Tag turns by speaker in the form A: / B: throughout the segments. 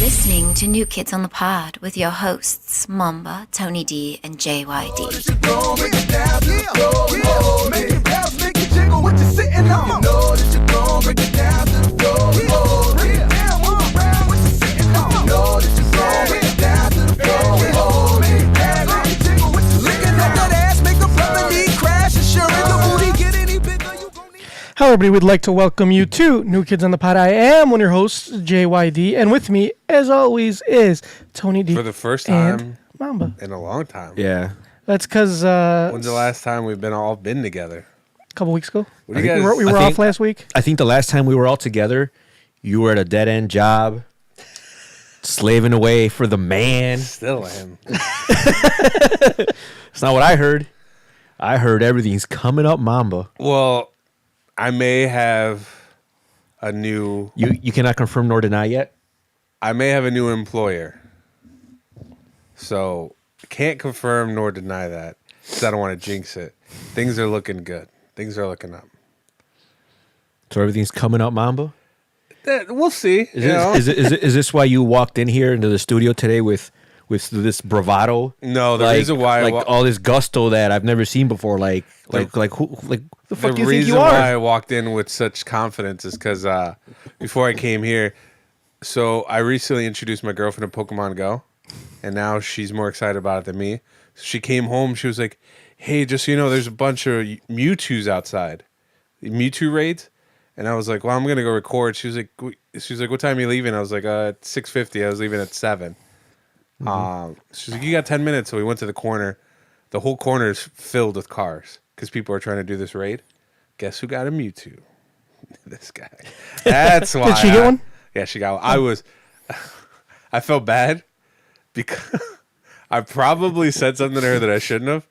A: listening to New Kids on the Pod with your hosts, Momba, Tony D, and JYD.
B: Hello, everybody. We'd like to welcome you to New Kids on the Pod. I am one of your hosts, JYD, and with me, as always, is Tony D.
C: For the first time
B: and Mamba.
C: in a long time.
D: Yeah.
B: That's because...
C: When's the last time we've all been together?
B: A couple weeks ago.
C: What do you guys,
B: we were off last week.
D: I think the last time we were all together, you were at a dead-end job, slaving away for the man.
C: Still am.
D: It's not what I heard. I heard everything's coming up, Mamba.
C: Well, I may have a new...
D: You cannot confirm nor deny yet?
C: I may have a new employer. So, can't confirm nor deny that. Because I don't want to jinx it. Things are looking good. Things are looking up.
D: So everything's coming up, Mamba?
C: We'll see.
D: Is this why you walked in here into the studio today with this bravado?
C: No, the reason why...
D: all this gusto that I've never seen before. The fuck do you think you are?
C: The reason why I walked in with such confidence is because before I came here, so I recently introduced my girlfriend to Pokemon Go, and now she's more excited about it than me. She came home, she was like, hey, just so you know, there's a bunch of Mewtwo's outside. Mewtwo raids. And I was like, well, I'm going to go record. She was like, what time are you leaving? I was like, 6:50. I was leaving at 7. Mm-hmm. She's like, you got 10 minutes. So we went to the corner. The whole corner is filled with cars because people are trying to do this raid. Guess who got a Mewtwo? This guy. That's why.
B: Did she get one?
C: Yeah, she got one. I felt bad because I probably said something to her that I shouldn't have.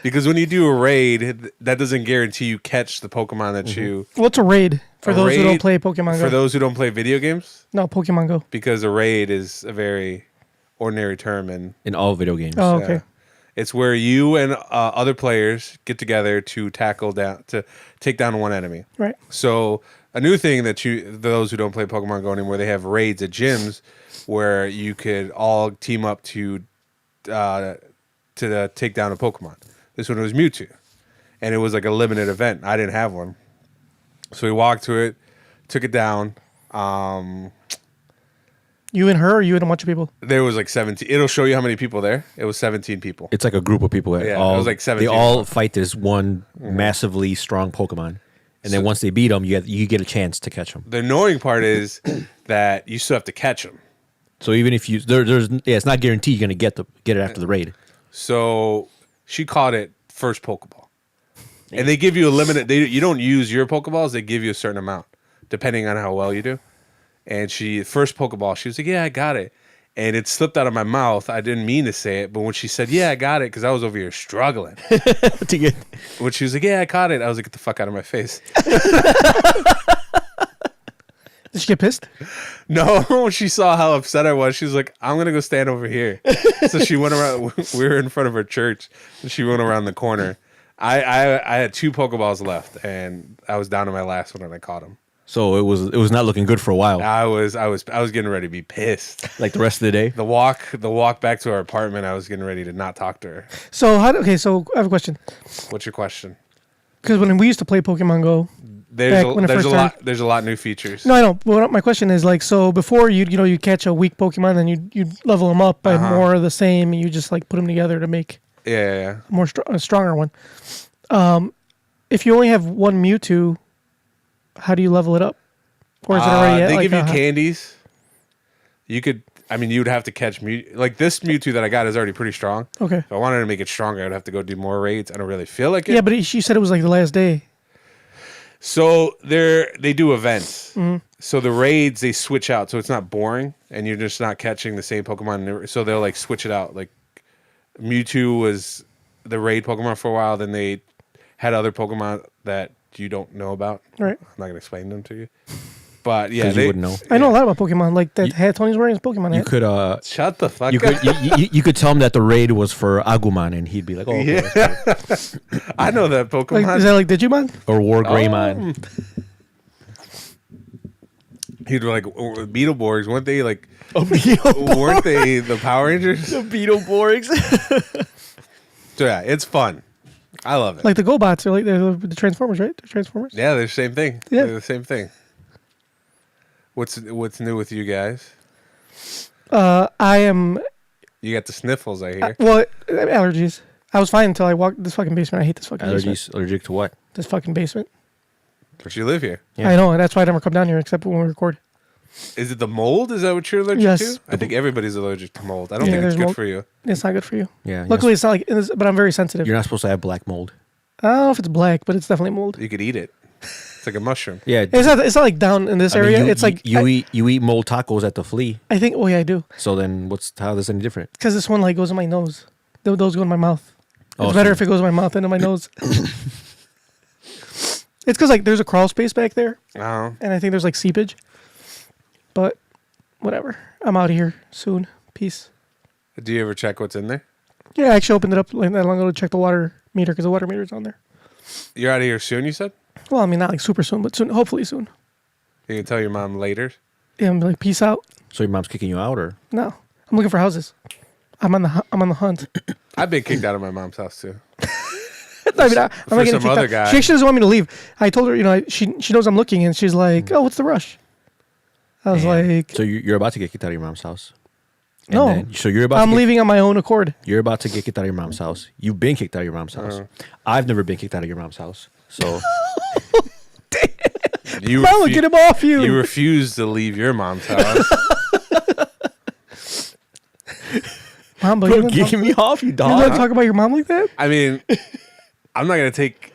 C: Because when you do a raid, that doesn't guarantee you catch the Pokemon that you...
B: What's a raid for those who don't play Pokemon Go?
C: For those who don't play video games?
B: No, Pokemon Go.
C: Because a raid is a very ordinary term in
D: all video games.
B: Oh, okay.
C: It's where you and other players get together to take down one enemy.
B: Right.
C: So a new thing that those who don't play Pokemon Go anymore, they have raids at gyms where you could all team up to take down a Pokemon. This one was Mewtwo, and it was like a limited event. I didn't have one, so we walked to it, took it down.
B: You and her, or you and a bunch of people?
C: There was like 17. It'll show you how many people there. It was 17 people.
D: It's like a group of people.
C: Yeah, it was like 17.
D: They all fight this one massively strong Pokemon, and then once they beat them, you get a chance to catch them.
C: The annoying part is that you still have to catch them.
D: So even if it's not guaranteed you're gonna get it after the raid.
C: So she caught it first Pokeball, and they give you a limited. You don't use your Pokeballs; they give you a certain amount depending on how well you do. And first Pokeball, she was like, "Yeah, I got it," and it slipped out of my mouth. I didn't mean to say it, but when she said, "Yeah, I got it," because I was over here struggling
D: to get.
C: When she was like, "Yeah, I caught it," I was like, "Get the fuck out of my face."
B: Did she get pissed?
C: No, when she saw how upset I was, she was like, I'm going to go stand over here. So she went around. We were in front of her church, and she went around the corner. I had 2 Pokeballs left, and I was down to my last one, and I caught him.
D: So it was not looking good for a while.
C: I was getting ready to be pissed.
D: Like the rest of the day?
C: The walk back to our apartment, I was getting ready to not talk to her.
B: So, so I have a question.
C: What's your question?
B: Because when we used to play Pokemon Go...
C: There's a lot new features.
B: No, I know. But my question is so before you catch a weak Pokemon, then you level them up by more of the same, and you just like put them together to make
C: a
B: stronger one. If you only have one Mewtwo, how do you level it up? Or is it already?
C: They give you candies. You could. I mean, you'd have to catch Mewtwo. Like this Mewtwo that I got is already pretty strong.
B: Okay.
C: If I wanted to make it stronger, I'd have to go do more raids. I don't really feel like it.
B: Yeah, but she said it was like the last day.
C: So they do events. Mm-hmm. So the raids, they switch out. So it's not boring, and you're just not catching the same Pokemon. So they'll like switch it out. Like Mewtwo was the raid Pokemon for a while. Then they had other Pokemon that you don't know about.
B: Right.
C: I'm not going to explain them to you. But yeah,
D: you wouldn't know.
B: I know a lot about Pokemon. Like that hat Tony's wearing is Pokemon hat.
D: You could
C: shut the fuck
D: up. You could tell him that the raid was for Agumon, and he'd be like, "Oh, okay,
C: yeah." I know that Pokemon.
B: Like, is that like Digimon
D: or War Greymon?
C: He'd be like, Beetleborgs, weren't they like?
D: Oh, Beetleborgs.
C: Weren't they the Power Rangers?
D: The Beetleborgs.
C: So yeah, it's fun. I love it.
B: Like the GoBots are like they're the Transformers, right? They're Transformers.
C: Yeah, they're the same thing.
B: Yeah.
C: They're the same thing. What's new with you guys?
B: I am.
C: You got the sniffles, I hear.
B: Well, allergies. I was fine until I walked this fucking basement. I hate this fucking basement.
D: Allergies. Allergic to what?
B: This fucking basement.
C: But you live here.
D: Yeah.
B: I know. That's why I never come down here except when we record.
C: Is it the mold? Is that what you're allergic
B: Yes.
C: to? I think everybody's allergic to mold. I don't
B: Yeah,
C: think it's
B: there's
C: good
B: mold.
C: for you.
B: It's not good for you.
D: Yeah.
B: Luckily, it's not like. But I'm very sensitive.
D: You're not supposed to have black mold.
B: I don't know if it's black, but it's definitely mold.
C: You could eat it. It's like a mushroom.
D: Yeah.
B: It's not. It's not like down in this
D: I mean,
B: area.
D: you-
B: it's like
D: you eat mold tacos at the Flea.
B: I think. Oh yeah, I do.
D: So then, how is this any different?
B: Because this one like goes in my nose. Those go in my mouth.
D: Oh,
B: It's
D: so-
B: better if it goes in my mouth than in my nose. It's because like there's a crawl space back there,
C: Oh.
B: and I think there's like seepage. But whatever. I'm out of here soon. Peace.
C: Do you ever check what's in there?
B: Yeah, I actually opened it up like that long ago to check the water meter because the water meter's on there.
C: You're out of here soon, you said?
B: Well, I mean not like super soon, but soon. Hopefully soon.
C: You can tell your mom later.
B: Yeah, I'm like peace out.
D: So your mom's kicking you out, or?
B: No, I'm looking for houses. I'm on the hunt.
C: I've been kicked out of my mom's house too.
B: I mean, I'm
C: For
B: not getting
C: some
B: kicked
C: other
B: out.
C: guy.
B: She actually doesn't want me to leave. I told her, she knows I'm looking, and she's like, "Oh, what's the rush?" I was like,
D: So you're about to get kicked out of your mom's house. And
B: "No,
D: then- so you're about.
B: I'm
D: to get,
B: leaving on my own accord."
D: You're about to get kicked out of your mom's house. You've been kicked out of your mom's house. I've never been kicked out of your mom's house. So
C: You
B: Mama, get him off you!
C: You refuse to leave your mom's house.
B: Mom, but
D: bro,
B: you don't
D: get me off, you
B: you don't
D: dog.
B: talk about your mom like that.
C: I mean, I'm not gonna take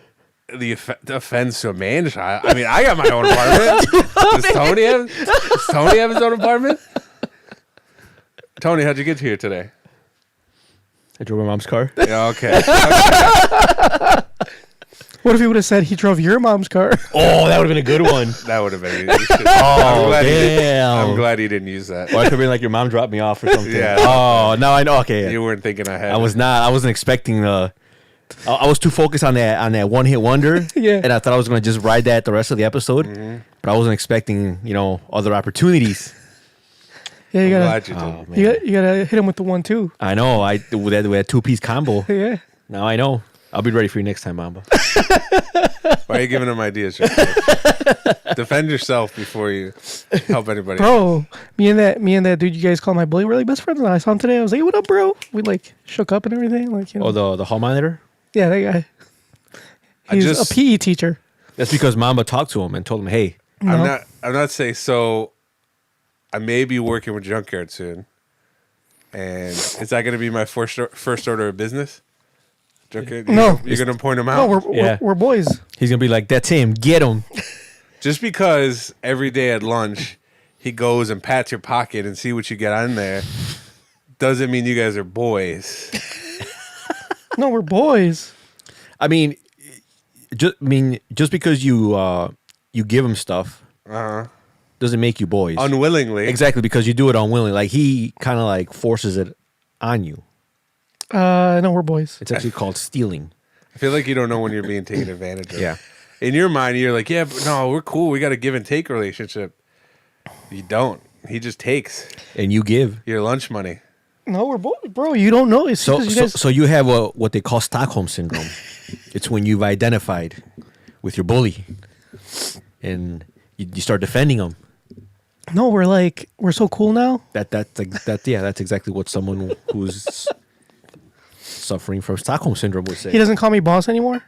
C: the offense to a man's child. I mean, I got my own apartment. Does Tony have his own apartment? Tony, how'd you get here today?
D: I drove my mom's car.
C: Yeah, okay.
B: What if he would have said he drove your mom's car?
D: Oh, that would have been a good one.
C: That would have been.
D: Oh,
C: I'm
D: damn.
C: glad he didn't use that.
D: Or I could have been like, your mom dropped me off or something.
C: Yeah.
D: Oh, now I know. Okay.
C: You weren't thinking ahead.
D: I was not. I wasn't expecting the. I was too focused on that one hit wonder.
B: Yeah.
D: And I thought I was going to just ride that the rest of the episode. But I wasn't expecting, other opportunities.
B: Yeah, you
C: I'm
B: gotta,
C: glad you did.
D: Oh, man.
B: you gotta hit him with the 1-2.
D: I know. We had a 2-piece combo.
B: Yeah.
D: Now I know. I'll be ready for you next time, Mamba.
C: Why are you giving him ideas? Joe? Defend yourself before you help anybody.
B: Bro, me and that dude you guys call my bully were like best friends. And I saw him today. I was like, "What up, bro?" We like shook up and everything. Like,
D: Oh, the hall monitor?
B: yeah, that guy.
C: I
B: He's
C: just-
B: a PE teacher.
D: That's because Mamba talked to him and told him, hey,
B: No.
C: I'm not saying so. I may be working with Junkyard soon, and is that going to be my first order of business? Junkyard,
B: No.
C: you're going to point him
B: No,
C: out.
D: Yeah.
B: we're boys.
D: he's going to be like, that's him. Get him.
C: Just because every day at lunch he goes and pats your pocket and see what you get on there, doesn't mean you guys are boys.
B: No, we're boys.
D: I mean, just because you give him stuff doesn't make you boys.
C: Unwillingly.
D: Exactly, because you do it unwillingly. Like, he kind of like forces it on you.
B: No, we're boys.
D: It's actually called stealing.
C: I feel like you don't know when you're being taken advantage of.
D: Yeah.
C: In your mind, you're like, yeah, but no, we're cool. We got a give and take relationship. You don't. He just takes
D: And you give.
C: your lunch money.
B: No, we're boys, bro. You don't know. It's
D: So,
B: because you guys.
D: so you have what they call Stockholm Syndrome. It's when you've identified with your bully and you start defending him.
B: No, we're so cool now.
D: That's exactly what someone who's suffering from Stockholm Syndrome would say.
B: He doesn't call me boss anymore.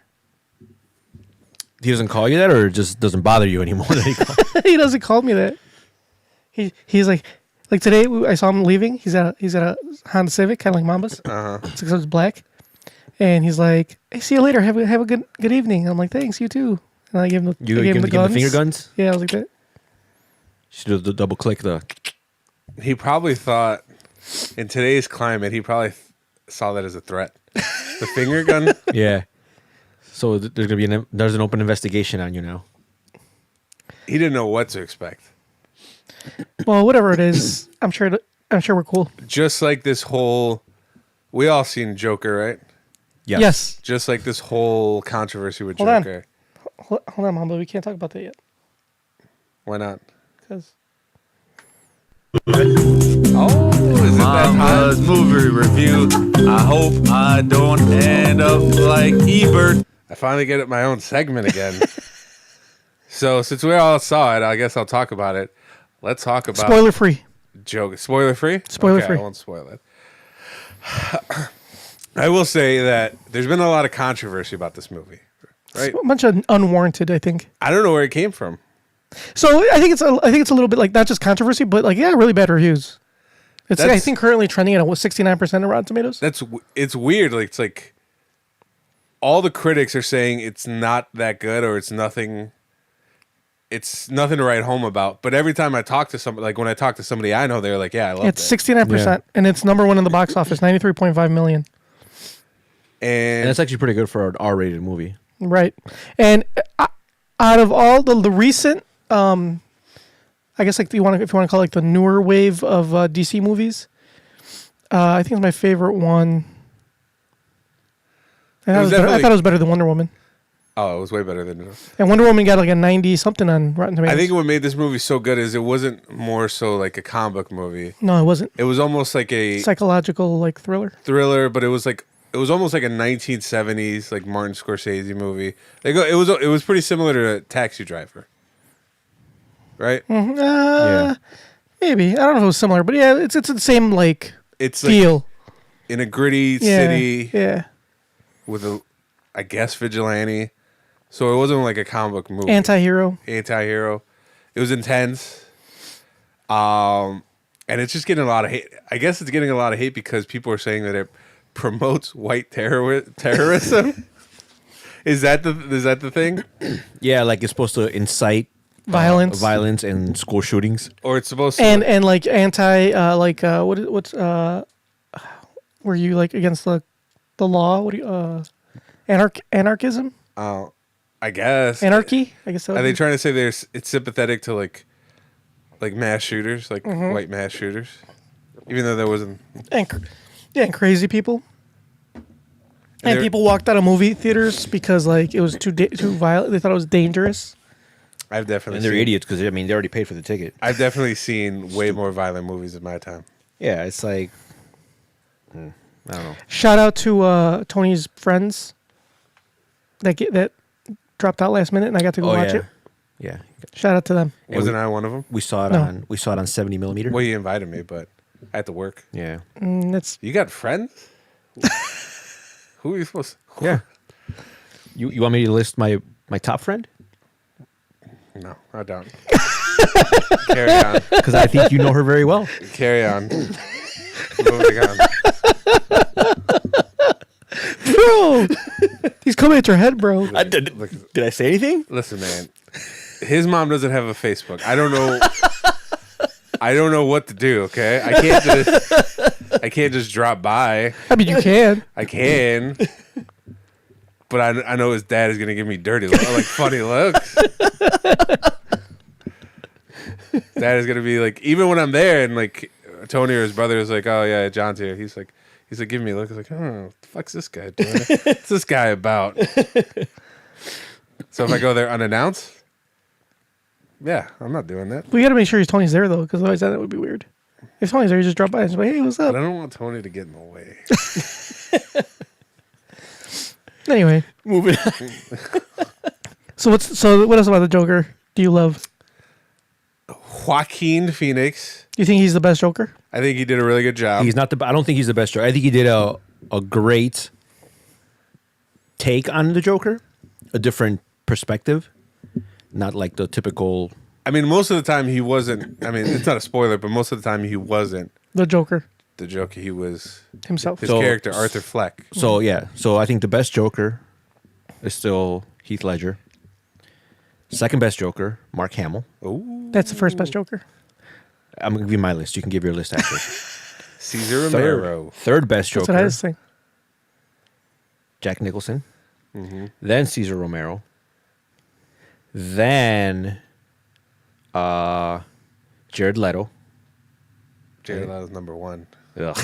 D: He doesn't call you that, or it just doesn't bother you anymore that he calls?
B: He doesn't call me that. He's like today I saw him leaving. He's at a Honda Civic, kind of like Mamba's. Except it's black. And he's like, "Hey, see you later. Have a good evening." I'm like, "Thanks, you too." And I gave him
D: You
B: I gave him the
D: give him
B: guns.
D: the finger guns?
B: Yeah, I was like that.
D: Should do the double click the.
C: He probably thought, in today's climate, he probably saw that as a threat. The finger gun.
D: Yeah. So there's gonna be there's an open investigation on you now.
C: He didn't know what to expect.
B: Well, whatever it is, I'm sure we're cool.
C: Just like this whole, we all seen Joker, right?
B: Yes.
C: Just like this whole controversy with
B: Hold on.
C: Joker.
B: Hold on, Mamba. We can't talk about that yet
C: Why not?
B: because
C: Oh, is it that
E: Mama's
C: time?
E: movie review. I hope I don't end up like Ebert.
C: I finally get my own segment again. So since we all saw it, I guess I'll talk about it. Let's talk about
B: Spoiler free.
C: Joke. Spoiler free?
B: Spoiler
C: Okay,
B: free.
C: I won't spoil it. I will say that there's been a lot of controversy about this movie. Right?
B: A bunch of unwarranted, I think.
C: I don't know where it came from.
B: So I think it's a little bit like not just controversy, but like really bad reviews. It's I
C: That's-
B: think currently trending at 69% of Rotten Tomatoes.
C: It's weird. Like it's like all the critics are saying it's not that good or it's nothing to write home about. But every time I talk to somebody, like when I talk to somebody I know, they're like, "Yeah, I love it."
B: It's 69%, and it's number one in the box office, 93.5 million.
D: And
C: And
D: that's actually pretty good for an R-rated movie.
B: Right, and out of all the recent, I guess like if you want to call it like the newer wave of DC movies, I think it's my favorite one. I
C: was
B: thought
C: definitely-
B: it was better than Wonder Woman,
C: oh, it was way better than.
B: and Wonder Woman got like a 90 something on Rotten Tomatoes.
C: I think what made this movie so good is it wasn't more so like a comic book movie.
B: No, it wasn't.
C: It was almost like a
B: Psychological like thriller.
C: thriller, but it was almost like a 1970s like Martin Scorsese movie. It was pretty similar to Taxi Driver, right?
D: Yeah.
B: Maybe I don't know if it was similar, but yeah, it's the same like
C: It's like
B: feel.
C: in a gritty
B: Yeah,
C: city
B: yeah.
C: with a, I guess, vigilante. So it wasn't like a comic book movie.
B: Anti-hero.
C: Anti-hero. It was intense. And it's just getting a lot of hate. I guess it's getting a lot of hate because people are saying that it promotes white terrorism. Is that the thing?
D: Yeah, like it's supposed to incite
B: Violence.
D: violence and school shootings.
C: Or it's supposed to
B: And like anti what's were you like against the law? What do you anarchism?
C: I guess.
B: Anarchy? I guess that
C: Are
B: would
C: they
B: be.
C: trying to say it's sympathetic to like mass shooters, like white mass shooters? Even though there wasn't.
B: And crazy people. And
C: there-
B: people walked out of movie theaters because like it was too violent. They thought it was dangerous.
C: I've definitely
D: And they're
C: seen,
D: idiots because they already paid for the ticket.
C: I've definitely seen way more violent movies in my time.
D: Yeah, it's like I don't know.
B: Shout out to Tony's friends that dropped out last minute, and I got to go watch
D: yeah.
B: it.
D: Yeah,
B: Shout out to them.
C: Wasn't I one of them?
D: we saw it
B: No.
D: on 70 millimeter.
C: Well, you invited me, but I had to work.
D: Yeah,
B: That's
C: You got friends? Who are you supposed to?
D: yeah. You want me to list my top friend?
C: No, I don't. Carry on.
D: Because I think you know her very well.
C: Carry on. Moving on.
B: bro. He's coming at your head, bro.
D: Did I say anything?
C: Listen, man. His mom doesn't have a Facebook. I don't know. I don't know what to do. Okay, I can't just drop by.
B: I mean, you can.
C: I can, but I know his dad is gonna give me dirty, like funny looks. Dad is gonna be like, even when I'm there, and like Tony or his brother is like, "Oh yeah, John's here." He's like, giving me a look. He's like, "Oh, what the fuck's this guy doing? What's this guy about?" So if I go there unannounced, yeah, I'm not doing that.
B: We got to make sure Tony's there though, because otherwise that would be weird. If Tony's there, you just drop by and say, "Hey, what's
C: But
B: up?"
C: I don't want Tony to get in the way.
B: Anyway,
D: Moving.
B: so what else about the Joker do you love?
C: Joaquin Phoenix,
B: You think he's the best Joker?
C: I think he did a really good job.
D: He's not the. I don't think he's the best Joker. I think he did a great take on the Joker, a different perspective, not like the typical.
C: I mean, most of the time he wasn't. I mean, it's not a spoiler, but most of the time he wasn't
B: The Joker
C: the Joker. He was
B: himself.
C: his
D: So-
C: character, Arthur Fleck.
D: So yeah, so I think the best Joker is still Heath Ledger. Second best Joker, Mark Hamill.
C: Ooh,
B: That's the first best Joker.
D: I'm gonna give you my list. You can give your list after.
C: Cesar Romero.
D: Third best
B: That's
D: Joker,
B: what I was saying.
D: Jack Nicholson. Then Cesar Romero. Then Jared Leto.
C: Jared Leto's number one.
D: Ugh.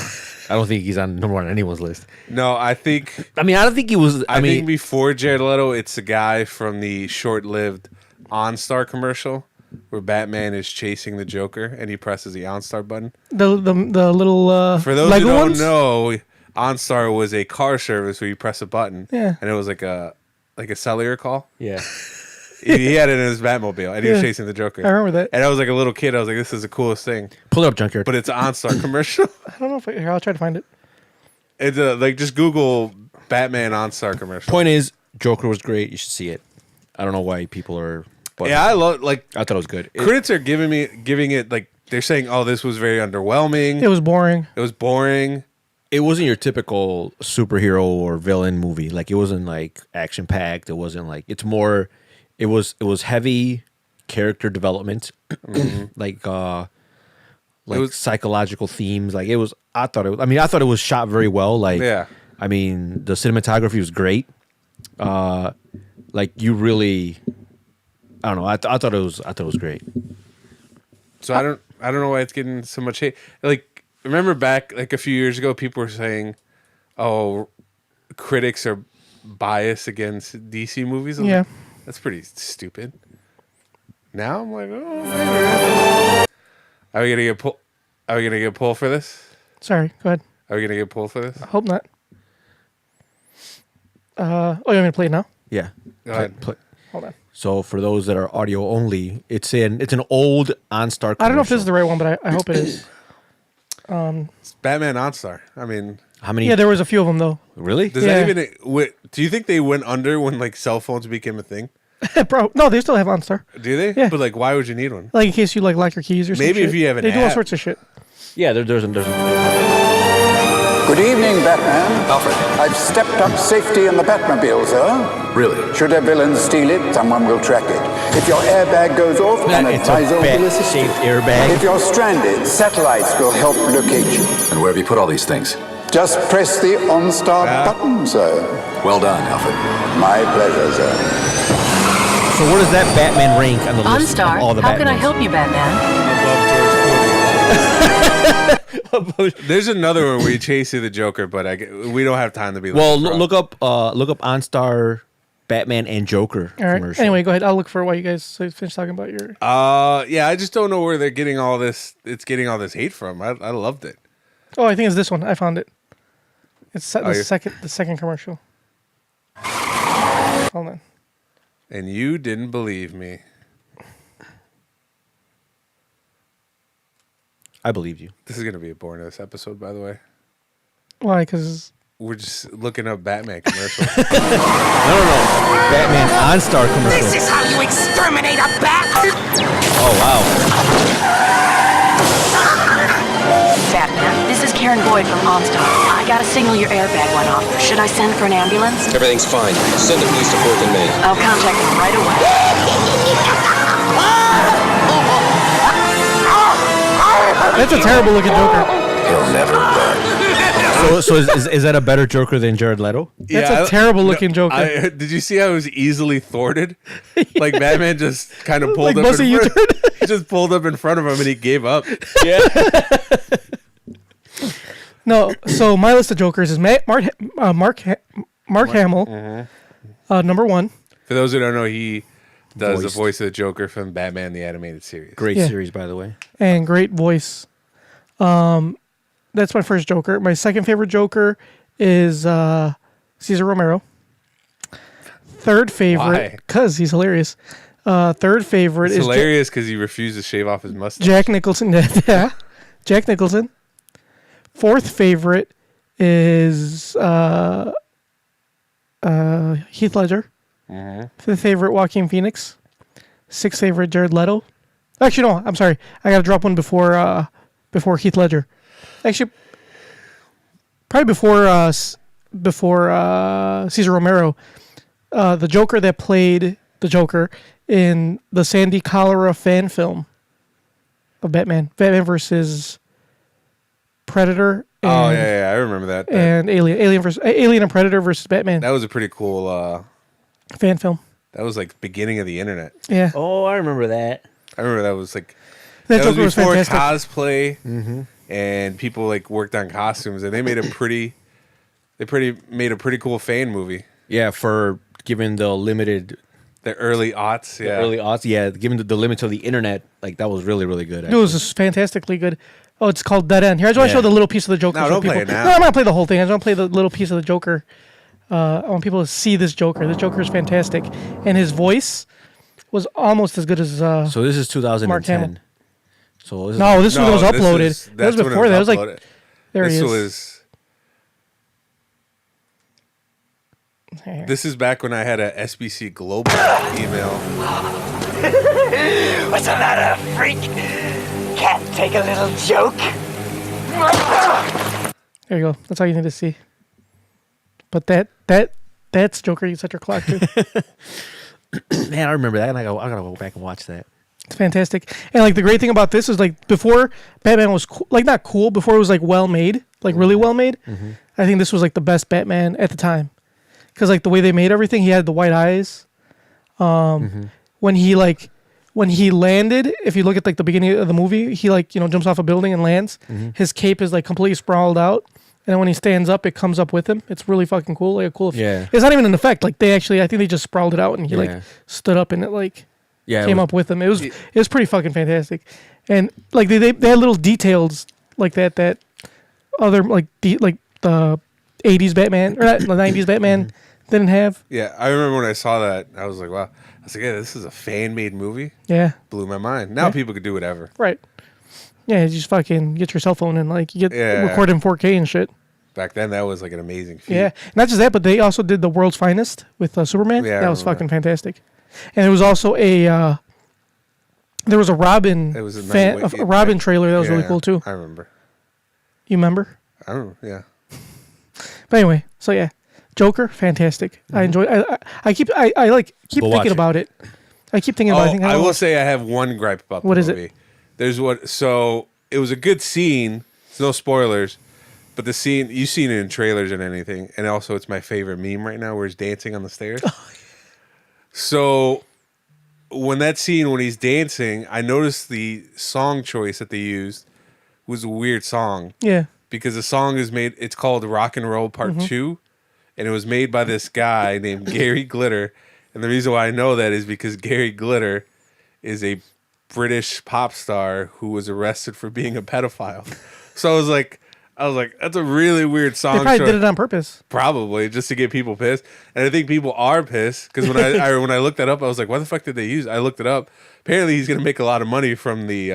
D: I don't think he's on number one on anyone's list.
C: No, I think.
D: I mean, I don't think he was.
C: I
D: mean,
C: think before Jared Leto, it's a guy from the short-lived OnStar commercial where Batman is chasing the Joker and he presses the OnStar button.
B: The little
C: For those
B: Lego
C: who don't
B: ones?
C: know, OnStar was a car service where you press a button,
B: Yeah.
C: and it was like a cellular call.
D: Yeah.
C: He had it in his Batmobile, and he was
B: Yeah.
C: chasing the Joker.
B: I remember that.
C: And I was like a little kid. I was like, "This is the coolest thing."
D: Pull it up, Junkyard.
C: But it's an OnStar commercial.
B: I don't know if here, I'll try to find it.
C: It's like just Google Batman OnStar commercial.
D: Point is, Joker was great. You should see it. I don't know why people are.
C: Yeah, I love
D: I thought it was good.
C: critics are giving it like they're saying, "Oh, this was very underwhelming.
B: It was boring.
C: It was boring."
D: It wasn't your typical superhero or villain movie. Like it wasn't like action packed. It wasn't like it's more. It was heavy character development, like
C: was-
D: psychological themes. Like it was. I thought it was shot very well. Like
C: Yeah.
D: I mean, the cinematography was great. Like you really. I don't know. I thought it was great.
C: So I don't know why it's getting so much hate. Like remember back like a few years ago, people were saying, "Oh, critics are biased against DC movies." I'm
B: Yeah.
C: like, that's pretty stupid. Now I'm like, oh, maybe. Are we gonna get pull? Are we gonna get pulled for this?
B: Sorry, go ahead.
C: Are we gonna get pulled for this?
B: I hope not. You want me to play it now?
D: Yeah.
C: Go ahead.
B: Hold on.
D: So for those that are audio only, it's an old OnStar commercial.
B: I don't know if this is the right one, but I hope it is.
C: It's Batman OnStar. I mean,
D: How many?
B: Yeah, there was a few of them though.
D: Really?
C: does
B: Yeah.
C: that even? Do you think they went under when like cell phones became a thing?
B: Bro, no, they still have OnStar.
C: Do they?
B: Yeah.
C: But like, why would you need one?
B: Like in case you like lock your keys or something.
C: Maybe if you have an
B: they do all
C: app.
B: sorts of shit.
D: Yeah, there's
F: Good evening, Batman.
G: Alfred.
F: I've stepped up safety in the Batmobile, sir.
G: Really?
F: Should a villain steal it, someone will track it. If your airbag goes off, an
D: it's a
F: advisor will assist
D: bat-shaped
F: you.
D: airbag.
F: If you're stranded, satellites will help locate you.
G: And where have you put all these things?
F: Just press the OnStar button, sir.
G: Well done, Alfred.
F: My pleasure, sir.
D: So where does that Batman rank on the list
H: OnStar,
D: of all the
H: how can I
D: Batmans?
H: help you, Batman?
C: There's another one where you chase the Joker, but we don't have time to be.
D: Well,
C: looking for
D: look up OnStar Batman and Joker
B: All right.
D: commercial.
B: Anyway, go ahead. I'll look for while you guys finish talking about your.
C: Yeah, I just don't know where they're getting all this. It's getting all this hate from. I loved it.
B: Oh, I think it's this one. I found it. It's the
C: you-
B: second commercial. Hold on.
C: And you didn't believe me.
D: I believed you.
C: This is gonna be a boring this episode, by the way.
B: Why? Because
C: We're just looking up Batman commercials.
D: No. Batman OnStar commercial.
I: This is how you exterminate a bat!
D: Oh wow.
H: Batman, this is Karen Boyd from OnStar. I got a signal your airbag went off. Should I send for an ambulance?
J: Everything's fine. Send the police to Fourth and Main.
H: I'll contact them right away.
B: that's a terrible looking Joker.
G: He'll never learn.
D: So is that a better Joker than Jared Leto?
B: That's a terrible looking Joker.
C: Did you see how it was easily thorted? Like Batman just kind of pulled
B: Like
C: up.
B: Bussy
C: In front,
B: U-turn.
C: he just pulled up in front of him and he gave up.
B: No, so my list of Jokers is Mark Hamill, number one.
C: For those who don't know, he does
D: Voiced.
C: the voice of the Joker from Batman the Animated Series.
D: Great
B: Yeah.
D: series, by the way.
B: And great voice. That's my first Joker. My second favorite Joker is Cesar Romero. Third favorite,
C: Why?
B: because he's hilarious. Third favorite
C: It's
B: is
C: hilarious because he refused to shave off his mustache.
B: Jack Nicholson. Yeah, Jack Nicholson. Fourth favorite is Heath Ledger. Fifth favorite, Joaquin Phoenix. Sixth favorite, Jared Leto. Actually, no, I'm sorry. I got to drop one before Heath Ledger. Actually, probably before Cesar Romero. The Joker that played the Joker in the Sandy Cholera fan film of Batman versus Predator. And,
C: Oh yeah, I remember that.
B: and Alien and Predator versus Batman
C: That was a pretty cool.
B: fan film.
C: That was like beginning of the internet.
B: Yeah,
D: Oh, I remember that.
C: I remember that was like
B: that
C: that was
B: Joker was
C: before
B: fantastic.
C: cosplay, and people like worked on costumes, and they made made a pretty cool fan movie.
D: Yeah, for given the limited
C: The early aughts, yeah.
D: Early aughts, yeah. Given the limits of the internet, like that was really, really good.
B: It was just fantastically good. Oh, it's called Dead End. Here, I just want to show the little piece of the Joker.
C: No,
B: so
C: don't
B: people,
C: play it now.
B: No, I'm not play the whole thing. I just want to play the little piece of the Joker. I want people to see this Joker. This Joker is fantastic, and his voice was almost as good as.
D: So this is 2010.
B: Mark Hamill.
D: So this
B: No, this one was
C: this
B: uploaded.
C: is-
B: That was
C: that's when it
B: before that. It was like
C: uploaded.
B: there he
C: This
B: is.
C: was.
B: There.
C: This is back when I had a SBC Global email.
I: What's the matter, freak? Can't take a little joke?
B: There you go. That's all you need to see. But that's Joker. You set your clock to.
D: Man, I remember that, and I gotta go back and watch that.
B: It's fantastic. And like the great thing about this is like before Batman was like not cool. Before it was like well made, like really well made. I think this was like the best Batman at the time. Because like the way they made everything, he had the white eyes. When he landed, if you look at like the beginning of the movie, he like jumps off a building and lands. His cape is like completely sprawled out, and then when he stands up, it comes up with him. It's really fucking cool. Like a cool.
D: Yeah.
B: It's not even an effect. Like I think they just sprawled it out, and he like stood up, and it like came up with him. It was pretty fucking fantastic, and like they had little details like that other like the 80s Batman or not, the 90s Batman didn't have.
C: Yeah, I remember when I saw that, I was like, wow. I was like, yeah, this is a fan-made movie.
B: Yeah.
C: Blew my mind. Now people could do whatever.
B: Right. Yeah, you just fucking get your cell phone and like you get record in 4K and shit.
C: Back then, that was like an amazing feat.
B: Yeah, not just that, but they also did the World's Finest with Superman.
C: Yeah, I
B: that was
C: remember
B: fucking fantastic. And there was also a Robin.
C: It was a
B: Robin trailer that was really cool too.
C: I remember.
B: You remember?
C: I don't know. Yeah.
B: But anyway, so yeah, Joker, fantastic. I enjoy. I keep
D: We'll watch
B: thinking
D: it.
B: about it. I keep thinking about it.
C: I will say I have one gripe about the
B: What is
C: movie.
B: it?
C: So it was a good scene. There's no spoilers, but the scene you've seen it in trailers and anything, and also it's my favorite meme right now where he's dancing on the stairs. So when he's dancing, I noticed the song choice that they used was a weird song.
B: Yeah.
C: Because the song it's called Rock and Roll Part 2, and it was made by this guy named Gary Glitter. And the reason why I know that is because Gary Glitter is a British pop star who was arrested for being a pedophile. So I was like, that's a really weird song.
B: They probably did it on purpose.
C: Probably just to get people pissed. And I think people are pissed because when when I looked that up, I was like, why the fuck did they use it? I looked it up. Apparently he's going to make a lot of money from the...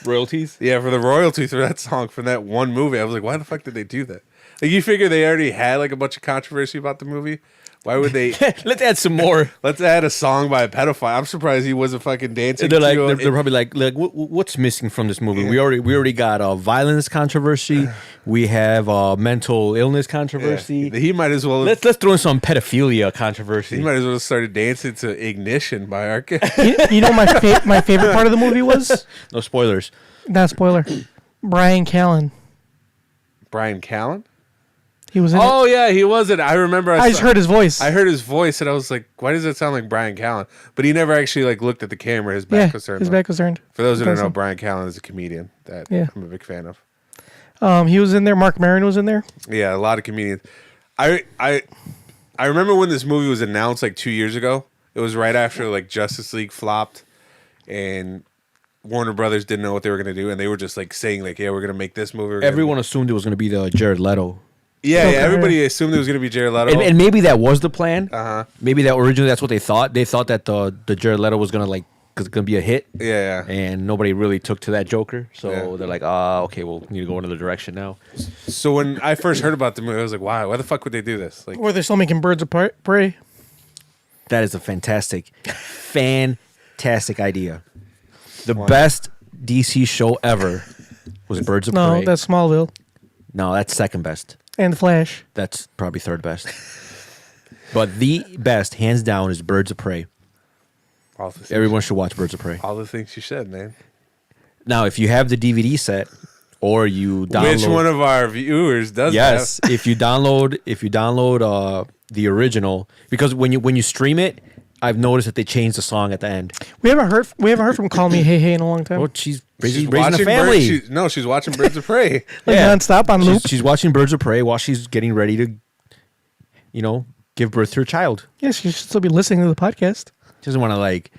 D: Royalties?
C: Yeah, for the royalties for that song from that one movie. I was like, why the fuck did they do that? Like, you figure they already had like a bunch of controversy about the movie. Why would they?
D: Let's add some more.
C: Let's add a song by a pedophile. I'm surprised he wasn't fucking dancing.
D: They're probably like what's missing from this movie?
C: Yeah.
D: We already got violence controversy. We have mental illness controversy.
C: Yeah. He might as well.
D: Let's throw in some pedophilia controversy.
C: He might as well have started dancing to Ignition by R. Kelly.
B: You know my favorite part of the movie was
D: No spoilers.
B: not a spoiler. Bryan Callen.
C: Bryan Callen?
B: He was in it.
C: Oh yeah, he was it. I remember.
B: I just heard his voice.
C: I heard his voice, and I was like, "Why does it sound like Bryan Callen?" But he never actually like looked at the camera. His back was turned.
B: his back was turned.
C: For those who don't know,
B: Awesome.
C: Bryan Callen is a comedian that
B: Yeah.
C: I'm a big fan of.
B: He was in there. Mark Maron was in there.
C: Yeah, a lot of comedians. I remember when this movie was announced like 2 years ago. It was right after like Justice League flopped, and Warner Brothers didn't know what they were gonna do, and they were just like saying like, "Yeah, we're gonna make this movie."
D: Everyone assumed it was going to be the Jared Leto.
C: Yeah,
B: Okay.
C: yeah. Everybody assumed it was gonna be Jared Leto.
D: And maybe that was the plan.
C: Uh-huh.
D: Maybe that originally that's what they thought. They thought that the Jared Leto was gonna be a hit.
C: Yeah, yeah.
D: And nobody really took to that Joker, so
C: Yeah.
D: they're like, okay, we'll need to go another direction now.
C: So when I first heard about the movie, I was like, "Wow, why the fuck would they do this?" Like,
B: Or they're still making Birds of Prey.
D: That is a fantastic idea. The best DC show ever was Birds of
B: No,
D: Prey.
B: that's Smallville
D: No, that's second best.
B: and Flash.
D: That's probably third best. But the best, hands down, is Birds of Prey.
C: all the things,
D: Everyone should watch Birds of Prey.
C: all the things you said, man.
D: Now, if you have the DVD set or you download,
C: Which one of our viewers does
D: yes,
C: that?
D: if you download the original, because when you stream it, I've noticed that they changed the song at the end.
B: We haven't heard from Call Me Hey Hey in a long time.
D: Well, she's
C: She's
D: raising a
C: watching
D: family.
C: she's watching Birds of Prey.
B: Like
D: yeah.
B: nonstop on loop.
D: She's watching Birds of Prey while she's getting ready to, give birth to her child.
B: Yes, she should still be listening to the podcast.
D: She doesn't want to like.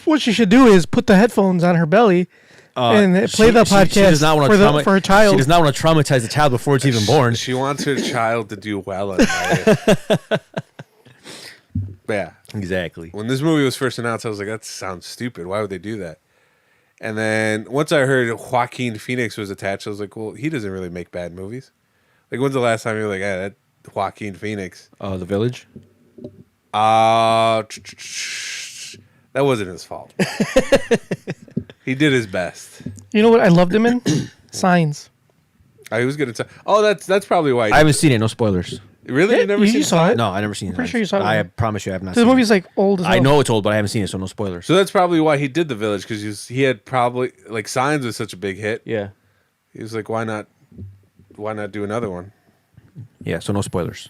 B: What she should do is put the headphones on her belly and play the podcast
D: She does not want to
B: for her child.
D: She does not want to traumatize the child before it's even born.
C: She wants her child to do well in life. Yeah,
D: exactly.
C: When this movie was first announced, I was like, that sounds stupid. Why would they do that? And then once I heard Joaquin Phoenix was attached, I was like, well, he doesn't really make bad movies. Like, when's the last time you were like, that Joaquin Phoenix?
D: The Village?
C: That wasn't his fault. He did his best.
B: You know what I loved him in? Signs.
C: I was gonna tell. Oh, that's probably why.
D: I haven't seen it. No spoilers.
C: Really?
B: Yeah,
C: You never
B: you
C: seen
B: saw it?
D: No, I never seen it.
B: Pretty sure you saw it.
D: I promise you, I have not.
B: The
D: seen
B: movie's
D: it.
B: like old as
D: I
B: hell.
D: know it's old, but I haven't seen it, so no spoilers.
C: So that's probably why he did The Village, because he had probably like Signs was such a big hit.
D: Yeah.
C: He was like, why not do another one?
D: Yeah. So no spoilers.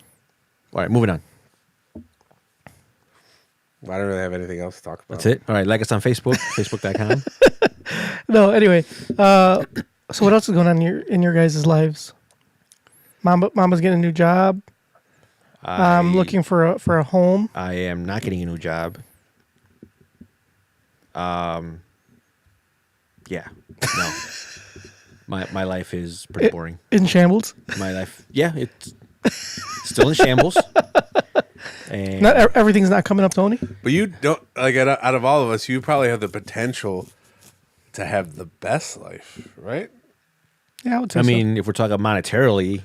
D: All right, moving on.
C: I don't really have anything else to talk about.
D: That's it. All right, like us on Facebook, facebook.com.
B: No, anyway. So what else is going on in your guys' lives? Mama's getting a new job. I'm looking for a home.
D: I am not getting a new job. Yeah. No. My life is pretty boring.
B: In shambles.
D: My life, yeah, it's still in shambles. And
B: Not everything's not coming up, Tony.
C: But you don't, like, out of all of us, you probably have the potential to have the best life, right?
B: Yeah, I would say
D: I
B: so.
D: mean, if we're talking monetarily,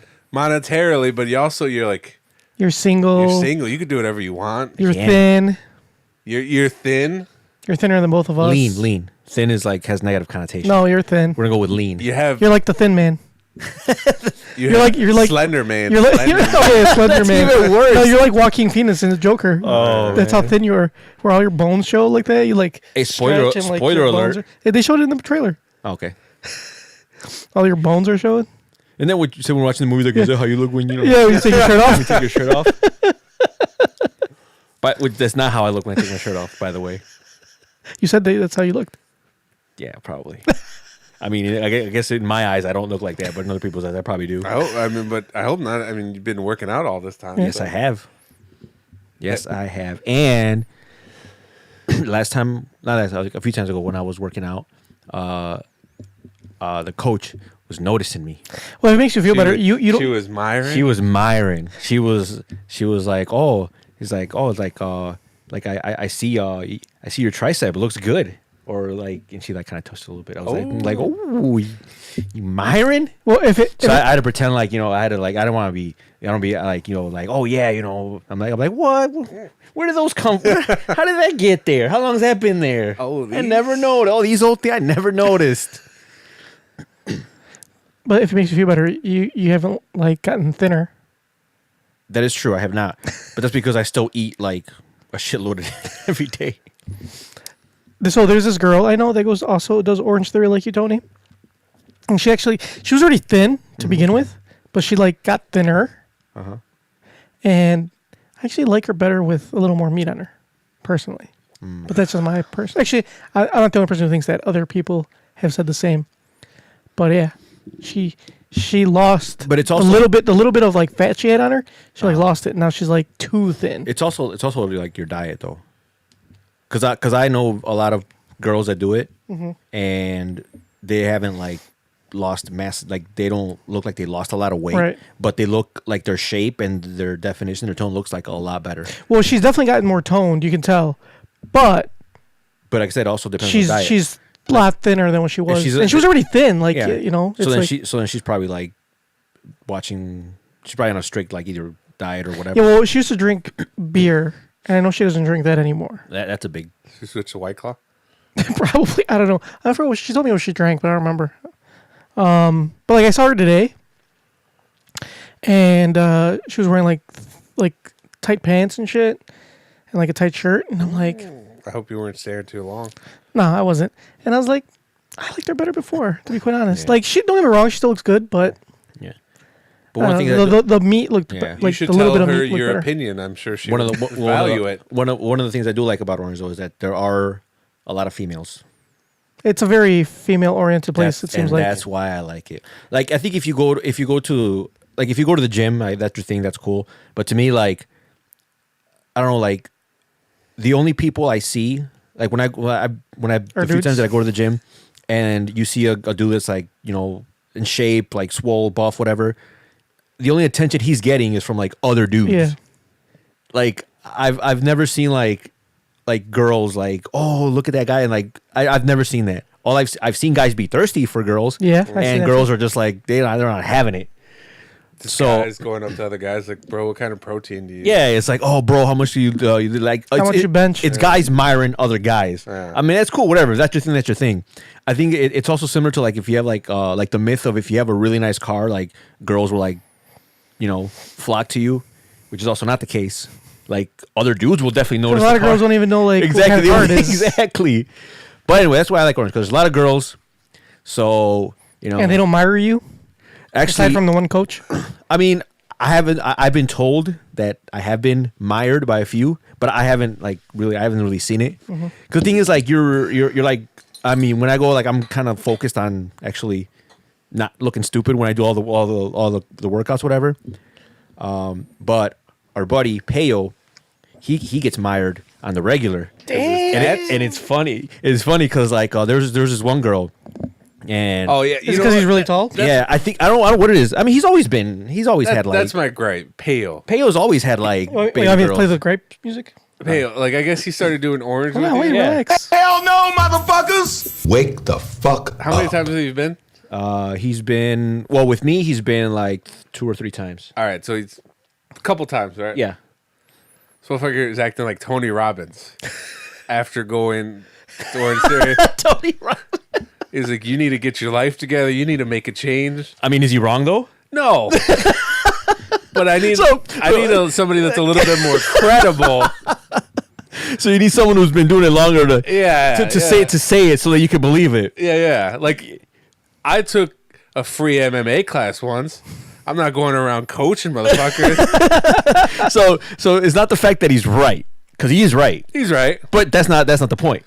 C: but you're like,
B: You're single.
C: you're single. You can do whatever you want.
B: You're
D: Yeah.
B: thin.
C: You're thin.
B: You're thinner than both of us.
D: lean. Thin is like has negative connotation.
B: No, you're thin.
D: We're gonna go with lean.
C: You're
B: like the thin man.
C: you're
B: like
C: Slender Man.
B: You're like
C: Slender Man.
B: okay, Slender Man.
D: even worse.
B: No, you're like Joaquin Phoenix in the Joker.
D: Oh,
B: That's how thin you are. Where all your bones show like that. You like.
D: Hey, spoiler
B: stretch and, like,
D: spoiler
B: your bones
D: alert.
B: They showed it in the trailer.
D: Okay.
B: All your bones are showing.
D: And then what you said when watching the movie, like, is that how you look when you know?
B: Yeah, when you take your shirt off.
D: You take your shirt off. But that's not how I look when I take my shirt off. By the way.
B: You said that's how you looked.
D: Yeah, probably. I mean, I guess in my eyes, I don't look like that, but in other people's eyes, I probably do.
C: I hope not. I mean, you've been working out all this time.
D: Yes, I have. Yes, I have. And a few times ago when I was working out, the coach was noticing me.
B: Well, it makes you feel better. You don't.
C: She was Myron.
D: She was Myron. She was like, oh, he's like, oh, it's like I see your tricep. It looks good. Or like, and she like kind of touched it a little bit. I was like, oh, you Myron?
B: Well, I
D: had to pretend like, I had to like, I don't be like, like, oh yeah, I'm like, what? Where did those come from? How did that get there? How long has that been there? I never noticed. Oh, these old things, I never noticed.
B: But if it makes you feel better, you haven't like gotten thinner.
D: That is true. I have not, but that's because I still eat like a shitload every day.
B: So there's this girl I know that does Orange Theory like you, Tony. And she was already thin to begin with, but she like got thinner.
D: Uh-huh.
B: And I actually like her better with a little more meat on her, personally. But that's just my person. Actually, I'm not the only person who thinks that. Other people have said the same. But yeah, she lost.
D: But it's also
B: the little bit of like fat she had on her. She like lost it. And now she's like too thin.
D: It's also like your diet though. Because I know a lot of girls that do it, and they haven't like lost mass. Like they don't look like they lost a lot of weight,
B: Right.
D: but they look like their shape and their definition, their tone looks like a lot better.
B: Well, she's definitely gotten more toned. You can tell, but
D: like I said, it also depends on diet.
B: she's a lot thinner than what she was,
D: she's
B: and she was already thin. Like
D: Yeah.
B: it's
D: So then she's probably like watching. She's probably on a strict like either diet or whatever.
B: yeah. Well, she used to drink beer, and I know she doesn't drink that anymore.
D: That's a big.
C: She switched to White Claw.
B: Probably, I don't know. I forgot what she told me what she drank, but I don't remember. But like I saw her today, and she was wearing like tight pants and shit, and like a tight shirt, and I'm like,
C: I hope you weren't staring too long.
B: no, I wasn't. And I was like, I liked her better before, to be quite honest. Like don't get me wrong, she still looks good, but
D: Yeah. But one thing
B: the meat looked
D: Yeah.
B: like
C: You should
B: a little
C: tell
B: bit of
C: her
B: meat looked
C: your
B: better.
C: opinion. I'm sure she
D: one
C: would
D: of the
C: value it.
D: One of the things I do like about Orange though is that there are a lot of females.
B: It's a very female-oriented place. It seems like
D: that's why I like it. Like I think if you go to the gym, that's your thing. That's cool. But to me, like I don't know, like the only people I see, like when I the few times that I go to the gym, and you see a dude that's like, you know, in shape, like swole, buff, whatever. The only attention he's getting is from like other dudes.
B: Yeah.
D: Like I've never seen like girls like, oh, look at that guy, and like I've never seen that. All I've seen guys be thirsty for girls.
B: Yeah,
D: and girls are just like they're not having it.
C: This
D: So
C: guy's going up to other guys like, bro, what kind of protein do you?
D: yeah, it's like, oh, bro, how much do you like?
B: How much you bench?
D: It's guys miring other guys.
C: Yeah.
D: I mean, that's cool. Whatever. If that's your thing. That's your thing. I think it's also similar to like if you have like the myth of if you have a really nice car, like girls will like, you know, flock to you, which is also not the case. Like other dudes will definitely notice.
B: A lot
D: the
B: of girls
D: car.
B: don't even know like
D: exactly
B: what kind of car it is.
D: exactly. But anyway, that's why I like Orange because there's a lot of girls. So you know,
B: And they don't mire you.
D: actually
B: Aside from the one coach.
D: I mean, I've been told that I have been mired by a few, but I haven't really seen it. Because the thing is, like, you're like, I mean, when I go, like, I'm kind of focused on actually not looking stupid when I do all the workouts, whatever. But our buddy Peo, he gets mired on the regular. And it's funny. It's funny because like there's this one girl. And
C: Oh yeah,
B: It's because he's really tall.
D: yeah, I don't know what it is. I mean, he's always had like
C: that's my gripe. Pale.
D: Peo's always had like
B: Wait,
D: baby
B: I mean,
D: girls.
B: play the grape music.
C: Pale. Like I guess he started doing orange.
B: Come
C: with
B: on,
C: you.
B: wait,
D: Yeah.
B: relax.
G: Hell no, motherfuckers! Wake the fuck
C: How many times have you been?
D: He's been with me. He's been like 2 or 3 times.
C: All right, so he's a couple times, right?
D: Yeah,
C: So I is acting like Tony Robbins after going to Orange Theory.
D: Tony Robbins.
C: He's like, you need to get your life together. You need to make a change.
D: I mean, is he wrong though?
C: No. But I need somebody that's a little bit more credible.
D: So you need someone who's been doing it longer to
C: Yeah.
D: say it so that you can believe it.
C: Yeah. Like I took a free MMA class once. I'm not going around coaching motherfuckers.
D: So it's not the fact that he's right, because he is right,
C: He's right.
D: but that's not the point.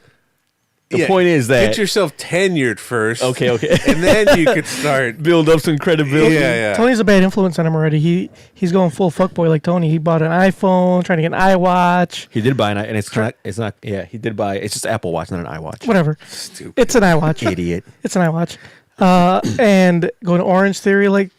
D: The
C: Yeah,
D: point is that
C: get yourself tenured first.
D: okay,
C: And then you could start.
D: build up some credibility.
C: Yeah.
B: Tony's a bad influence on him already. He's going full fuckboy like Tony. He bought an iPhone, trying to get an iWatch.
D: He did buy an, and it's not. Yeah, he did buy. It's just an Apple Watch, not an iWatch.
B: Whatever.
C: Stupid.
B: It's an iWatch.
D: Idiot.
B: It's an iWatch. And going to Orange Theory, like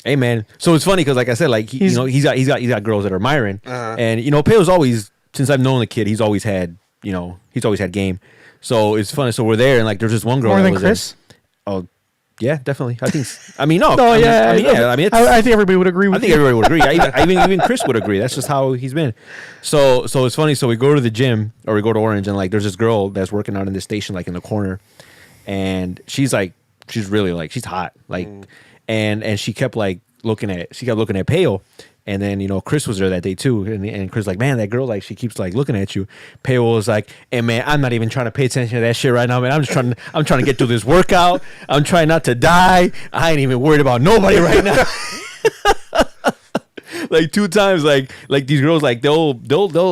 D: Hey man, so it's funny because like I said, like he's got girls that are admiring, and you know, Peo's always, since I've known the kid, he's always had game. So it's funny. So we're there, and like there's this one girl
B: more
D: that
B: than
D: was
B: Chris.
D: there. Oh, yeah, definitely. I think. I mean, no.
B: No,
D: I
B: yeah.
D: mean, it's,
B: I think everybody would agree with
D: I think
B: you.
D: everybody would agree. Even Chris would agree. That's just how he's been. So it's funny. So we go to the gym, or we go to Orange, and like there's this girl that's working out in this station, like in the corner, and she's really like, she's hot, like, and she kept looking at Peo. And then, you know, Chris was there that day too. And Chris was like, man, that girl, like, she keeps like looking at you. Peo was like, hey man, I'm not even trying to pay attention to that shit right now, man. I'm trying to get through this workout. I'm trying not to die. I ain't even worried about nobody right now. Like 2 times, like these girls, like they'll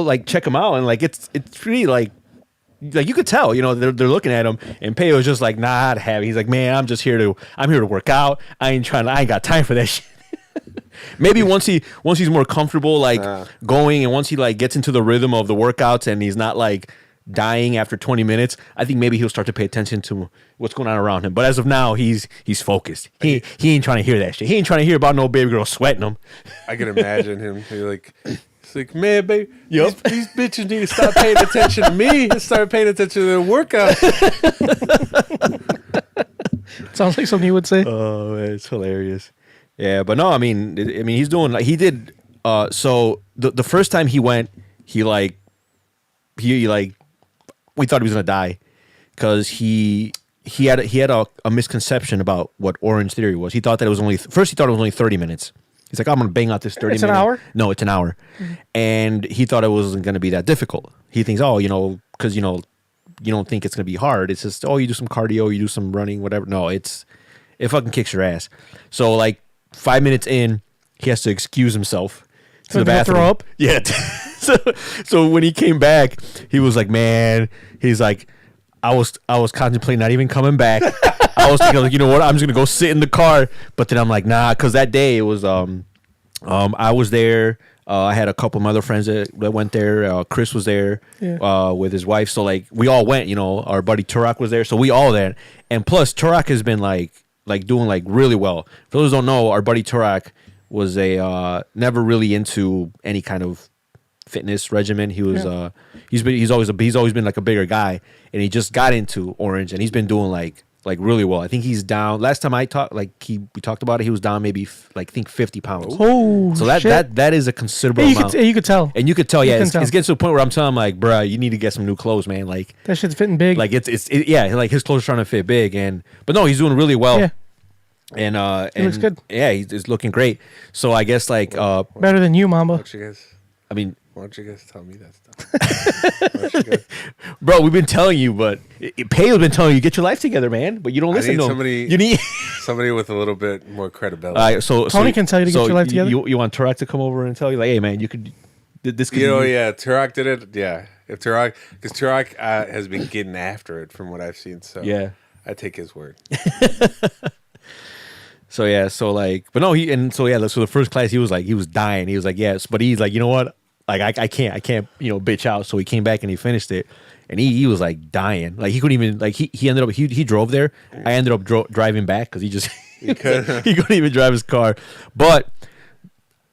D: like check him out, and like it's pretty like you could tell, you know, they're looking at him, and Peo's just like, nah, I'd have it. He's like, man, I'm here to work out. I ain't got time for that shit. Maybe once he's more comfortable, like going, and once he like gets into the rhythm of the workouts, and he's not like dying after 20 minutes, I think maybe he'll start to pay attention to what's going on around him. But as of now, he's focused. He ain't trying to hear that shit. He ain't trying to hear about no baby girl sweating him.
C: I can imagine him. It's like, man, baby,
D: Yep.
C: these bitches need to stop paying attention to me and start paying attention to their workout.
B: Sounds like something you would say.
D: Oh, man, it's hilarious. Yeah, but no, I mean, he's doing like he did. So the first time he went, he we thought he was gonna die because he had a misconception about what Orange Theory was. He thought that it was only 30 minutes. He's like, I'm gonna bang out this 30 minutes.
B: It's an hour?
D: No, it's an hour, and he thought it wasn't gonna be that difficult. He thinks, oh, you know, because you know, you don't think it's gonna be hard. It's just, oh, you do some cardio, you do some running, whatever. No, it fucking kicks your ass. So like 5 minutes in, he has to excuse himself to the bathroom.
B: Throw up?
D: Yeah. so when he came back, he was like, man, he's like, I was contemplating not even coming back. I was thinking, like, you know what, I'm just gonna go sit in the car. But then I'm like, nah, because that day it was I was there. I had a couple of my other friends that went there. Chris was there with his wife. So like we all went, you know, our buddy Turok was there. So we all there. And plus Turok has been like doing like really well. For those who don't know, our buddy Turok was a never really into any kind of fitness regimen. He was he's always been like a bigger guy, and he just got into Orange, and he's been doing like really well. I think he's down. Last time I talked, we talked about it, he was down maybe I think 50 pounds.
B: Oh,
D: so
B: shit.
D: that is a considerable amount.
B: You could tell,
D: and you could tell. Yeah, it's
B: tell.
D: getting to the point where I'm telling him like, bruh, you need to get some new clothes, man. Like
B: that shit's fitting big.
D: Like yeah, like his clothes are trying to fit big, but no, he's doing really well.
B: Yeah.
D: And
B: he looks good.
D: Yeah, he's looking great. So I guess like
B: better than you, Mamba.
C: Why don't you guys tell me that stuff?
D: Bro, we've been telling you, but Payo's been telling you, get your life together, man. But you don't listen to him. You need
C: somebody with a little bit more credibility.
D: All right, so
B: Tony can tell you to get your life together.
D: You want Turok to come over and tell you, like, hey, man, this could.
C: You know, yeah, Turok did it. Yeah, if Turok, because Turok has been getting after it from what I've seen. So
D: yeah,
C: I take his word.
D: So yeah, so like, but no, so the first class he was dying. He was like, yes, but he's like, you know what? Like I can't, you know, bitch out. So he came back and he finished it, and he was like dying. Like he couldn't even he ended up he drove there. I ended up driving back because he couldn't even drive his car. But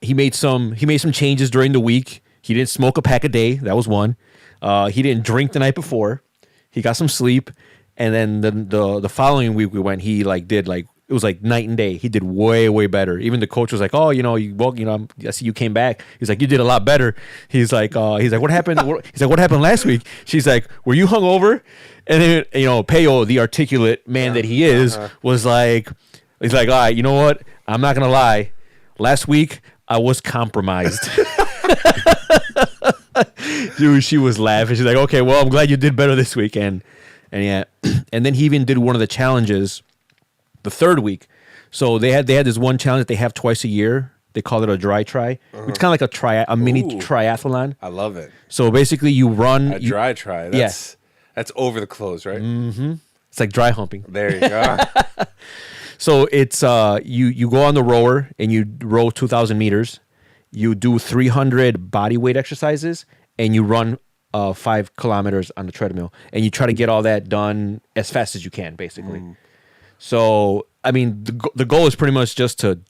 D: he made some changes during the week. He didn't smoke a pack a day. That was one. He didn't drink the night before. He got some sleep, and then the following week we went. He did it was like night and day. He did way better. Even the coach was like, "Oh, I see you came back." He's like, "You did a lot better." He's like, "What happened?" He's like, "What happened last week?" She's like, "Were you hungover?" And then Payo, the articulate man that he is, was like, "He's like, all right, you know what? I'm not gonna lie. Last week I was compromised." Dude, she was laughing. She's like, "Okay, well, I'm glad you did better this week." And yeah, and then he even did one of the challenges the third week. So they had this one challenge that they have twice a year. They call it a dry try. It's kind of like a mini triathlon.
C: I love it.
D: So basically you run
C: a dry try. That's over the clothes, right?
D: Mm-hmm. It's like dry humping.
C: There you go.
D: So it's you go on the rower and you row 2,000 meters. You do 300 body weight exercises and you run 5 kilometers on the treadmill, and you try to get all that done as fast as you can, basically. So, I mean, the goal is pretty much just to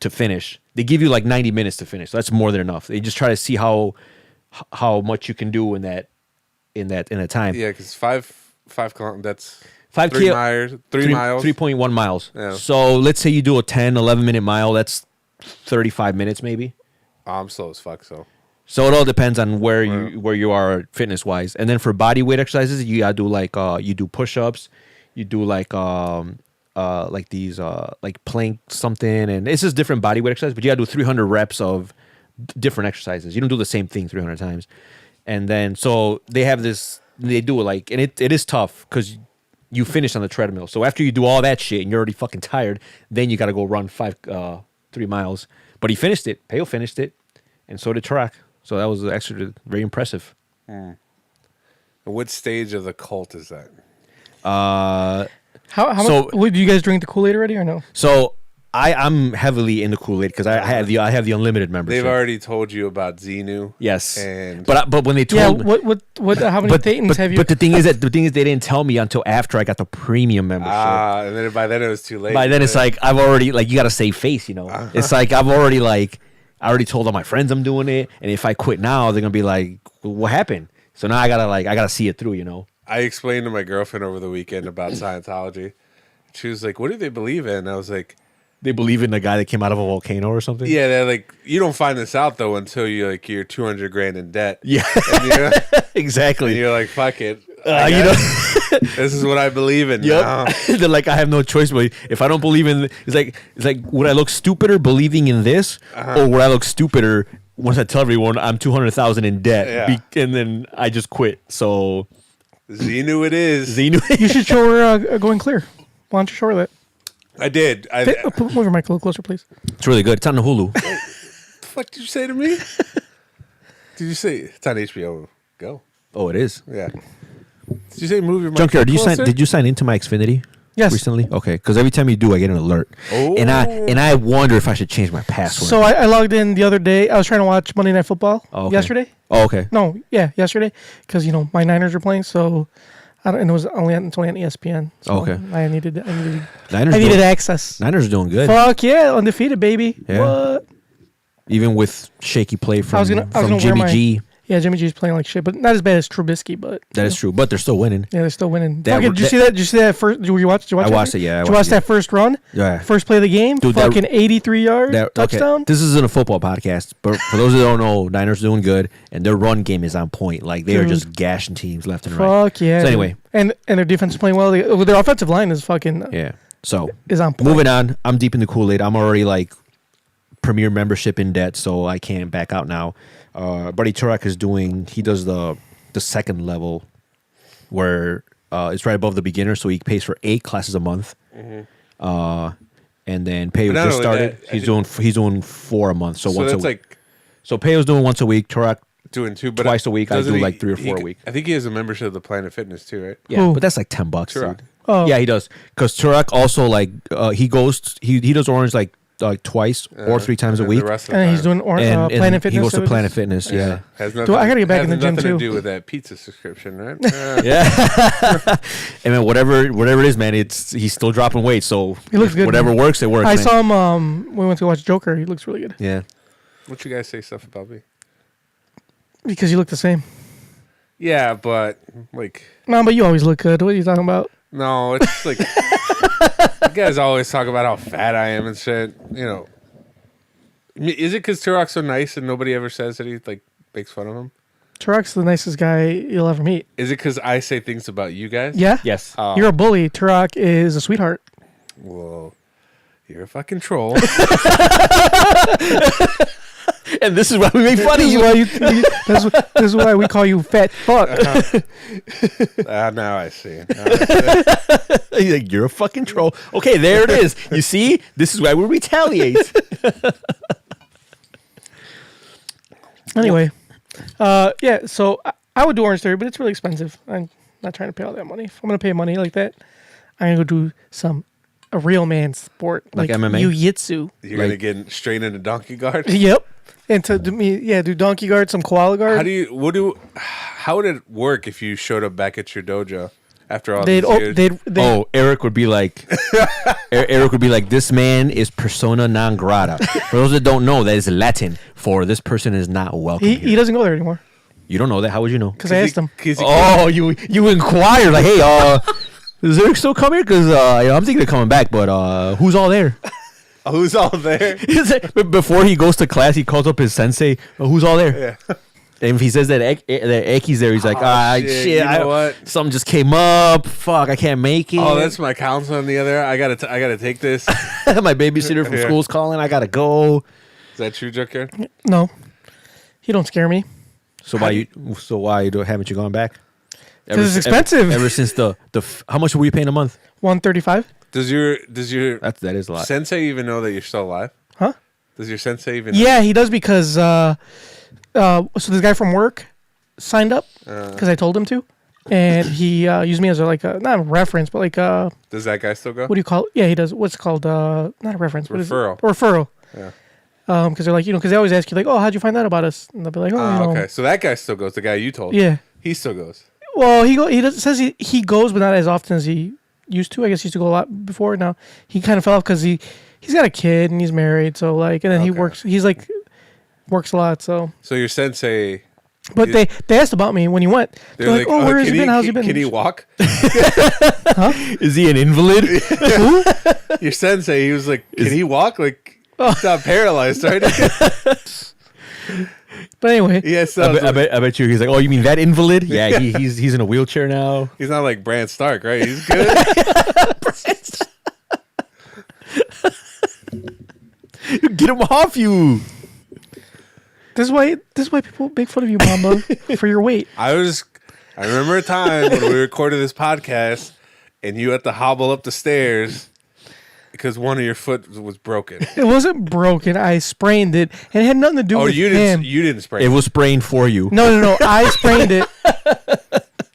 D: finish. They give you like 90 minutes to finish. So that's more than enough. They just try to see how much you can do in that time.
C: Yeah, because 5 kilometers, that's
D: 5
C: 3 miles.
D: 3.1 miles.
C: Yeah.
D: So let's say you do a 10, 11 minute mile. That's 35 minutes maybe.
C: Oh, I'm slow as fuck, so.
D: So it all depends on where you are fitness wise. And then for body weight exercises, you gotta do like you do push ups, you do like these like plank something, and it's just different body weight exercises. But you gotta do 300 reps of different exercises. You don't do the same thing 300 times. And then so they have this. They do it like, and it is tough because you finish on the treadmill. So after you do all that shit and you're already fucking tired, then you gotta go run 3 miles. But he finished it. Pale finished it, and so did Tarak. So that was actually very impressive.
C: And what stage of the cult is that?
B: How much? Do you guys drink the Kool-Aid already or no?
D: So I'm heavily in the Kool-Aid because I have the unlimited membership.
C: They've already told you about Xenu.
D: Yes,
C: and
D: but when they told
B: how many Thetans have you?
D: But the thing is they didn't tell me until after I got the premium membership.
C: And then by then it was too late.
D: By then it's like I've already you got to save face, It's like I already told all my friends I'm doing it, and if I quit now, they're gonna be like, "What happened?" So now I gotta see it through,
C: I explained to my girlfriend over the weekend about Scientology. She was like, "What do they believe in?" I was like,
D: "They believe in the guy that came out of a volcano or something."
C: Yeah, they're like, you don't find this out though until you're 200 grand in debt.
D: Yeah, exactly.
C: And you're like, "Fuck it." This is what I believe in. Now.
D: They're like, I have no choice, but if I don't believe in, it's like, would I look stupider believing in this, or would I look stupider once I tell everyone I'm 200,000 in debt, and then I just quit? So,
C: Xenu it is.
B: You should show her going clear. Why don't you show her that?
C: I did.
B: Move your mic a little closer, please.
D: It's really good. It's on the Hulu.
C: What the fuck did you say to me? Did you say it's on HBO Go?
D: Oh, it is.
C: Yeah. Did you say move your mic
D: Junkyard,
C: closer?
D: did you sign into my Xfinity?
B: Yes.
D: recently? Okay, because every time you do, I get an alert, and I wonder if I should change my password.
B: So I logged in the other day. I was trying to watch Monday Night Football yesterday.
D: Oh, okay.
B: No, yesterday, because my Niners are playing. So, and it's only on ESPN. So
D: Okay.
B: I needed
D: Niners
B: access.
D: Niners are doing good.
B: Fuck yeah, undefeated baby.
D: Yeah.
B: What?
D: Even with shaky play from
B: gonna
D: Jimmy G.
B: Yeah, Jimmy G's playing like shit, but not as bad as Trubisky. But
D: That is true, but they're still winning.
B: yeah, they're still winning.
D: That-
B: Did you see that? Did you see that first? Did you watch? Did you watch
D: I watched it. Yeah,
B: Did you watch that first run?
D: Yeah.
B: First play of the game.
D: Dude,
B: fucking 83-yard touchdown.
D: Okay. This isn't a football podcast, but for those that don't know, Niners are doing good, and their run game is on point. Like they are just gashing teams left and right.
B: Fuck yeah.
D: So anyway,
B: and their defense is playing well. Their offensive line is fucking
D: yeah. So
B: is on point.
D: moving on. I'm deep in the Kool-Aid. I'm already like premier membership in debt, so I can't back out now. Buddy Turek is doing. He does the second level, where it's right above the beginner, so he pays for 8 classes a month. And then Peyo just started. He's doing 4 a month, so once a week. So Peyo's doing once a week. Turek
C: doing 2, but
D: twice a week. I do like 3 or 4 a week.
C: I think he has a membership of the Planet Fitness too, right?
D: Yeah, but that's like $10,
C: Turek.
D: dude.
B: Oh.
D: Yeah, he does. Because Turek also he does Orange like twice or 3 times a week.
B: And he's doing Planet Fitness.
D: He goes to Planet Fitness. Yeah.
C: Has nothing,
B: I gotta get back in the gym
C: nothing
B: too.
C: to do with that pizza subscription, right?
D: Yeah. And man, whatever it is, man, he's still dropping weight. So
B: He looks good.
D: Whatever works, it works.
B: I
D: man.
B: saw him. We went to watch Joker. He looks really good.
D: Yeah.
C: What you guys say stuff about me?
B: Because you look the same.
C: Yeah, but like.
B: No, but you always look good. What are you talking about?
C: No, it's like you guys always talk about how fat I am and shit. Is it because Turek's so nice and nobody ever says that he like makes fun of him?
B: Turek's the nicest guy you'll ever meet.
C: Is it because I say things about you guys?
B: Yeah.
D: Yes.
B: You're a bully. Turek is a sweetheart.
C: Whoa, you're a fucking troll.
D: And this is why we make fun of you.
B: This is why we call you fat fuck.
C: Now I see.
D: He's like, you're a fucking troll. Okay, there it is. You see? This is why we retaliate.
B: Anyway, yeah. So I would do Orange Theory, but it's really expensive. I'm not trying to pay all that money. If I'm gonna pay money like that, I'm gonna go do a real man sport
D: Like MMA?
B: jiu-jitsu.
C: You're gonna get straight into donkey guard.
B: Yep. And do donkey guard, some koala guard.
C: How would it work if you showed up back at your dojo after all these years?
D: Eric would be like, this man is persona non grata. For those that don't know, that is Latin for this person is not welcome.
B: He doesn't go there anymore.
D: You don't know that? How would you know?
B: Because I asked him.
D: Oh, you inquired like, hey, does Eric still come here? Because I'm thinking of coming back, but who's all there?
C: Who's all there?
D: Before he goes to class, he calls up his sensei. Who's all there?
C: Yeah.
D: And if he says that Eki's there, he's like, shit,
C: you know what?
D: Something just came up. Fuck, I can't make it.
C: Oh, that's my counselor on the other. I gotta take this.
D: My babysitter from school's calling. I gotta go.
C: Is that true, Joker?
B: No, he don't scare me.
D: So why haven't you gone back?
B: Because it's expensive.
D: Ever since the how much were you paying a month?
B: $135.
C: Does your
D: that is a lot.
C: sensei even know that you're still alive?
B: Huh?
C: Does your sensei even?
B: Yeah, he does because so this guy from work signed up because I told him to, and he used me as not a reference, but
C: Does that guy still go?
B: what do you call it? Yeah, he does. What's it called? Not a reference. What is it?
C: Referral.
B: Referral.
C: Yeah.
B: Because they're because they always ask you oh, how'd you find out about us? And they'll be like,
C: okay. So that guy still goes. The guy you told.
B: Yeah.
C: He still goes.
B: Well, says he goes, but not as often as he used to. I guess he used to go a lot before. Now he kind of fell off because he's got a kid and he's married. So and then he works. He's works a lot. So
C: your sensei.
B: But they asked about me when he went. They're like, oh, where has he been? How's he been?
C: Can he walk?
B: Huh?
D: Is he an invalid?
B: Who?
C: Your sensei. He was like, can he walk? He's not paralyzed, right?
B: But anyway,
C: yes.
D: I bet you. He's like, oh, you mean that invalid? Yeah, he's in a wheelchair now.
C: He's not like Bran Stark, right? He's good.
D: Get him off you.
B: This is why people make fun of you, Mamba, for your weight.
C: I remember a time when we recorded this podcast and you had to hobble up the stairs because one of your foot was broken.
B: It wasn't broken. I sprained it, and it had nothing to do with him.
C: You didn't sprain
D: it. It was sprained for you.
B: No. I sprained it.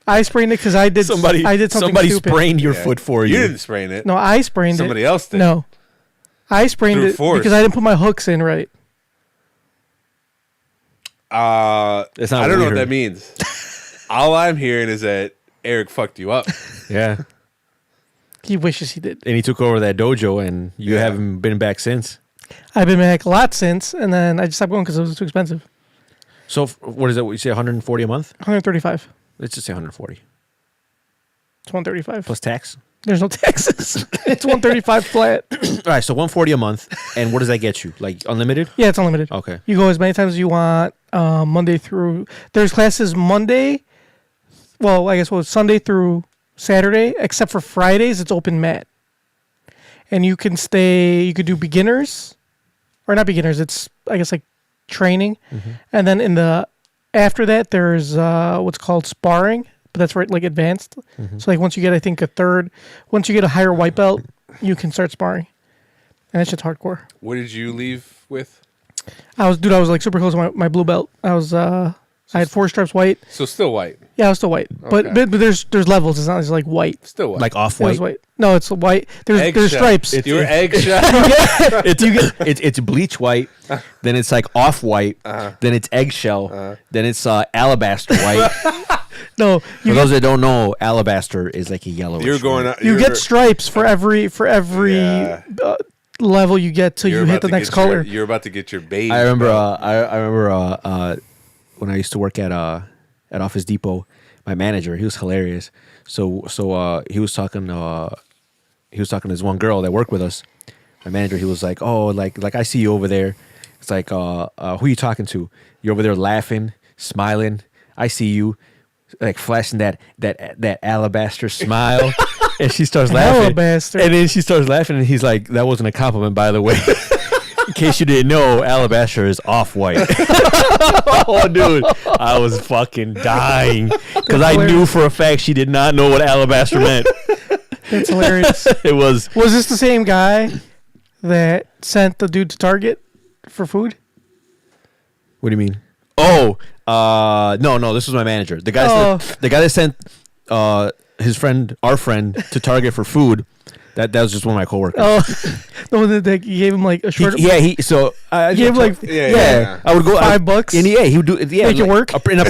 B: I sprained it because I did something
D: Somebody
B: stupid.
D: sprained your foot for you.
C: You didn't sprain it.
B: No, I sprained
C: Somebody
B: it.
C: else did.
B: No. I sprained
C: Through
B: it
C: force.
B: because I didn't put my hooks in right.
C: It's not I don't know what that means. All I'm hearing is that Eric fucked you up.
D: Yeah.
B: He wishes he did.
D: And he took over that dojo, and you haven't been back since.
B: I've been back a lot since, and then I just stopped going because it was too expensive.
D: So what is it? You say 140 a month?
B: 135.
D: Let's just say 140
B: It's 135
D: plus tax.
B: There's no taxes. It's 135 flat.
D: All right, so 140 a month, and what does that get you? Like unlimited?
B: Yeah, it's unlimited.
D: Okay.
B: You go as many times as you want. Monday through. There's classes Monday. Well, I guess Sunday through Saturday, except for Fridays, it's open mat. And you can stay. You could do beginners, or not beginners. It's I guess like training, and then after that there's what's called sparring, but that's right like advanced. So like once you get once you get a higher white belt, you can start sparring, and that shit's hardcore.
C: What did you leave with?
B: I was like super close to my blue belt. I had 4 stripes white.
C: So still white.
B: Yeah, I was still white, but there's levels. It's not just like white.
C: Still white.
D: Like off
B: It was
D: white.
B: white. No, it's white. There's stripes.
C: You were eggshell.
D: It's bleach white, then it's like off white, then it's eggshell, then it's alabaster white.
B: No,
D: For those that don't know, alabaster is like a yellowish.
C: You're going.
D: white.
B: you get stripes for every
C: Yeah.
B: level you get till
C: You're
B: you hit
C: about
B: the
C: to
B: next
C: get your-
B: color.
C: You're about to get your baby.
D: I remember when I used to work at Office Depot, my manager, he was hilarious. So he was talking to this one girl that worked with us. My manager, he was like, "Oh, like I see you over there." It's like, "Who are you talking to? You're over there laughing, smiling. I see you." Like flashing that alabaster smile, and she starts laughing.
B: Alabaster.
D: And then she starts laughing, and he's like, "That wasn't a compliment, by the way." In case you didn't know, alabaster is off-white. Oh, dude, I was fucking dying because I knew for a fact she did not know what alabaster meant.
B: That's hilarious.
D: It was.
B: Was this the same guy that sent the dude to Target for food?
D: What do you mean? Oh, no, this was my manager. The guy that sent our friend to Target for food. That was just one of my coworkers.
B: Oh, the one that you gave him like a short.
D: He gave him like I would go
B: $5,
D: and he would do
B: make it work.
D: And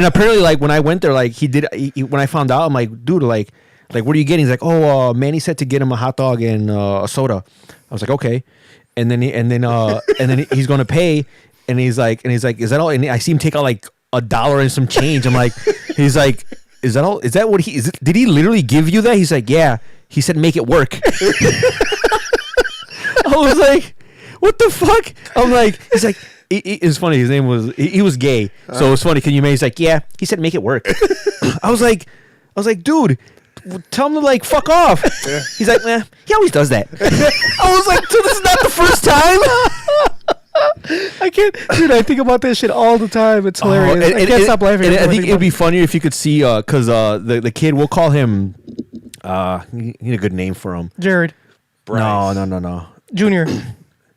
D: apparently, like when I went there, like when I found out, I'm like, dude, like what are you getting? He's like, oh, Manny said to get him a hot dog and a soda. I was like, okay, and then he's gonna pay. And he's like, is that all? And I see him take out like $1 and some change. I'm like, he's like, is that all? Is that what did he literally give you that? He's like, yeah. He said, make it work. I was like, what the fuck? I'm like, he's like, it's funny. His name was, he was gay. So it was funny. Can you imagine? He's like, yeah. He said, make it work. I was like, dude, tell him to like fuck off. Yeah. He's like, nah, he always does that. I was like, so this is not the first time.
B: I can't, dude. I think about this shit all the time. It's hilarious. I can't stop laughing.
D: I think it'd be funnier if you could see, because the kid, we'll call him. You need a good name for him.
B: Jared.
C: Bryce.
B: No. Junior.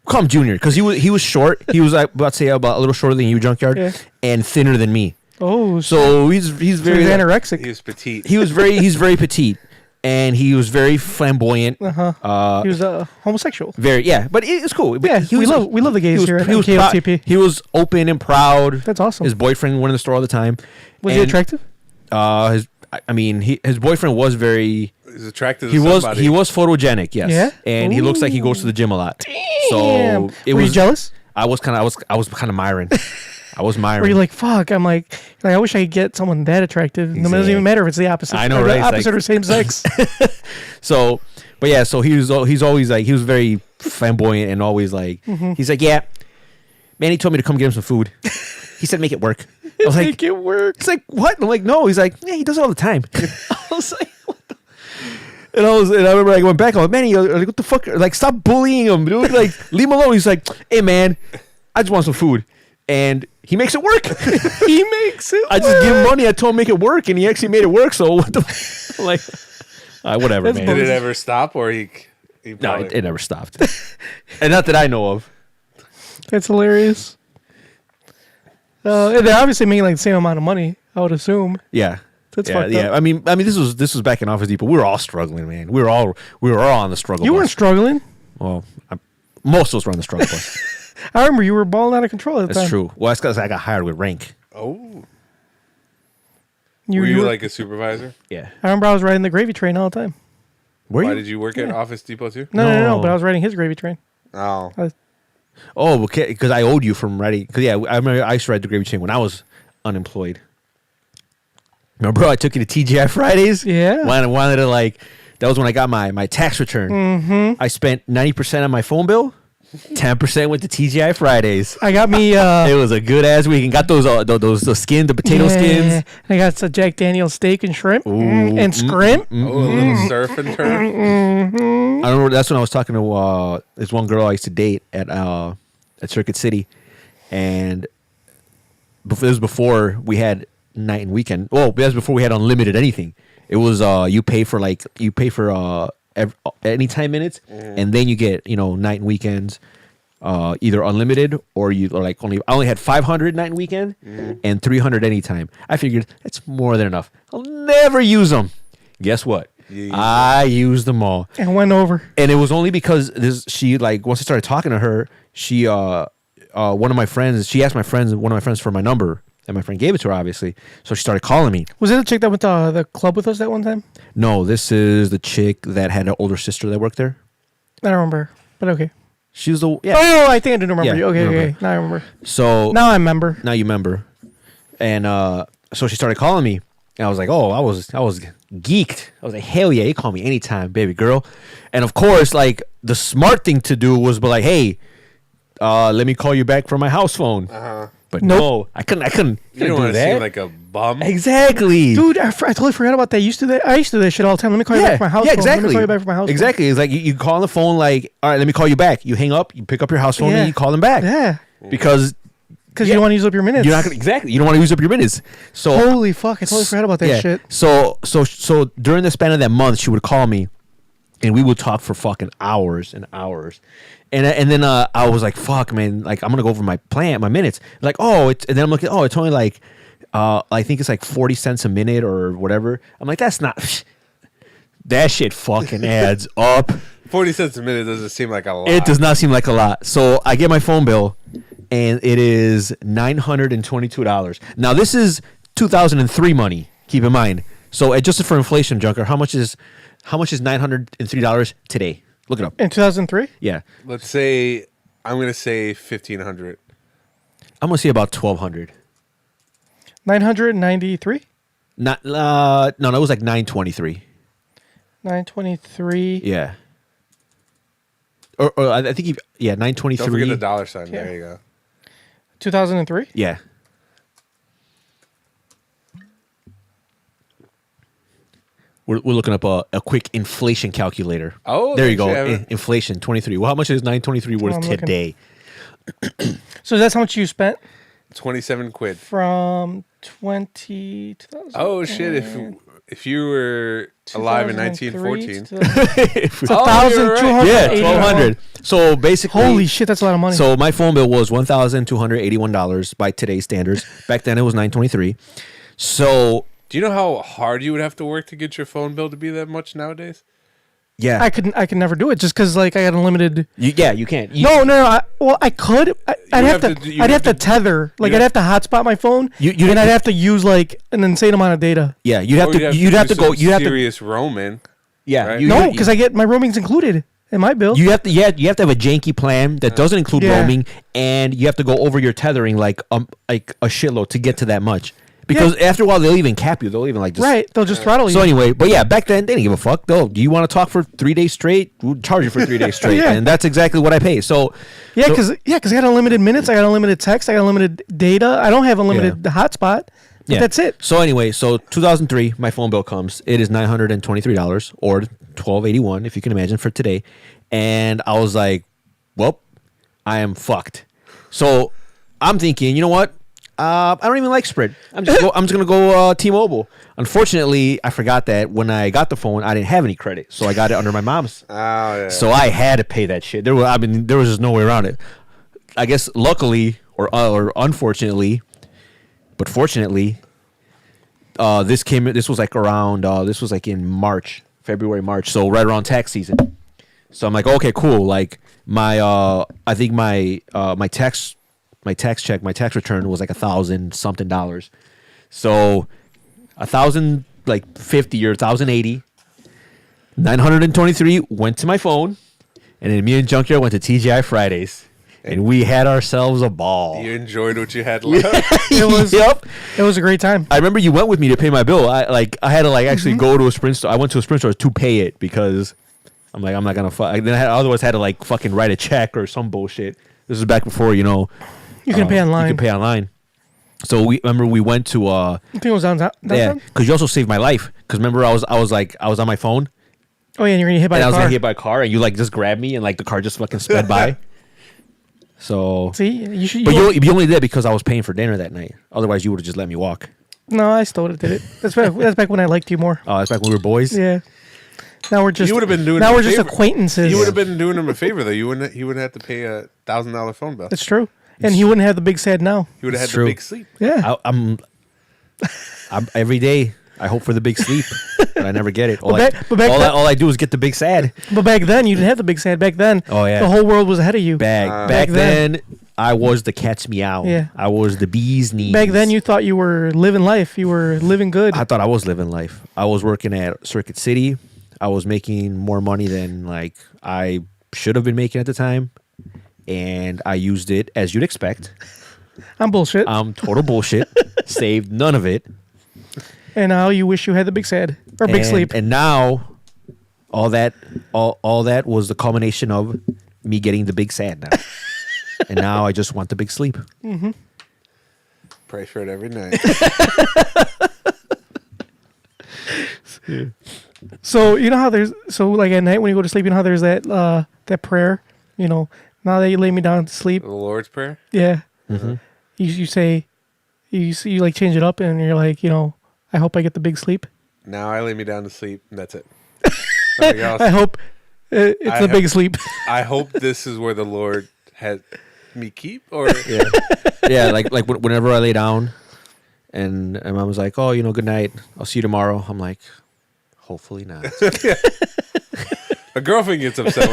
D: Call him Junior because he was short. He was about to say about a little shorter than you, Junkyard, and thinner than me.
B: Oh,
D: so he's very
B: anorexic.
C: He was petite.
D: He's very petite, and he was very flamboyant.
B: He was a homosexual.
D: Very, yeah, but it's cool.
B: Yeah, we love the gays here at NKOTP.
D: He was open and proud.
B: That's awesome.
D: His boyfriend went in the store all the time.
B: Was he attractive?
D: His boyfriend was very.
C: He's attractive. He was
D: photogenic, yes.
B: Yeah,
D: and he looks like he goes to the gym a lot.
B: Damn.
D: So
B: Were you jealous?
D: I was kind of miring. I was miring.
B: Were you like, fuck? I'm like I wish I could get someone that attractive. It doesn't even matter if it's the opposite.
D: I know, right?
B: The opposite or same sex.
D: So, but yeah, so he's always like, he was very flamboyant and always like, he's like, yeah, Manny told me to come get him some food. He said, make it work. I was like,
B: make it work.
D: It's like, what? And I'm like, no. He's like, yeah, he does it all the time. I was like, what the? And I remember I went back. I'm like, Manny, like, what the fuck? Like, stop bullying him, dude. Like, leave him alone. He's like, hey, man, I just want some food. And he makes it work.
B: He makes it
D: I just give him money. I told him make it work, and he actually made it work. So what the like, whatever, man.
C: Did it ever stop, or he
D: no, it never stopped. And not that I know of.
B: That's hilarious. They're obviously making like the same amount of money, I would assume.
D: Yeah.
B: That's
D: yeah,
B: fucked
D: yeah.
B: up.
D: I mean, this was back in Office Depot. We were all struggling, man. We were all on the struggle.
B: You
D: bus.
B: weren't struggling.
D: Well, most of us were on the struggle bus.
B: I remember you were balling out of control at the
D: That's
B: time.
D: true. Well, that's because I got hired with rank.
C: Oh.
B: You
C: Were you
B: were-
C: like a supervisor?
D: Yeah.
B: I remember I was riding the gravy train all the time.
D: Were
C: Why
D: you?
C: did you work at Office Depot too?
B: No. But I was riding his gravy train.
C: Oh.
D: Oh, okay. Because I owed you from riding. Because yeah, I remember I used to ride the gravy train when I was unemployed. Remember, I took you to TGI Fridays.
B: Yeah.
D: Wanted to like. That was when I got my tax return.
B: Mm-hmm.
D: I spent 90% on my phone bill. 10% went to TGI Fridays.
B: I got me.
D: It was a good ass weekend. Got those skins, the potato skins.
B: I got some Jack Daniel's steak and shrimp and scrimp.
C: Oh, a little surf and turf.
B: Mm-hmm.
D: I remember that's when I was talking to this one girl I used to date at Circuit City, and this was before we had night and weekend. Well, that was before we had unlimited anything. It was you pay for anytime minutes, and then you get night and weekends, either unlimited or you I only had 500 night and weekend and 300 anytime. I figured that's more than enough. I'll never use them. Guess what? I used them all.
B: And went over.
D: And it was only because she once I started talking to her, she one of my friends, she asked one of my friends for my number, and my friend gave it to her, obviously. So she started calling me.
B: Was it the chick that went to the club with us that one time?
D: No, this is the chick that had an older sister that worked there.
B: I don't remember, but okay.
D: She was the
B: Oh, I think I do remember
D: Yeah,
B: you. Okay,
D: remember.
B: okay. Now I remember.
D: So
B: Now I remember.
D: Now you remember. And so she started calling me, and I was like, oh, I was geeked. I was like, hell yeah, you call me anytime, baby girl. And of course, like the smart thing to do was be like, hey, let me call you back from my house phone. But no, I couldn't.
C: You don't want to seem like a bum.
D: Exactly,
B: Dude, I totally forgot about that. I used to do that shit all the time. Let me call you back from my house.
D: Yeah,
B: phone.
D: exactly.
B: Let me call you back from my house.
D: Exactly. It's like you call on the phone, like, all right, let me call you back. You hang up, you pick up your house phone, and you call them back.
B: Yeah.
D: Because
B: you don't want to use up your minutes.
D: You're not gonna, exactly. You don't want to use up your minutes. So
B: holy fuck, I totally forgot about that shit.
D: So during the span of that month, she would call me, and we would talk for fucking hours and hours. And then I was like, fuck, man, like I'm gonna go over my minutes. Like, and then I'm looking, it's only like I think it's like 40 cents a minute or whatever. I'm like, that's not that shit fucking adds up.
C: 40 cents a minute doesn't seem like a lot.
D: It does not seem like a lot. So I get my phone bill, and it is $922. Now this is 2003 money. Keep in mind. So adjusted for inflation, Junker, how much is $903 today? Look it up.
B: In 2003?
D: Yeah.
C: Let's say I'm gonna say 1,500.
D: I'm gonna say about 1,200.
B: 993?
D: No, it was like 923.
B: 923.
D: Yeah. Or I think 923.
C: Don't forget the dollar sign. Yeah. There you go.
B: 2003?
D: Yeah. We're looking up a quick inflation calculator.
C: Oh,
D: there you go.
C: have it.
D: Inflation 23. Well, how much is 923 worth
B: I'm looking.
D: today?
B: So that's how much you spent
C: 27 quid.
B: from 2000?
C: Oh shit! If you were alive in 1914,
B: It's
C: Oh, you're right.
D: Yeah,
B: 1,280.
D: 1,200. So basically,
B: Holy shit, that's a lot of money.
D: So my phone bill was $1,281 by today's standards. Back then, it was $923. So
C: do you know how hard you would have to work to get your phone bill to be that much nowadays?
D: yeah,
B: I could never do it just because like I got unlimited.
D: you can't.
B: No. I could. I'd have to.
C: you'd
B: I'd have
C: have
B: to tether. Like
C: you'd
B: I'd have to hotspot my phone.
D: You-
B: and I'd have to use like an insane amount of data.
D: Yeah, you'd have
C: Or
D: to. You'd have
C: do
D: to go.
C: some
D: You have to.
C: serious roaming.
D: Yeah,
C: right?
B: No, because I get my roaming's included in my bill.
D: You have to. Yeah, you have to have a janky plan that doesn't include
B: Yeah.
D: roaming, and you have to go over your tethering like a shitload to get to that much. Because after a while, they'll even cap you. They'll even like just
B: Right, they'll just throttle you.
D: So anyway, but yeah, back then they didn't give a fuck. Do you want to talk for 3 days straight? We'll charge you for 3 days straight,
B: Yeah.
D: and that's exactly what I pay. So
B: Yeah, because I got unlimited minutes, I got unlimited text, I got unlimited data. I don't have unlimited hotspot. But that's it.
D: So anyway, 2003, my phone bill comes. It is $923 or $1,281 if you can imagine for today, and I was like, well, I am fucked. So I'm thinking, you know what? I don't even like Sprint. I'm just gonna go T-Mobile. Unfortunately, I forgot that when I got the phone, I didn't have any credit, so I got it under my mom's.
C: Oh yeah.
D: So I had to pay that shit. There was just no way around it. I guess luckily or unfortunately, but fortunately, This was like around. This was like in March, February, March. So right around tax season. So I'm like, okay, cool. Like I think my tax return was like $1,000 something. So 1,050 or 1,080. 923 went to my phone, and then me and Junkyard went to TGI Fridays. And we had ourselves a ball.
C: You enjoyed what you had left.
B: It was a great time.
D: I remember you went with me to pay my bill. I had to actually go to a Sprint store. I went to a Sprint store to pay it because I'm like, I'm not gonna. Then otherwise had to fucking write a check or some bullshit. This is back before
B: you can pay online.
D: You can pay online. So we went to. I
B: think it was downtown.
D: Yeah, because you also saved my life. Because remember I was on my phone.
B: Oh yeah, and you're gonna hit by a car.
D: I was gonna hit by a car, and you just grabbed me, and the car just fucking sped by. So
B: see, you should.
D: But you only did because I was paying for dinner that night. Otherwise, you would have just let me walk.
B: No, I still would have did it. That's back when I liked you more.
D: Oh, that's back when we were boys.
B: Yeah. Now we're just.
C: You would have been doing.
B: Now we're just acquaintances.
C: You would have been doing him a favor though. He wouldn't have to pay $1,000 phone bill.
B: That's true, and he wouldn't have the big sad now.
C: He would have had the big sleep.
B: Yeah.
D: I'm every day. I hope for the big sleep, but I never get it. All I do is get the big sad.
B: But back then, you didn't have the big sad. Back then,
D: the
B: whole world was ahead of you.
D: Back then, I was the cat's meow.
B: Yeah.
D: I was the bee's knees.
B: Back then, you thought you were living life. You were living good.
D: I thought I was living life. I was working at Circuit City. I was making more money than I should have been making at the time, and I used it as you'd expect.
B: I'm bullshit.
D: I'm total bullshit. Saved none of it.
B: And now you wish you had the big sad or big sleep.
D: And now, all that was the culmination of me getting the big sad now. And now I just want the big sleep.
B: Mm-hmm.
C: Pray for it every night.
B: So you know how there's at night when you go to sleep, you know how there's that prayer. Now that you lay me down to sleep.
C: The Lord's Prayer.
B: Yeah.
D: Mm-hmm.
B: You say, you change it up, and you're like, I hope I get the big sleep.
C: Now I lay me down to sleep, and that's it.
B: I hope it's the big sleep.
C: I hope this is where the Lord had me keep, or
D: yeah, whenever I lay down, and my mom was like, "Oh, good night. I'll see you tomorrow." I'm like, "Hopefully not."
C: My girlfriend gets upset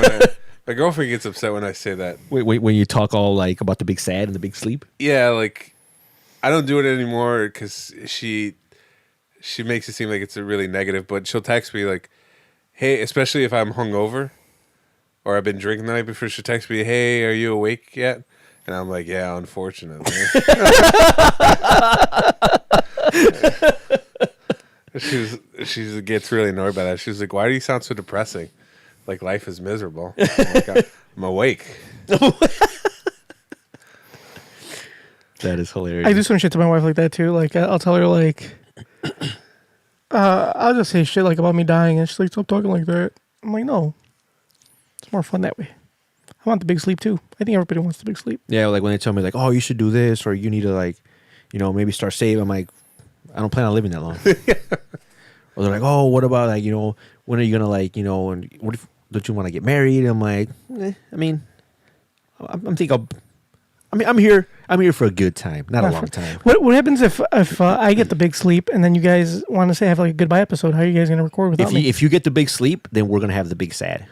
C: when I say that.
D: Wait, when you talk all about the big sad and the big sleep.
C: Yeah, I don't do it anymore because she makes it seem like it's a really negative, but she'll text me hey, especially if I'm hungover or I've been drinking the night before, she'll text me, hey, are you awake yet? And I'm like, yeah, unfortunately. She gets really annoyed by that. She's like, why do you sound so depressing? Like life is miserable. I'm awake.
D: That is hilarious.
B: I do some shit to my wife like that too. I'll tell her I'll just say shit about me dying, and she's like, stop talking like that. I'm like, no, it's more fun that way. I want the big sleep too. I think everybody wants the big sleep.
D: Yeah, when they tell me oh, you should do this, or you need to maybe start saving. I'm like, I don't plan on living that long. Or they're like, oh, what about when are you gonna and what if don't you want to get married? I'm like, I'm here for a good time, not a long time.
B: What happens if I get the big sleep and then you guys want to have a goodbye episode? How are you guys gonna record without me?
D: If you get the big sleep, then we're gonna have the big sad.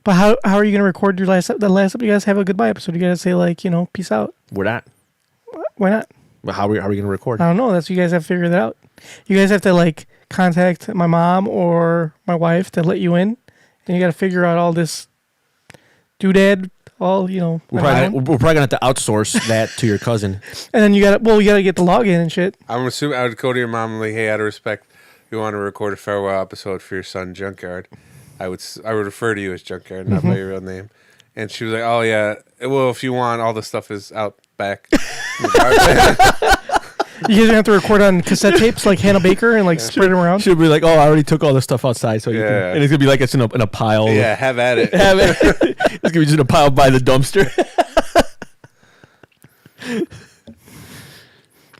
B: But how are you gonna record the last episode? You guys have a goodbye episode. You guys say peace out.
D: We're not.
B: Why not?
D: Well, how are we gonna record?
B: I don't know. That's you guys have to figure that out. You guys have to contact my mom or my wife to let you in, and you got to figure out all this doodad. All
D: we're probably gonna have to outsource that to your cousin.
B: And then you gotta get the login and shit.
C: I'm assuming I would go to your mom and like, hey, out of respect, we want to record a farewell episode for your son Junkyard. I would refer to you as Junkyard, not by your real name. And she was like, oh yeah, well if you want, all the stuff is out back.
B: You guys have to record on cassette tapes like Hannah Baker and spread them around.
D: She'll be like, oh, I already took all the stuff outside, so you can. And it's gonna be it's in a pile.
C: Yeah, have at it.
D: It's gonna be just a pile by the dumpster.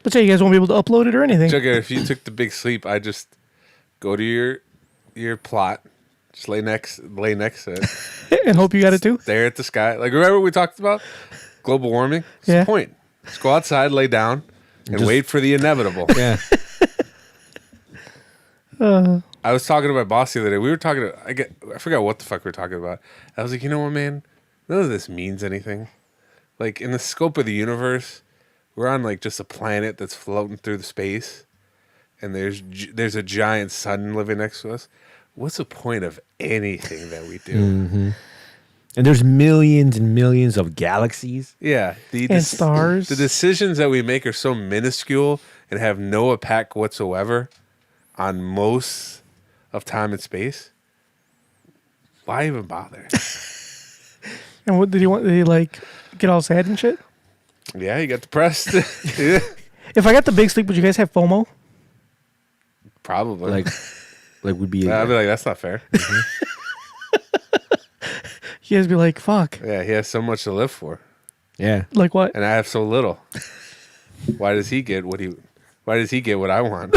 B: But yeah, you guys won't be able to upload it or anything.
C: Junkyard, if you took the big sleep, I just go to your plot, just lay next to it,
B: and hope you got it too.
C: Stare at the sky. Remember we talked about global warming? What's the point? Just go outside, lay down. And wait for the inevitable.
D: Yeah.
C: I was talking to my boss the other day. We were talking. I forgot what the fuck we were talking about. I was like, you know what, man? None of this means anything. Like in the scope of the universe, we're on like just a planet that's floating through the space, and there's a giant sun living next to us. What's the point of anything that we do?
D: Mm-hmm. And there's millions and millions of galaxies.
C: Yeah,
B: and stars.
C: The decisions that we make are so minuscule and have no impact whatsoever on most of time and space. Why even bother?
B: And what did he want? Did he like get all sad and shit?
C: Yeah, he got depressed. Yeah.
B: If I got the big sleep, would you guys have FOMO?
C: Probably.
D: Like would be.
C: I'd be like, that's not fair.
D: Mm-hmm.
B: You guys be like, fuck.
C: Yeah, he has so much to live for.
D: Yeah.
B: Like what?
C: And I have so little. Why does he get what I want?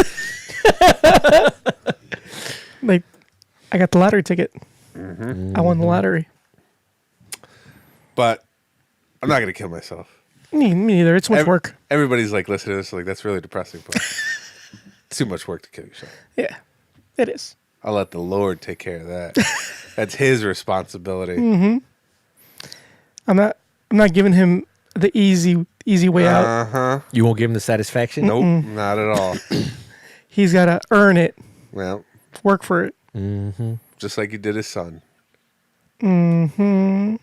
B: Like, I got the lottery ticket.
C: Mm-hmm.
B: I won the lottery.
C: But I'm not gonna kill myself.
B: Me neither. It's too much work.
C: Everybody's like listening to this, like that's really depressing, but it's too much work to kill yourself.
B: Yeah, it is.
C: I'll let the Lord take care of that. That's his responsibility.
B: Mm-hmm. I'm not giving him the easy way out.
C: Uh-huh.
D: You won't give him the satisfaction?
C: Nope, not at all.
B: He's got to earn it.
C: Well,
B: work for it.
D: Mm-hmm.
C: Just like he did his son.
B: Mm-hmm.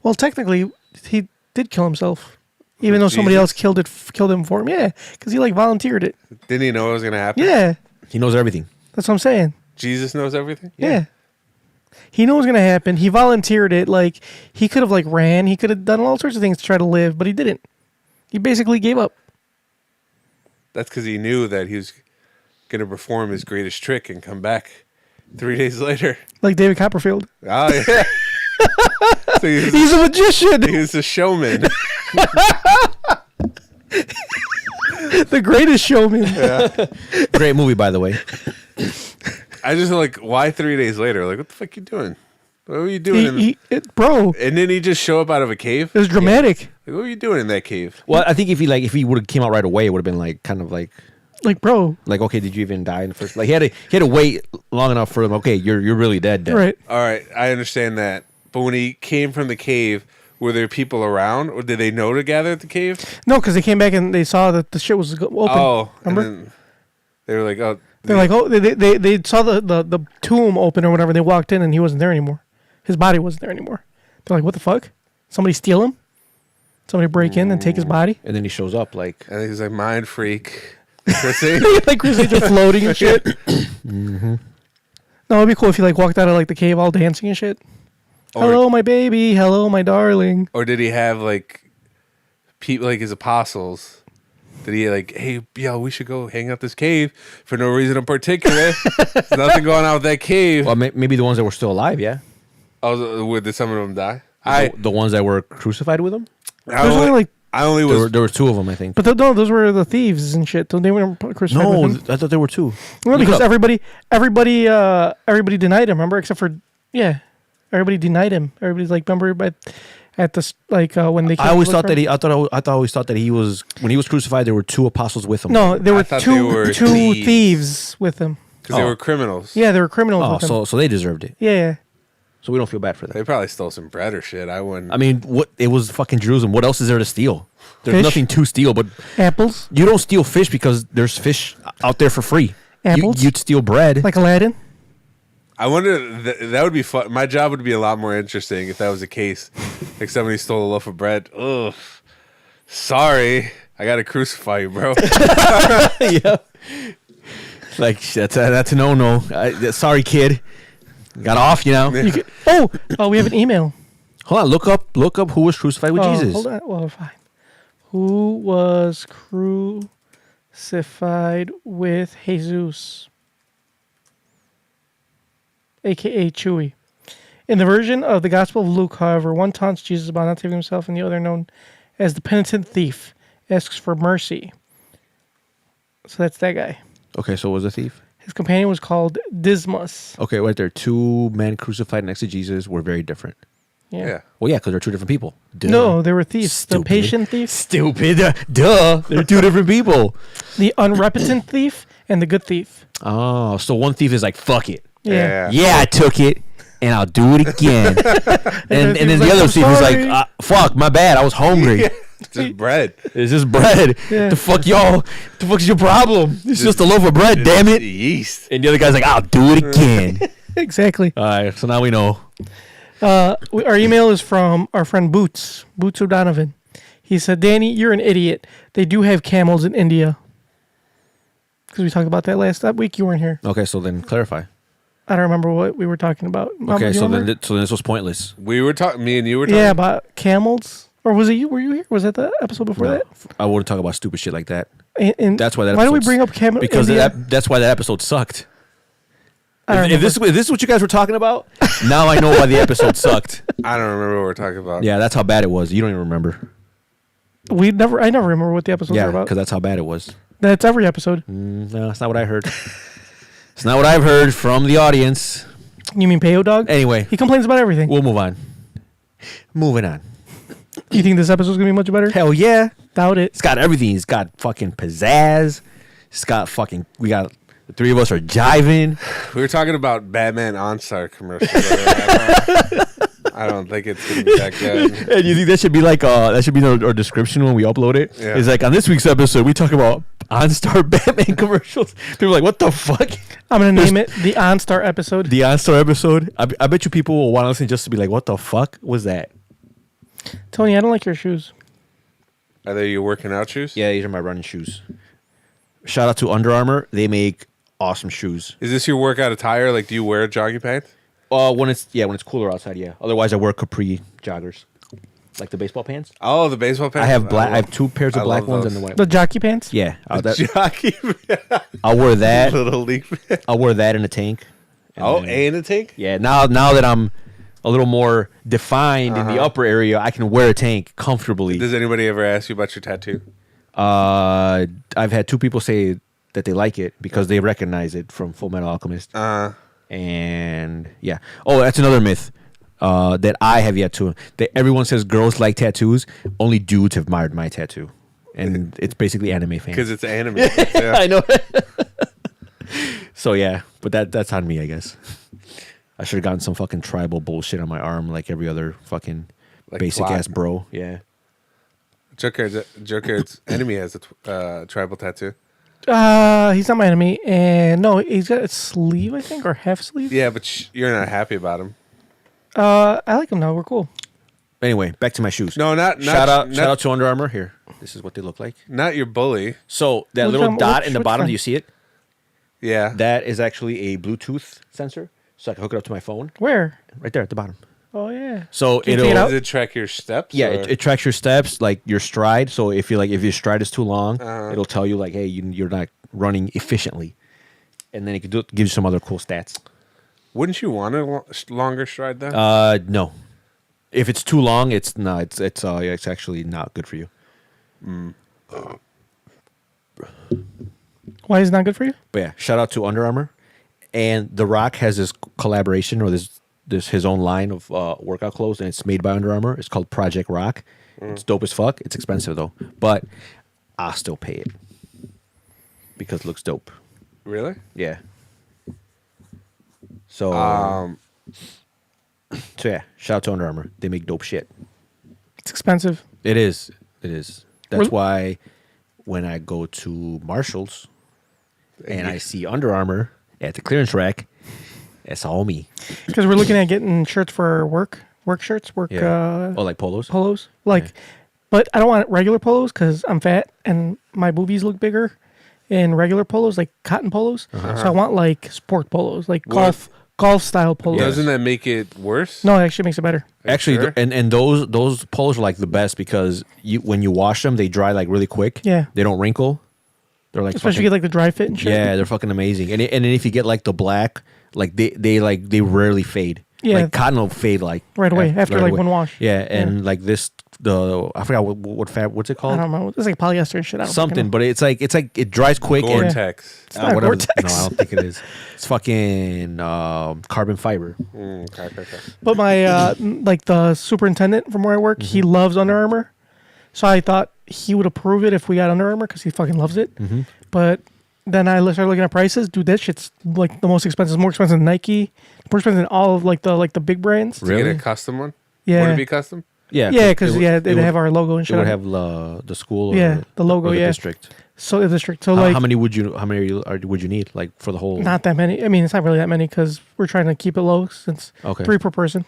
B: Well, technically, he did kill himself, even though somebody else killed him for him. Yeah, because he like volunteered it.
C: Didn't he know it was gonna happen?
B: Yeah,
D: he knows everything.
B: That's what I'm saying.
C: Jesus knows everything.
B: Yeah. He knew it was gonna happen. He volunteered it. Like he could have like ran. He could have done all sorts of things to try to live, but he didn't. He basically gave up.
C: That's because he knew that he was gonna perform his greatest trick and come back 3 days later.
B: Like David Copperfield.
C: Oh yeah. So
B: he's a magician.
C: He's a showman.
B: The greatest showman.
C: Yeah.
D: Great movie, by the way.
C: I just like, why 3 days later? Like, what the fuck you doing? What were you doing?
B: Bro.
C: And then he just show up out of a cave?
B: It was dramatic.
C: Yeah. Like, what were you doing in that cave?
D: Well, I think if he would have came out right away, it would have been like kind of like
B: bro.
D: Like, okay, did you even die in the first? Like he had to wait long enough for him. Okay, you're really dead.
B: Right.
C: All right, I understand that. But when he came from the cave, were there people around, or did they know to gather at the cave?
B: No, because they came back and they saw that the shit was open.
C: Oh,
B: remember?
C: And then they were like, oh.
B: They're like, oh, they saw the tomb open or whatever. They walked in and he wasn't there anymore. His body wasn't there anymore. They're like, what the fuck? Somebody steal him? Somebody break in and take his body?
D: And then he shows up like,
C: and he's like, mind freak. Chrissy.
B: Like Chris Angel floating and shit. Mm-hmm. No, it'd be cool if he like walked out of like the cave all dancing and shit. Hello, my baby. Hello, my darling.
C: Or did he have like people like his apostles? Did he like, hey, yo, we should go hang out this cave for no reason in particular? There's nothing going on with that cave.
D: Well, maybe the ones that were still alive, yeah.
C: Oh, did some of them die?
D: The ones that were crucified with him?
C: There
D: were two of them, I think.
B: But no, those were the thieves and shit. They weren't crucified with him.
D: I thought there were two.
B: No, because everybody denied him. Remember, except for everybody denied him. Everybody's like, remember, at this when they.
D: I always thought that I always thought that he was when he was crucified. There were two apostles with him.
B: No, there were two thieves with him.
C: Because they were criminals.
B: Yeah, they were criminals. with him.
D: So they deserved it.
B: Yeah.
D: So we don't feel bad for that.
C: They probably stole some bread or shit. I wouldn't.
D: I mean, it was fucking Jerusalem. What else is there to steal? There's nothing to steal, but
B: apples.
D: You don't steal fish because there's fish out there for free.
B: Apples.
D: You'd steal bread,
B: like Aladdin.
C: I wonder that would be fun. My job would be a lot more interesting if that was the case. Like somebody stole a loaf of bread. Ugh. Sorry, I gotta crucify you, bro.
D: Yeah. Like that's a no. Sorry, kid. Got off, you know.
B: We have an email.
D: Hold on, look up who was crucified with Jesus.
B: Hold on. Well, fine. Who was crucified with Jesus? A.K.A. Chewy. In the version of the Gospel of Luke, however, one taunts Jesus about not saving himself, and the other, known as the penitent thief, asks for mercy. So that's that guy.
D: Okay, so it was a thief?
B: His companion was called Dismas.
D: Okay, right there. Two men crucified next to Jesus were very different.
B: Yeah.
D: Well, yeah, because they're two different people. Duh.
B: No, they were thieves.
D: Stupid.
B: The patient thief.
D: Stupid. Duh. They're two different people.
B: The unrepentant thief and The Good Thief.
D: Oh, so one thief is like, fuck it.
B: Yeah.
D: Yeah, I took it, and I'll do it again. and then the
B: like,
D: other
B: "I'm
D: thief is
B: sorry."
D: like, fuck, my bad, I was hungry.
C: It's just bread.
D: It's just bread.
B: Yeah.
D: The fuck, y'all? The fuck's your problem? It's just a loaf of bread, damn it.
C: Yeast.
D: And the other guy's like, I'll do it again.
B: Exactly.
D: All right, so now we know.
B: Our email is from our friend Boots O'Donovan. He said, Danny, you're an idiot. They do have camels in India. Because we talked about that last week. You weren't here.
D: Okay, so then clarify.
B: I don't remember what we were talking about. Mom,
D: Okay,
B: do you
D: so
B: remember?
D: then this was pointless.
C: We were talking. Me and you were talking.
B: Yeah, about camels. Or was it you? Were you here? Was that the episode before
D: No,
B: that?
D: I wouldn't talk about stupid shit like that.
B: And
D: That's why that.
B: Why do we
D: episode
B: bring up camel?
D: Because
B: India?
D: that's why that episode sucked.
B: I don't
D: If this is what you guys were talking about, now I know why the episode sucked.
C: I don't remember what we're talking about.
D: Yeah, that's how bad it was. You don't even remember.
B: I never remember what the episodes are
D: Yeah,
B: about.
D: because that's how bad it was.
B: That's every episode.
D: No, that's not what I heard. It's not what I've heard from the audience.
B: You mean Peo Dog?
D: Anyway,
B: He complains about everything.
D: we'll move on. Moving on.
B: You think this episode's gonna be much better?
D: Hell yeah.
B: Doubt it.
D: It's got everything. It's got fucking pizzazz. It's got fucking. We got the three of us are jiving.
C: We were talking about Batman OnStar commercials. I don't think it's gonna be that good.
D: And you think that should be like that should be our description when we upload it?
C: Yeah.
D: It's like on this week's episode we talk about OnStar Batman commercials. People are like, what the fuck?
B: I'm gonna name it the OnStar episode.
D: The OnStar episode. I bet you people will want to listen just to be like, what the fuck was that?
B: Tony, I don't like your shoes.
C: Are they your working out shoes?
D: Yeah, these are my running shoes. Shout out to Under Armour. They make awesome shoes.
C: Is this your workout attire? Like, do you wear jogging pants?
D: When it's cooler outside, yeah. Otherwise, I wear capri joggers, like the baseball pants.
C: Oh, the baseball pants.
D: I have black. I have two pairs of
C: I
D: black
C: love
D: ones
C: those.
D: and the white.
B: The jockey pants.
D: Yeah,
C: Jockey.
D: I'll wear that.
C: Little league.
D: I'll wear that in a tank.
C: Oh,
D: then-
C: and a tank?
D: Yeah, now that I'm a little more defined in the upper area, I can wear a tank comfortably.
C: Does anybody ever ask you about your tattoo?
D: I've had two people say that they like it because they recognize it from Full Metal Alchemist. And yeah. Oh, that's another myth that I have yet to. That everyone says girls like tattoos. Only dudes have admired my tattoo, and it's basically anime fans.
C: Because it's anime. Yeah.
D: I know. So yeah, but that's on me, I guess. I should have gotten some fucking tribal bullshit on my arm like every other fucking
C: Like
D: basic
C: plot.
D: ass bro. Yeah.
C: Joker's enemy has a tribal tattoo.
B: He's not my enemy, and no, he's got a sleeve, I think, or half sleeve.
C: Yeah, but you're not happy about him.
B: I like him now. We're cool.
D: Anyway, back to my shoes.
C: No, not
D: shout out to Under Armour. Here, this is what they look like.
C: Not your bully.
D: So that
B: Which
D: little
B: one-
D: dot
B: which-
D: in the
B: which
D: bottom,
B: one?
D: do you see it?
C: Yeah.
D: That is actually a Bluetooth sensor, so I can hook it up to my phone.
B: Where?
D: Right there at the bottom.
B: Oh yeah.
D: So
B: Can you take it out?
C: Does it track your steps?
D: Yeah,
C: or-
D: it tracks your steps, like your stride. So if your stride is too long,
C: Uh-huh.
D: it'll tell you like, hey, you're not running efficiently, and then it gives you some other cool stats.
C: Wouldn't you want a longer stride then?
D: No. If it's too long, it's actually not good for you.
B: Why is it not good for you?
D: But yeah, shout out to Under Armour, and The Rock has this collaboration or this his own line of workout clothes, and it's made by Under Armour. It's called Project Rock. It's dope as fuck. It's expensive though, but I'll still pay it because it looks dope.
C: Really?
D: Yeah. So, so yeah, shout out to Under Armour. They make dope shit.
B: It's expensive.
D: It is. It is. That's
B: Really?
D: why when I go to Marshall's and I see Under Armour at the clearance rack, it's all me.
B: Because we're looking at getting shirts for work shirts,
D: Yeah. Like polos?
B: polos. Like, but I don't want regular polos because I'm fat and my boobies look bigger in regular polos, like cotton polos. So I want like sport polos, like golf style polos.
C: Doesn't that make it worse?
B: No, it actually makes it better.
D: Actually,
C: sure?
D: and those polos are like the best because when you wash them, they dry like really quick.
B: Yeah.
D: They don't wrinkle. They're like
B: Especially if you get like the dry fit and shit.
D: yeah, they're fucking amazing. And then if you get like the black, like they rarely fade.
B: Yeah.
D: Like cotton will fade like
B: Right away, after, like, one wash.
D: Yeah, and like this I forgot what fat what's it called?
B: I don't know. It's like polyester and shit. I don't
D: Something,
B: fucking know.
D: but it's like it dries quick. and-
C: Gore-Tex.
B: It's not
D: whatever.
B: Gore-Tex.
D: No, I don't think it is. It's fucking carbon fiber.
C: Okay.
B: But my like the superintendent from where I work, he loves Under Armour. So I thought he would approve it if we got Under Armour because he fucking loves it. But then I started looking at prices. Dude, that shit's like the most expensive. More expensive than Nike. More expensive than all of like the big brands.
C: To get a custom one?
B: Yeah.
C: Would it be custom?
D: Yeah,
B: Yeah, because they have our logo and
D: It
B: shit.
D: would have the school. Or
B: Yeah, the logo,
D: or the
B: yeah.
D: district.
B: So the district. So
D: How
B: like,
D: many would you need like for the whole?
B: not that many. I mean, it's not really that many because we're trying to keep it low since
D: Okay.
B: 3 per person.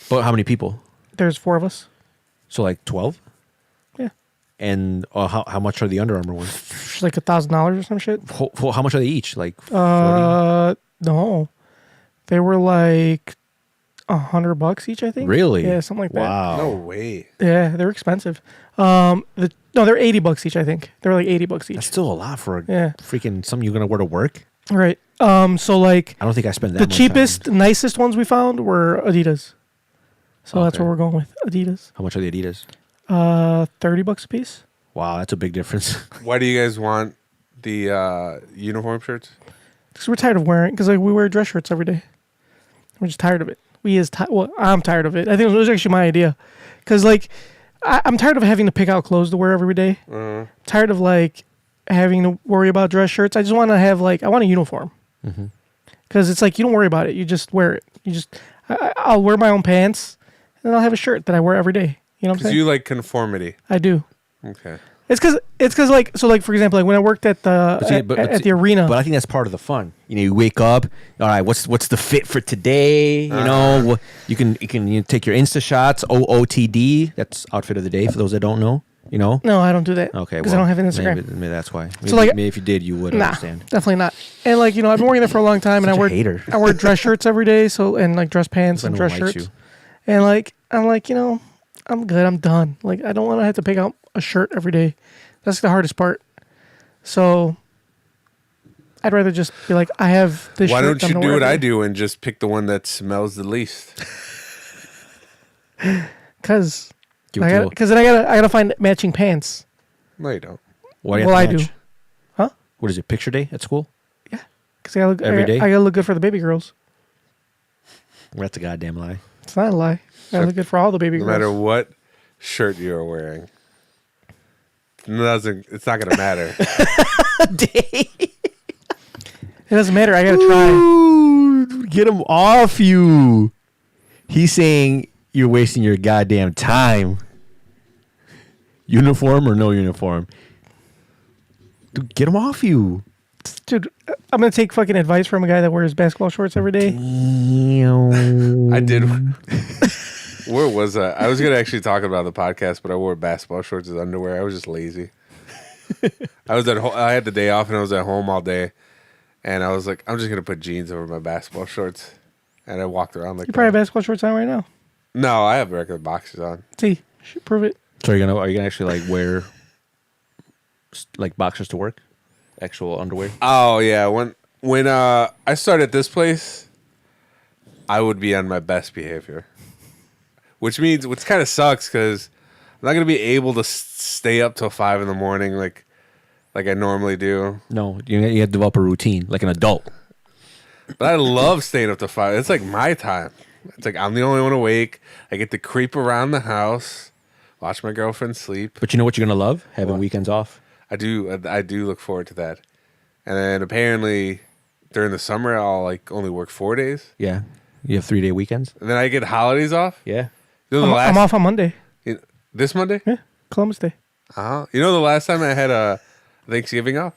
D: But how many people?
B: There's 4 of us.
D: So like 12.
B: Yeah.
D: And how much are the Under Armour ones?
B: It's like $1,000 or some shit.
D: How much are they each? Like 40?
B: No, they were like $100 each, I think.
D: Really?
B: Yeah, something like that.
D: Wow.
C: No way.
B: Yeah, they're expensive. No, they're $80 each, I think. They're like $80 each.
D: That's still a lot for a
B: Yeah.
D: freaking something you're gonna wear to work.
B: Right. So like
D: I don't think I spend that.
B: the
D: much
B: cheapest,
D: time.
B: nicest ones we found were Adidas. So that's
D: Okay.
B: what we're going with. Adidas.
D: How much are the Adidas?
B: $30 a piece.
D: Wow, that's a big difference.
C: Why do you guys want the uniform shirts?
B: Because we're tired of wearing. Because like we wear dress shirts every day. We're just tired of it. Well, I'm tired of it. I think it was actually my idea. Because like I'm tired of having to pick out clothes to wear every day. Tired of like having to worry about dress shirts. I just want to have like I want a uniform. Because it's like you don't worry about it. You just wear it. I'll wear my own pants, and then I'll have a shirt that I wear every day. You know what I'm
C: Because
B: saying?
C: you like conformity.
B: I do.
C: Okay.
B: It's because like so like for example like when I worked at the at the arena.
D: But I think that's part of the fun. You know, you wake up. All right, what's the fit for today? You know, you can take your Insta shots. OOTD. That's outfit of the day for those that don't know. You know.
B: No, I don't do that.
D: Okay.
B: Because I don't have an Instagram.
D: Maybe that's why. Maybe,
B: So, like-
D: maybe if you did, you would
B: Nah,
D: understand.
B: definitely not. And like I've been working there for a long time, and
D: Such
B: I
D: a
B: wear
D: hater.
B: I wear dress shirts every day. So and like dress pants and
D: No one
B: dress
D: likes
B: shirts.
D: you.
B: And like I'm like I'm good. I'm done. Like I don't want to have to pick out a shirt every day. That's the hardest part. So I'd rather just be like, I have this.
C: Why
B: shirt
C: don't you
B: I'm gonna
C: do
B: wear
C: what I
B: every day.
C: do and just pick the one that smells the least?
B: Because
D: Give it to
B: then I gotta find matching pants.
C: No, you don't.
D: Why do you have
B: Well,
D: to
B: I do.
D: match?
B: Huh?
D: What is it? Picture day at school?
B: Because I gotta look
D: Every day?
B: I gotta look good for the baby girls.
D: Well, that's a goddamn lie.
B: It's not a lie. I gotta look good for all the baby
C: No
B: girls.
C: matter what shirt you're wearing, it's not gonna matter.
B: It doesn't matter. I gotta try.
D: Dude, get him off you. He's saying you're wasting your goddamn time. Uniform or no uniform? Dude, get him off you.
B: Dude, I'm gonna take fucking advice from a guy that wears basketball shorts every day.
C: I did. Where was I? I was gonna actually talk about the podcast, but I wore basketball shorts as underwear. I was just lazy. I had the day off and I was at home all day, and I was like, I'm just gonna put jeans over my basketball shorts, and I walked around like.
B: You probably have basketball shorts on right now.
C: No, I have regular boxers on.
B: See, should prove it.
D: So are you gonna actually like wear like boxers to work? Actual underwear?
C: Oh yeah, when I started at this place, I would be on my best behavior, which kind of sucks because I'm not gonna be able to stay up till 5 a.m. like I normally do.
D: No, you have to develop a routine like an adult.
C: But I love staying up till 5. It's like my time. It's like I'm the only one awake. I get to creep around the house, watch my girlfriend sleep.
D: But you know what you're gonna love? Having weekends off.
C: I do look forward to that. And then apparently during the summer I'll like only work 4 days.
D: Yeah, you have 3-day weekends.
C: And then I get holidays off.
D: Yeah,
C: You know,
B: I'm off on Monday.
C: This Monday?
B: Yeah, Columbus Day.
C: You know the last time I had a Thanksgiving off?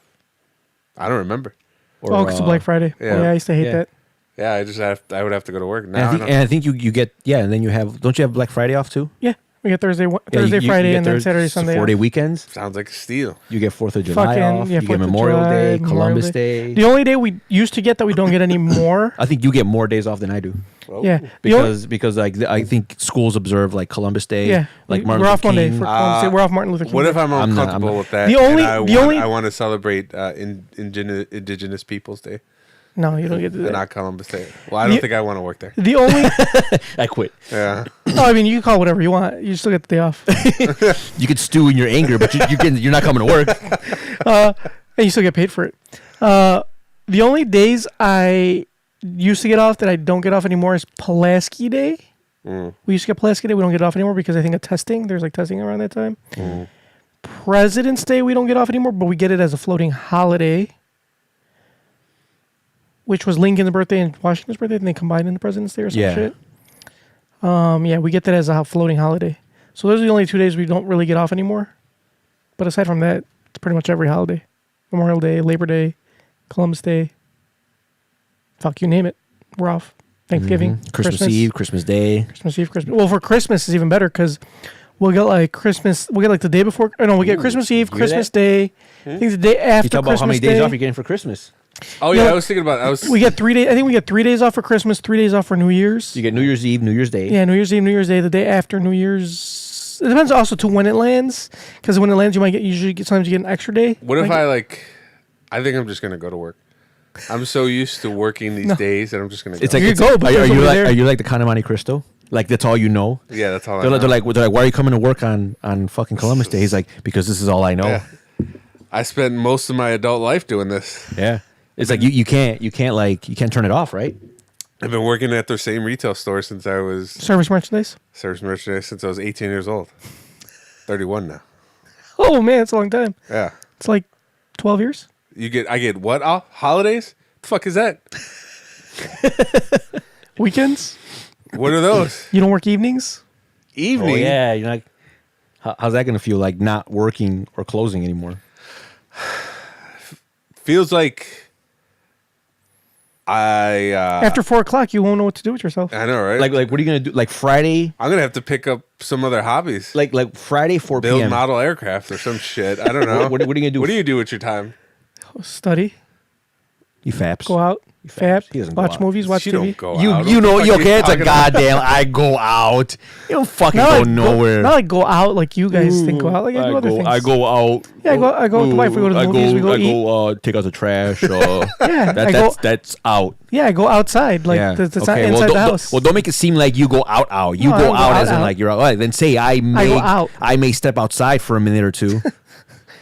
C: I don't remember.
B: Oh, because of Black Friday.
C: yeah.
B: Oh, yeah, I used to hate that.
C: Yeah, I would have to go to work.
D: and
C: Now
D: I think you get and then you have. Don't you have Black Friday off too?
B: Yeah, we get Thursday,
D: Yeah, you
B: Friday,
D: get
B: and then Saturday, Sunday.
D: 4-day
B: off.
D: weekends.
C: sounds like a steal.
D: You get 4th of July
B: Fucking
D: off.
B: yeah,
D: You
B: 4th
D: get
B: of
D: Memorial
B: July,
D: Day,
B: Memorial
D: Columbus Day.
B: The only day we used to get that we don't get anymore.
D: I think you get more days off than I do.
B: Yeah, the only-
D: Because like I think schools observe like Columbus Day.
B: yeah,
D: like
B: we're
D: Martin
B: off
D: Luther
B: Monday
D: King.
B: for Columbus Day. We're off Martin Luther King.
C: What if
B: Day.
C: I'm uncomfortable
D: not.
C: with that?
B: The only-
C: and
B: the only-
C: I want to celebrate Indigenous Peoples Day
B: No, you don't get to do
C: and
B: that.
C: not Columbus Day. Well, I don't
B: You-
C: think I want to work there.
B: The only,
D: I quit.
C: Yeah.
B: I mean, you can call it whatever you want. You still get the day off,
D: You could stew in your anger, but you're not coming to work.
B: and you still get paid for it. The only days I used to get off that I don't get off anymore is Pulaski Day. We used to get Pulaski Day. We don't get off anymore because I think of testing. There's like testing around that time. President's Day we don't get off anymore, but we get it as a floating holiday. which was Lincoln's birthday and Washington's birthday, and they combined in the President's Day or some shit. Yeah, we get that as a floating holiday. So those are the only 2 days we don't really get off anymore. But aside from that, it's pretty much every holiday. Memorial Day, Labor Day, Columbus Day. Fuck, you name it. We're off. Thanksgiving.
D: Christmas Eve, Christmas Day.
B: Christmas Eve, Christmas. Well, for Christmas is even better because we'll get like Christmas. We'll get like the day before. Or no, we get Christmas Eve, Christmas Day. I think the day after
D: You talk about
B: Christmas
D: how many
B: Day.
D: days off you're getting for Christmas.
C: Oh yeah, I was thinking about.
B: We get 3 days. I think we get 3 days off for Christmas, 3 days off for New Year's.
D: You get New Year's Eve, New Year's Day.
B: Yeah, New Year's Eve, New Year's Day, the day after New Year's. It depends also to when it lands, because when it lands, you might sometimes you get an extra day.
C: What if I think I'm just gonna go to work. I'm so used to working these days that I'm just gonna go.
D: It's like, are you like the Conde Monte Cristo? Like that's all you know?
C: Yeah, that's all I
D: they're
C: know.
D: They're like, why are you coming to work on fucking Columbus Day? He's like, because this is all I know.
C: Yeah. I spent most of my adult life doing this.
D: Yeah. It's like you can't turn it off, right?
C: I've been working at their same retail store since I was
B: Service merchandise
C: since I was 18 years old. 31 now.
B: Oh man, it's a long time.
C: Yeah.
B: It's like 12 years.
C: I get what off? Holidays? The fuck is that?
B: Weekends?
C: What are those?
B: You don't work evenings?
C: Evening?
D: Oh, yeah. You're like, how's that going to feel like not working or closing anymore?
C: Feels like
B: after 4 o'clock, you won't know what to do with yourself.
C: I know, right?
D: Like what are you going to do? Like Friday?
C: I'm going to have to pick up some other hobbies.
D: Like Friday, 4 p.m.
C: Build model aircraft or some shit. I don't know.
D: What are you going to do?
C: What do you do with your time?
B: Study.
D: You faps.
B: Go out.
D: Fap. He doesn't go
B: watch
D: out.
B: movies. Watch
C: You
B: TV.
C: don't go out.
D: You know, you okay? It's a
C: talking about?
D: goddamn. I go out. You don't fucking
B: Not
D: go
B: like
D: nowhere.
B: Not like go out like you guys think go out. Like I do other things.
D: I go out.
B: Yeah, I go with the wife. We go to the movies. We go
D: I
B: eat.
D: go take out the trash.
B: Yeah,
D: that's out.
B: Yeah, I go outside. Like
D: Yeah.
B: that's not
D: Okay,
B: inside the
D: don't,
B: house.
D: Well, don't make it seem like you go out. You
B: No, I
D: go
B: don't go
D: out as in
B: out.
D: like you're out. Right, then say I
B: go out.
D: may step outside for a minute or two,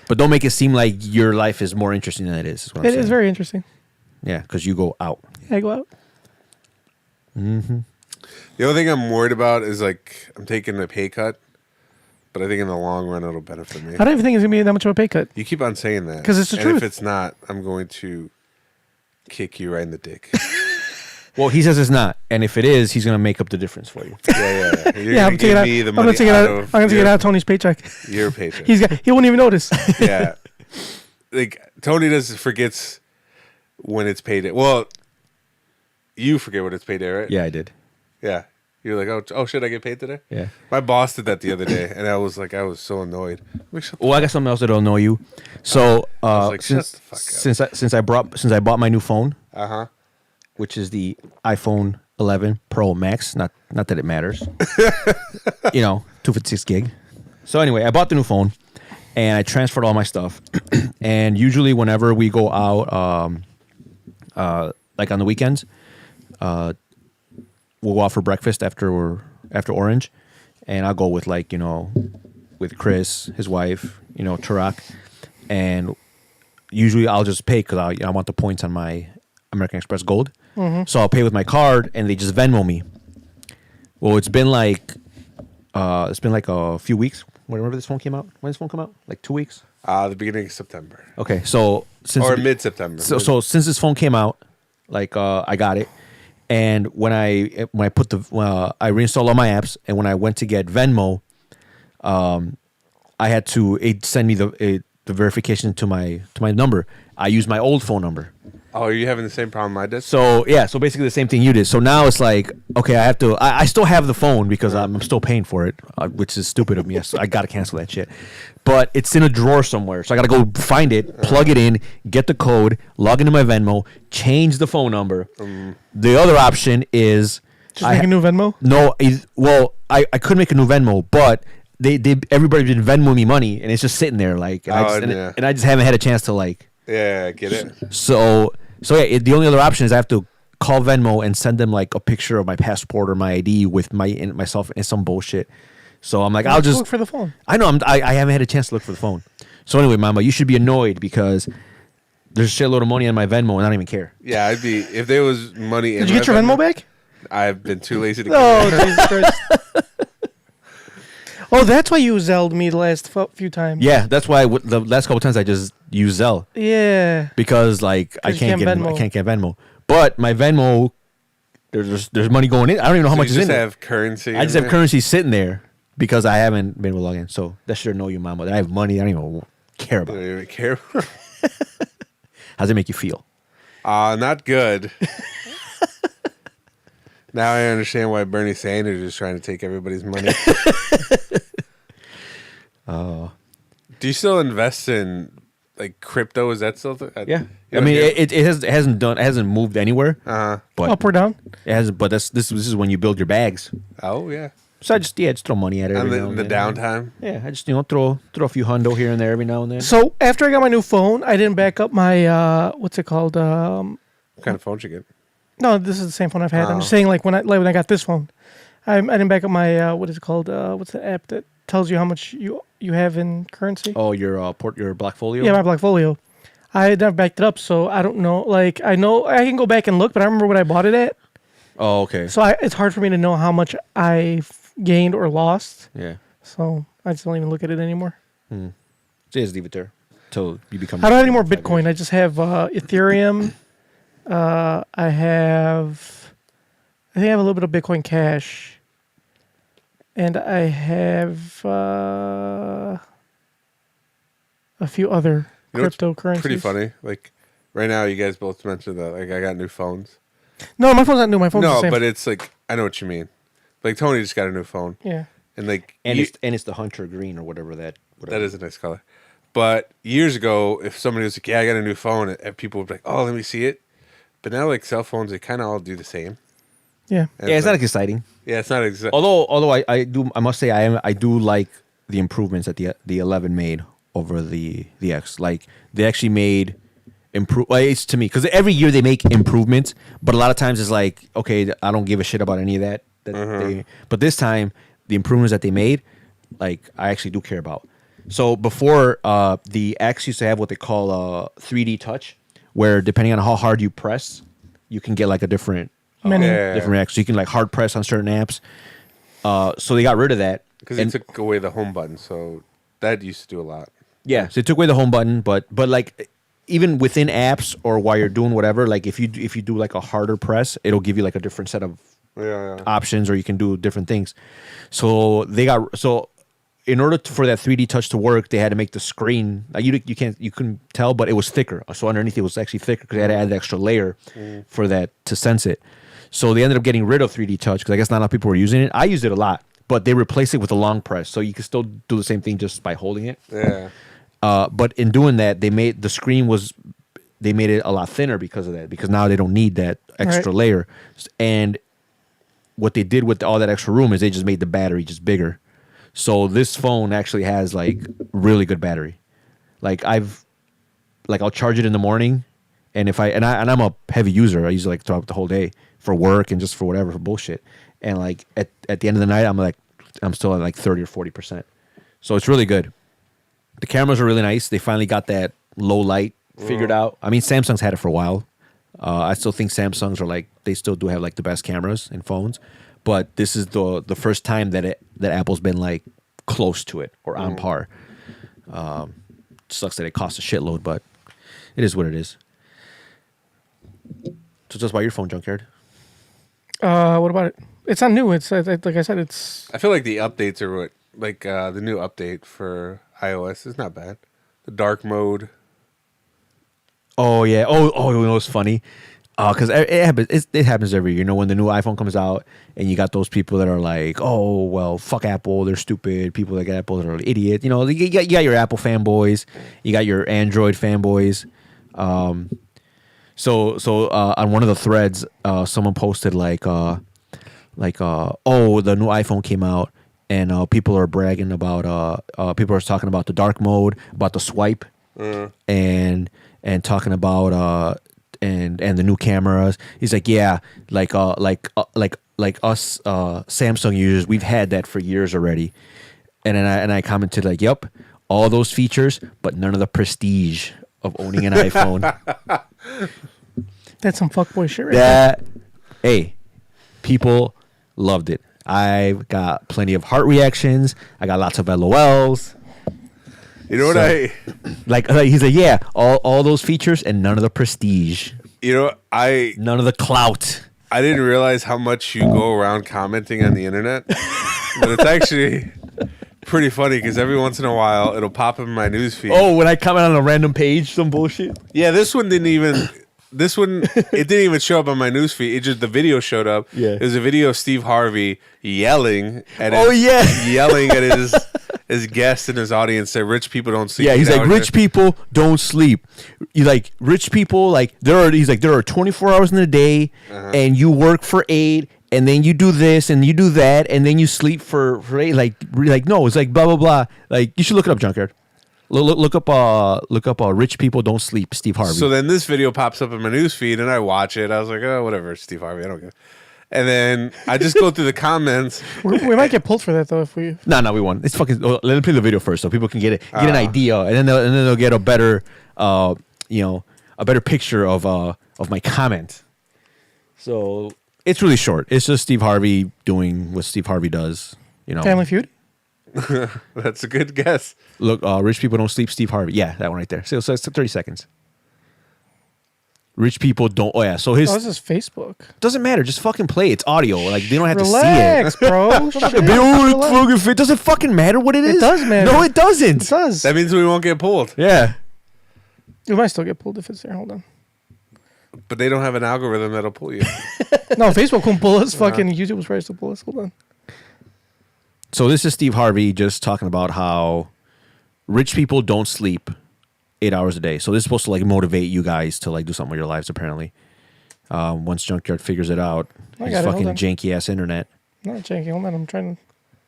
D: but don't make it seem like your life is more interesting than it is. Is what I'm
B: It
D: saying.
B: is very interesting.
D: Yeah, because you go out.
B: Yeah, I go out.
C: The only thing I'm worried about is like I'm taking a pay cut, but I think in the long run it'll benefit me.
B: I don't even think it's gonna be that much of a pay cut.
C: You keep on saying that
B: 'Cause it's the
C: and
B: truth.
C: If it's not, I'm going to kick you right in the dick.
D: Well, he says it's not, and if it is, he's gonna make up the difference for you.
C: Yeah. You're
B: Yeah,
C: gonna
B: I'm
C: give
B: gonna
C: me the
B: take it out.
C: money
B: I'm gonna take it out of Tony's paycheck.
C: Your paycheck.
B: He won't even notice.
C: Yeah. Like Tony forgets when it's payday. Well, you forget when it's payday, right?
D: Yeah, I did.
C: Yeah. You're like, oh shit, I get paid today?
D: Yeah.
C: My boss did that the other day, and I was so annoyed.
D: Well, I got something else that'll annoy you. So,
C: like, shut the fuck up.
D: since I bought my new phone,
C: Uh-huh.
D: which is the iPhone 11 Pro Max. Not that it matters. 256 gig. So anyway, I bought the new phone, and I transferred all my stuff. And usually, whenever we go out, like on the weekends, we'll go out for breakfast after Orange, and I'll go with with Chris, his wife, Tarak, and usually I'll just pay because I want the points on my American Express Gold.
B: Mm-hmm.
D: So I'll pay with my card, and they just Venmo me. Well, it's been like a few weeks. Whenever this phone came out, when did this phone come out? Like 2 weeks.
C: The beginning of September.
D: Okay, so
C: mid-September.
D: So since this phone came out, I got it, and when I put I reinstalled all my apps, and when I went to get Venmo, I had to send me the verification to my number. I used my old phone number.
C: Oh, are you having the same problem I did?
D: So yeah, so basically the same thing you did. So now it's like, okay, I have to. I still have the phone because I'm still paying for it, which is stupid of me. So I gotta cancel that shit. But it's in a drawer somewhere, so I gotta go find it, plug it in, get the code, log into my Venmo, change the phone number. The other option is
B: Just make a new Venmo.
D: No, I could make a new Venmo, but everybody did Venmo me money, and it's just sitting there and I just haven't had a chance to
C: Yeah, get it.
D: So yeah, the only other option is I have to call Venmo and send them a picture of my passport or my ID with myself and some bullshit. So I'm like, I'll just
B: look for the phone.
D: I know I haven't had a chance to look for the phone. So anyway, Mama, you should be annoyed because there's a shitload of money on my Venmo and I don't even care.
C: Yeah, I'd be if there was money.
B: Did you get your Venmo back?
C: I've been too lazy to.
B: Oh, Jesus Christ! Oh, that's why you Zelled me the last few times.
D: Yeah, that's why the last couple times I just use Zelle.
B: Yeah.
D: Because I
B: you
D: can't
B: can't Venmo.
D: get Venmo. But my Venmo, there's money going in. I don't even know how much is in there.
C: You just have currency.
D: I just have currency sitting there because I haven't been able to log in. So that should know you, mama. That I have money. I don't even care about.
C: I don't even care.
D: How's it make you feel?
C: Not good. Now I understand why Bernie Sanders is trying to take everybody's money. Do you still invest in like crypto? Is that still?
D: Yeah. I mean, it hasn't moved anywhere. But
B: Up or down?
D: it hasn't. But this is when you build your bags.
C: Oh yeah.
D: So I just throw money at it.
C: And
D: every now and
C: the
D: then.
C: downtime.
D: Yeah, I just throw a few hundo here and there every now and then.
B: So after I got my new phone, I didn't back up my what's it called?
C: What kind of phone you get?
B: No, this is the same phone I've had. I'm just saying, like when I got this phone, I didn't back up my what is it called? What's the app that tells you how much you have in currency?
D: Oh, your Blockfolio.
B: Yeah, my Blockfolio. I never backed it up, so I don't know. Like I know I can go back and look, but I remember what I bought it at.
D: Oh, okay.
B: So it's hard for me to know how much I've gained or lost.
D: Yeah.
B: So I just don't even look at it anymore.
D: So just leave it there till you become.
B: I don't have any more Bitcoin. I just have Ethereum. I think I have a little bit of Bitcoin Cash, and I have a few other cryptocurrencies.
C: Pretty funny. Like right now, you guys both mentioned that. Like I got new phones.
B: No, my phone's not new. My phone's the
C: No,
B: same.
C: but it's like I know what you mean. Like Tony just got a new phone.
B: Yeah.
C: And like
D: it's the Hunter Green or whatever that.
C: That is a nice color. But years ago, if somebody was like, "Yeah, I got a new phone," and people would be like, "Oh, let me see it." But now, like cell phones, they kind of all do the same.
B: Yeah.
C: And
D: Yeah, it's not exciting.
C: Yeah, it's not exciting.
D: Although I must say I do like the improvements that the 11 made over the X. Like they actually made it's to me because every year they make improvements, but a lot of times it's like, okay, I don't give a shit about any of that. But this time the improvements that they made, like I actually do care about. So before the X used to have what they call 3D touch, where depending on how hard you press, you can get like a different reaction. So you can like hard press on certain apps. So they got rid of that
C: because they took away the home button. So that used to do a lot.
D: Yeah, so they took away the home button, but like even within apps or while you're doing whatever, like if you do like a harder press, it'll give you like a different set of options, or you can do different things. So in order for that 3D touch to work, they had to make the screen. You couldn't tell, but it was thicker. So underneath it was actually thicker because they had to add an extra layer for that to sense it. So they ended up getting rid of 3D touch because I guess not a lot of people were using it. I used it a lot, but they replaced it with a long press, so you could still do the same thing just by holding it.
C: Yeah.
D: But in doing that, they made it a lot thinner because of that. Because now they don't need that extra layer. And what they did with all that extra room is they just made the battery just bigger. So this phone actually has like really good battery. Like I'll charge it in the morning, and I'm a heavy user. I use it like throughout the whole day for work and just for whatever, for bullshit. And like at the end of the night, I'm still at like 30 or 40%. So it's really good. The cameras are really nice. They finally got that low light figured out. I mean, Samsung's had it for a while. I still think Samsungs are like, they still do have like the best cameras in phones. But this is the first time that Apple's been like close to it or on par. Sucks that it costs a shitload, but it is what it is. So just buy your phone, Junkyard.
B: What about it? It's not new. It's like I said. It's.
C: I feel like the updates are what the new update for iOS is not bad. The dark mode.
D: Oh yeah. Oh, you know what's funny? Because it happens every year. You know, when the new iPhone comes out, and you got those people that are like, "Oh, well, fuck Apple, they're stupid." People that get Apple that are idiots. You know, you got your Apple fanboys, you got your Android fanboys. So on one of the threads, someone posted like, oh, the new iPhone came out, and people are bragging about, people are talking about the dark mode, about the swipe, and talking about and the new cameras. He's like, yeah, like us Samsung users, we've had that for years already. And I commented like, yep, all those features, but none of the prestige of owning an iPhone.
B: That's some fuckboy shit right there.
D: Hey, people loved it. I've got plenty of heart reactions. I got lots of LOLs.
C: You know what
D: like he's like, yeah, all those features and none of the prestige.
C: You know,
D: none of the clout.
C: I didn't realize how much you go around commenting on the internet, but it's actually pretty funny because every once in a while it'll pop up in my newsfeed.
D: Oh, when I comment on a random page, some bullshit.
C: Yeah, this one didn't even. This one, it didn't even show up on my newsfeed. It just the video showed up.
D: Yeah,
C: it was a video of Steve Harvey yelling at
D: yelling
C: at his guests and his audience that rich people don't sleep.
D: Yeah, he's like rich people don't sleep. You like rich people like there are 24 hours in a day, and you work for 8, and then you do this and you do that, and then you sleep for 8. Like no, it's like blah blah blah. Like you should look it up, Junkyard. Look up rich people don't sleep, Steve Harvey.
C: So then this video pops up in my newsfeed and I watch it. I was like, oh, whatever, Steve Harvey, I don't care. And then I just go through the comments.
B: We might get pulled for that though if we.
D: No, we won't. It's fucking. Let me play the video first so people can get an idea, and then they'll get a better, a better picture of my comment. So it's really short. It's just Steve Harvey doing what Steve Harvey does.
B: Family Feud.
C: That's a good guess.
D: Look, rich people don't sleep. Steve Harvey. Yeah, that one right there. So it's 30 seconds. Rich people don't. Oh yeah. So
B: this is Facebook.
D: Doesn't matter. Just fucking play. It's audio. Like they don't have
B: Relax,
D: to see it.
B: bro.
D: It doesn't fucking matter what it is.
B: It does matter.
D: No, it doesn't.
B: It does.
C: That means we won't get pulled.
D: Yeah.
B: We might still get pulled if it's there. Hold on.
C: But they don't have an algorithm that'll pull you.
B: No, Facebook won't pull us. Fucking YouTube was probably to pull us. Hold on.
D: So this is Steve Harvey just talking about how rich people don't sleep 8 hours a day. So this is supposed to like motivate you guys to like do something with your lives. Apparently, once Junkyard figures it out, his fucking janky ass internet.
B: Not janky. Hold on, I'm trying to.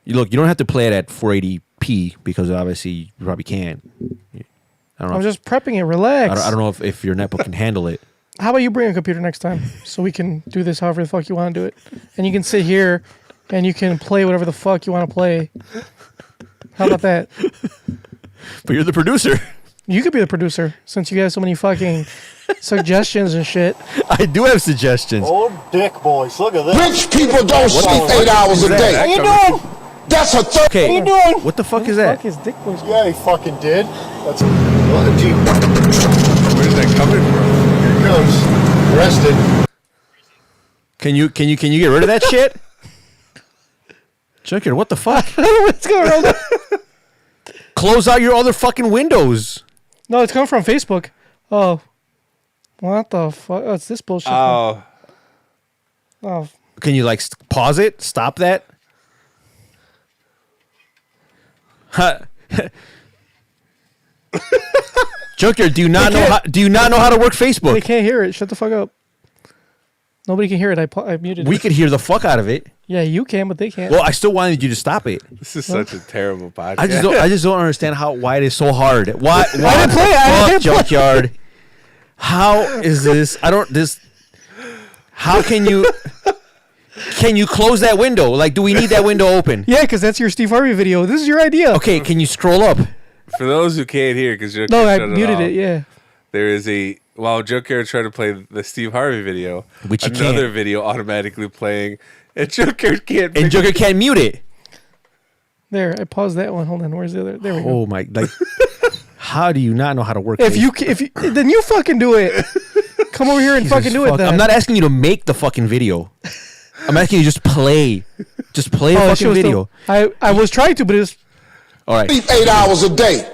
D: You don't have to play it at 480p because obviously you probably can't. I don't know.
B: I'm just prepping it. Relax.
D: I don't know if your netbook can handle it.
B: How about you bring a computer next time so we can do this however the fuck you want to do it, and you can sit here and you can play whatever the fuck you want to play. How about that?
D: But you're the producer.
B: You could be the producer since you have so many fucking suggestions and shit.
D: I do have suggestions.
I: Old dick boys, look at this.
G: Rich people don't sleep 8 hours a day.
I: How you doing?
G: That's a third.
D: Okay.
I: How you doing?
D: What the fuck is that?
B: Fuck is dick boys?
I: Yeah, he fucking did. That's
C: Where's that coming from?
I: Here goes. Arrested.
D: Can you get rid of that shit? Junkyard, what the fuck?
B: I don't know what's going on.
D: Close out your other fucking windows.
B: No, it's coming from Facebook. Oh. What the fuck? Oh, it's this bullshit.
C: Oh.
B: Oh.
D: Can you like pause it? Stop that? Junkyard, do you not know how to work Facebook?
B: They can't hear it. Shut the fuck up. Nobody can hear it. I muted it.
D: We could hear the fuck out of it.
B: Yeah, you can, but they can't.
D: Well, I still wanted you to stop it.
C: This is such a terrible podcast.
D: I just don't understand why it is so hard. Why
B: I didn't play. I didn't play.
D: Junkyard? How is this? How can you close that window? Like, do we need that window open?
B: Yeah, because that's your Steve Harvey video. This is your idea.
D: Okay, can you scroll up?
C: For those who can't hear, because you're
B: No, I muted it. Yeah.
C: There is while Junkyard tried to play the Steve Harvey video,
D: which
C: another video automatically playing, and Junkyard can't.
D: And Junkyard can't mute it.
B: There, I paused that one. Hold on, where's the other? There we go.
D: Oh my! Like, how do you not know how to work?
B: If you then you fucking do it. Come over here and fucking do it. Then
D: I'm not asking you to make the fucking video. I'm asking you to just play the fucking video.
B: I was trying to, but it's
D: all right.
G: Sleep 8 hours a day.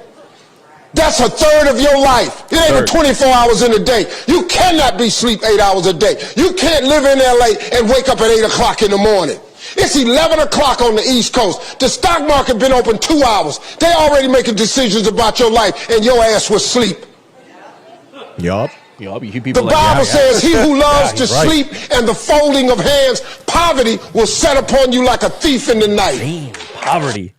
G: That's a third of your life. It ain't even 24 hours in a day. You cannot be sleep 8 hours a day. You can't live in LA and wake up at 8 o'clock in the morning. It's 11 o'clock on the East Coast. The stock market been open 2 hours. They already making decisions about your life, and your ass was asleep.
D: Yup. You hear people
G: The Bible says, he who loves to sleep and the folding of hands, poverty will set upon you like a thief in the night.
D: Damn, poverty.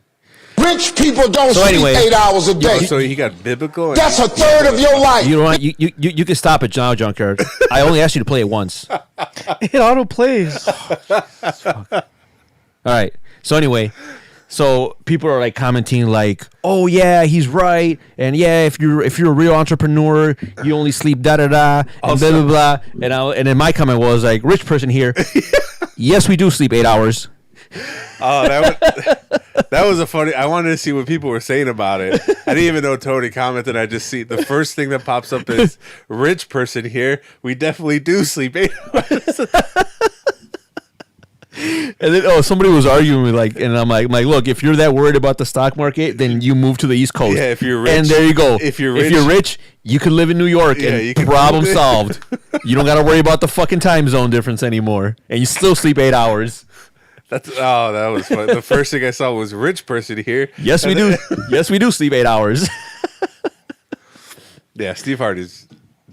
G: Rich people don't sleep 8 hours a day.
C: So he got biblical.
G: That's a third of your life.
D: You know what? You can stop it now, Junkyard. I only asked you to play it once.
B: It auto plays.
D: All right. So anyway, people are like commenting like, "Oh yeah, he's right," and yeah, if you're a real entrepreneur, you only sleep da da da, and blah blah blah. And then my comment was like, "Rich person here, yes, we do sleep 8 hours."
C: Oh, that was a funny. I wanted to see what people were saying about it. I didn't even know Tony commented. I just see the first thing that pops up is rich person here. We definitely do sleep 8 hours.
D: And then somebody was arguing with and I'm like, look, if you're that worried about the stock market, then you move to the East Coast.
C: Yeah, if you're rich,
D: and there you go.
C: If you're rich,
D: you could live in New York and problem solved. You don't got to worry about the fucking time zone difference anymore, and you still sleep 8 hours.
C: That was fun. The first thing I saw was rich person here.
D: Yes, we do. Yes, we do sleep 8 hours.
C: Yeah, Steve Harvey's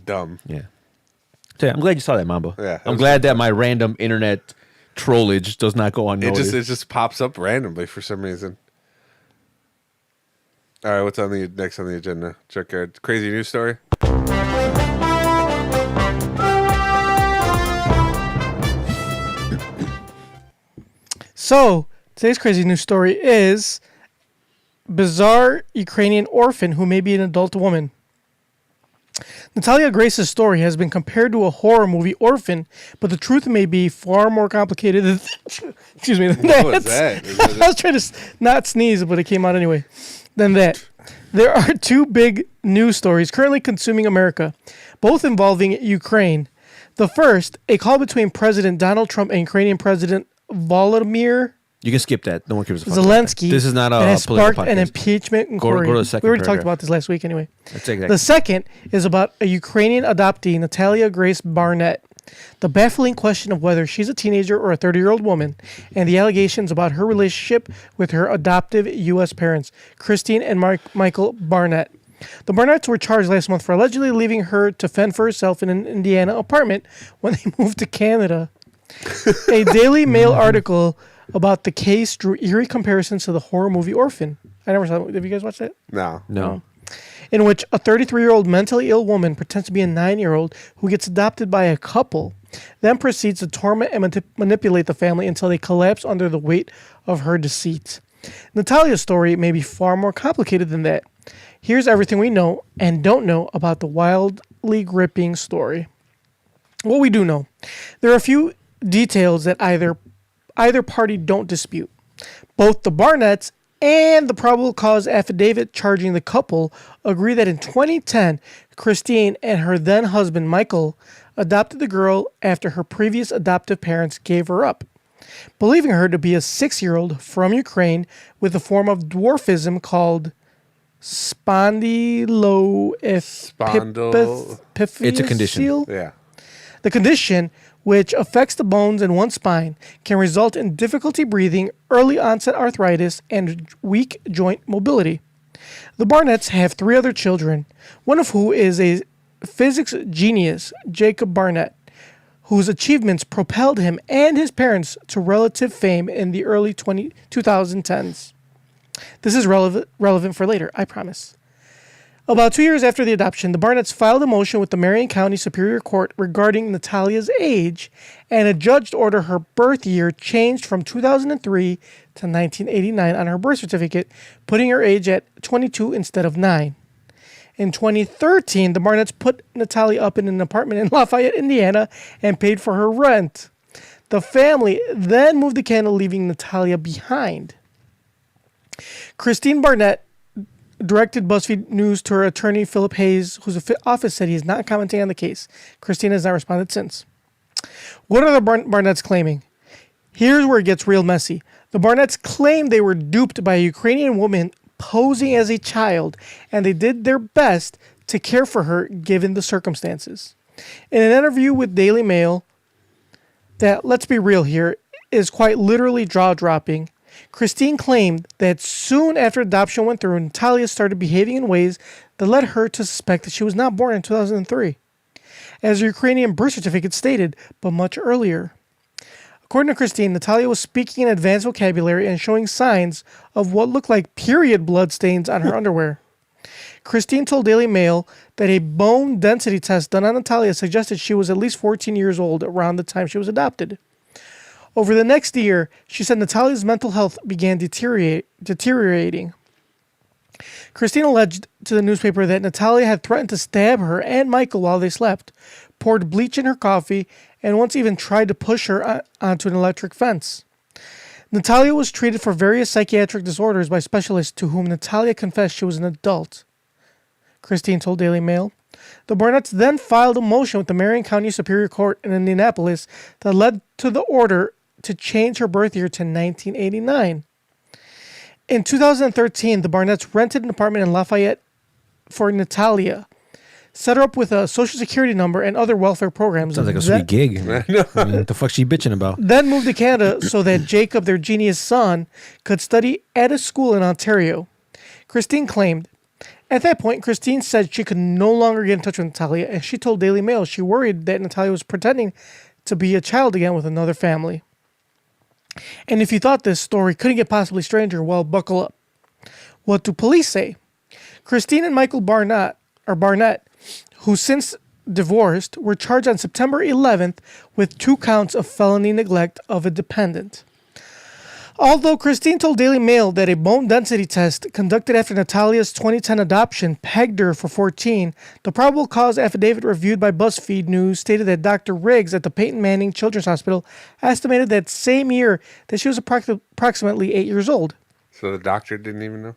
C: dumb.
D: Yeah. So I'm glad you saw that, Mambo.
C: Yeah,
D: I'm glad that my random internet trollage does not go unnoticed.
C: It just pops up randomly for some reason. All right, what's next on the agenda? Check our crazy news story.
B: So today's crazy news story is bizarre Ukrainian orphan who may be an adult woman. Natalia Grace's story has been compared to a horror movie Orphan, but the truth may be far more complicated than excuse me.
C: What was that?
B: I was trying to not sneeze, but it came out anyway. Than that. There are two big news stories currently consuming America, both involving Ukraine. The first, a call between President Donald Trump and Ukrainian President Volodymyr
D: You can skip that. No one cares.
B: Zelensky.
D: This is not a
B: that has
D: political
B: sparked
D: podcast.
B: an impeachment inquiry.
D: Go to the second
B: we already
D: paragraph.
B: talked about this last week anyway.
D: That's exactly.
B: The second is about a Ukrainian adoptee, Natalia Grace Barnett. The baffling question of whether she's a teenager or a 30-year-old woman, and the allegations about her relationship with her adoptive U.S. parents, Christine and Michael Barnett. The Barnetts were charged last month for allegedly leaving her to fend for herself in an Indiana apartment when they moved to Canada. A Daily Mail article about the case drew eerie comparisons to the horror movie Orphan. I never saw it. Have you guys watched that?
C: No.
B: In which a 33-year-old mentally ill woman pretends to be a 9-year-old who gets adopted by a couple, then proceeds to torment and manipulate the family until they collapse under the weight of her deceit. Natalia's story may be far more complicated than that. Here's everything we know and don't know about the wildly gripping story. What we do know. There are a few details that either party don't dispute. Both the Barnetts and the probable cause affidavit charging the couple agree that in 2010, Christine and her then husband Michael adopted the girl after her previous adoptive parents gave her up, believing her to be a 6-year-old from Ukraine with a form of dwarfism called spondyloepiphyseal.
D: It's a condition.
C: Yeah.
B: The condition, which affects the bones in one's spine, can result in difficulty breathing, early onset arthritis, and weak joint mobility. The Barnetts have 3 other children, one of whom is a physics genius, Jacob Barnett, whose achievements propelled him and his parents to relative fame in the early 2010s. This is relevant for later, I promise. About 2 years after the adoption, the Barnetts filed a motion with the Marion County Superior Court regarding Natalia's age, and a judge ordered her birth year changed from 2003 to 1989 on her birth certificate, putting her age at 22 instead of 9. In 2013, the Barnetts put Natalia up in an apartment in Lafayette, Indiana, and paid for her rent. The family then moved to Canada, leaving Natalia behind. Christine Barnett directed BuzzFeed News to her attorney, Philip Hayes, whose office said he is not commenting on the case. Christine has not responded since. What are the Barnetts claiming? Here's where it gets real messy. The Barnetts claim they were duped by a Ukrainian woman posing as a child, and they did their best to care for her given the circumstances. In an interview with Daily Mail, that, let's be real here, is quite literally jaw-dropping, Christine claimed that soon after adoption went through, Natalia started behaving in ways that led her to suspect that she was not born in 2003, as her Ukrainian birth certificate stated, but much earlier. According to Christine, Natalia was speaking in advanced vocabulary and showing signs of what looked like period blood stains on her underwear. Christine told Daily Mail that a bone density test done on Natalia suggested she was at least 14 years old around the time she was adopted. Over the next year, she said Natalia's mental health began deteriorating. Christine alleged to the newspaper that Natalia had threatened to stab her and Michael while they slept, poured bleach in her coffee, and once even tried to push her onto an electric fence. Natalia was treated for various psychiatric disorders by specialists to whom Natalia confessed she was an adult, Christine told Daily Mail. The Barnetts then filed a motion with the Marion County Superior Court in Indianapolis that led to the order to change her birth year to 1989. In 2013, the Barnetts rented an apartment in Lafayette for Natalia, set her up with a social security number and other welfare programs.
D: Sounds like a sweet gig. I mean, what the fuck's she bitching about?
B: Then moved to Canada so that Jacob, their genius son, could study at a school in Ontario. Christine claimed, at that point, Christine said she could no longer get in touch with Natalia, and she told Daily Mail she worried that Natalia was pretending to be a child again with another family. And if you thought this story couldn't get possibly stranger, well, buckle up. What do police say? Christine and Michael Barnett, who since divorced, were charged on September 11th with 2 counts of felony neglect of a dependent. Although Christine told Daily Mail that a bone density test conducted after Natalia's 2010 adoption pegged her for 14, the probable cause affidavit reviewed by BuzzFeed News stated that Dr. Riggs at the Peyton Manning Children's Hospital estimated that same year that she was approximately 8 years old.
C: So the doctor didn't even know?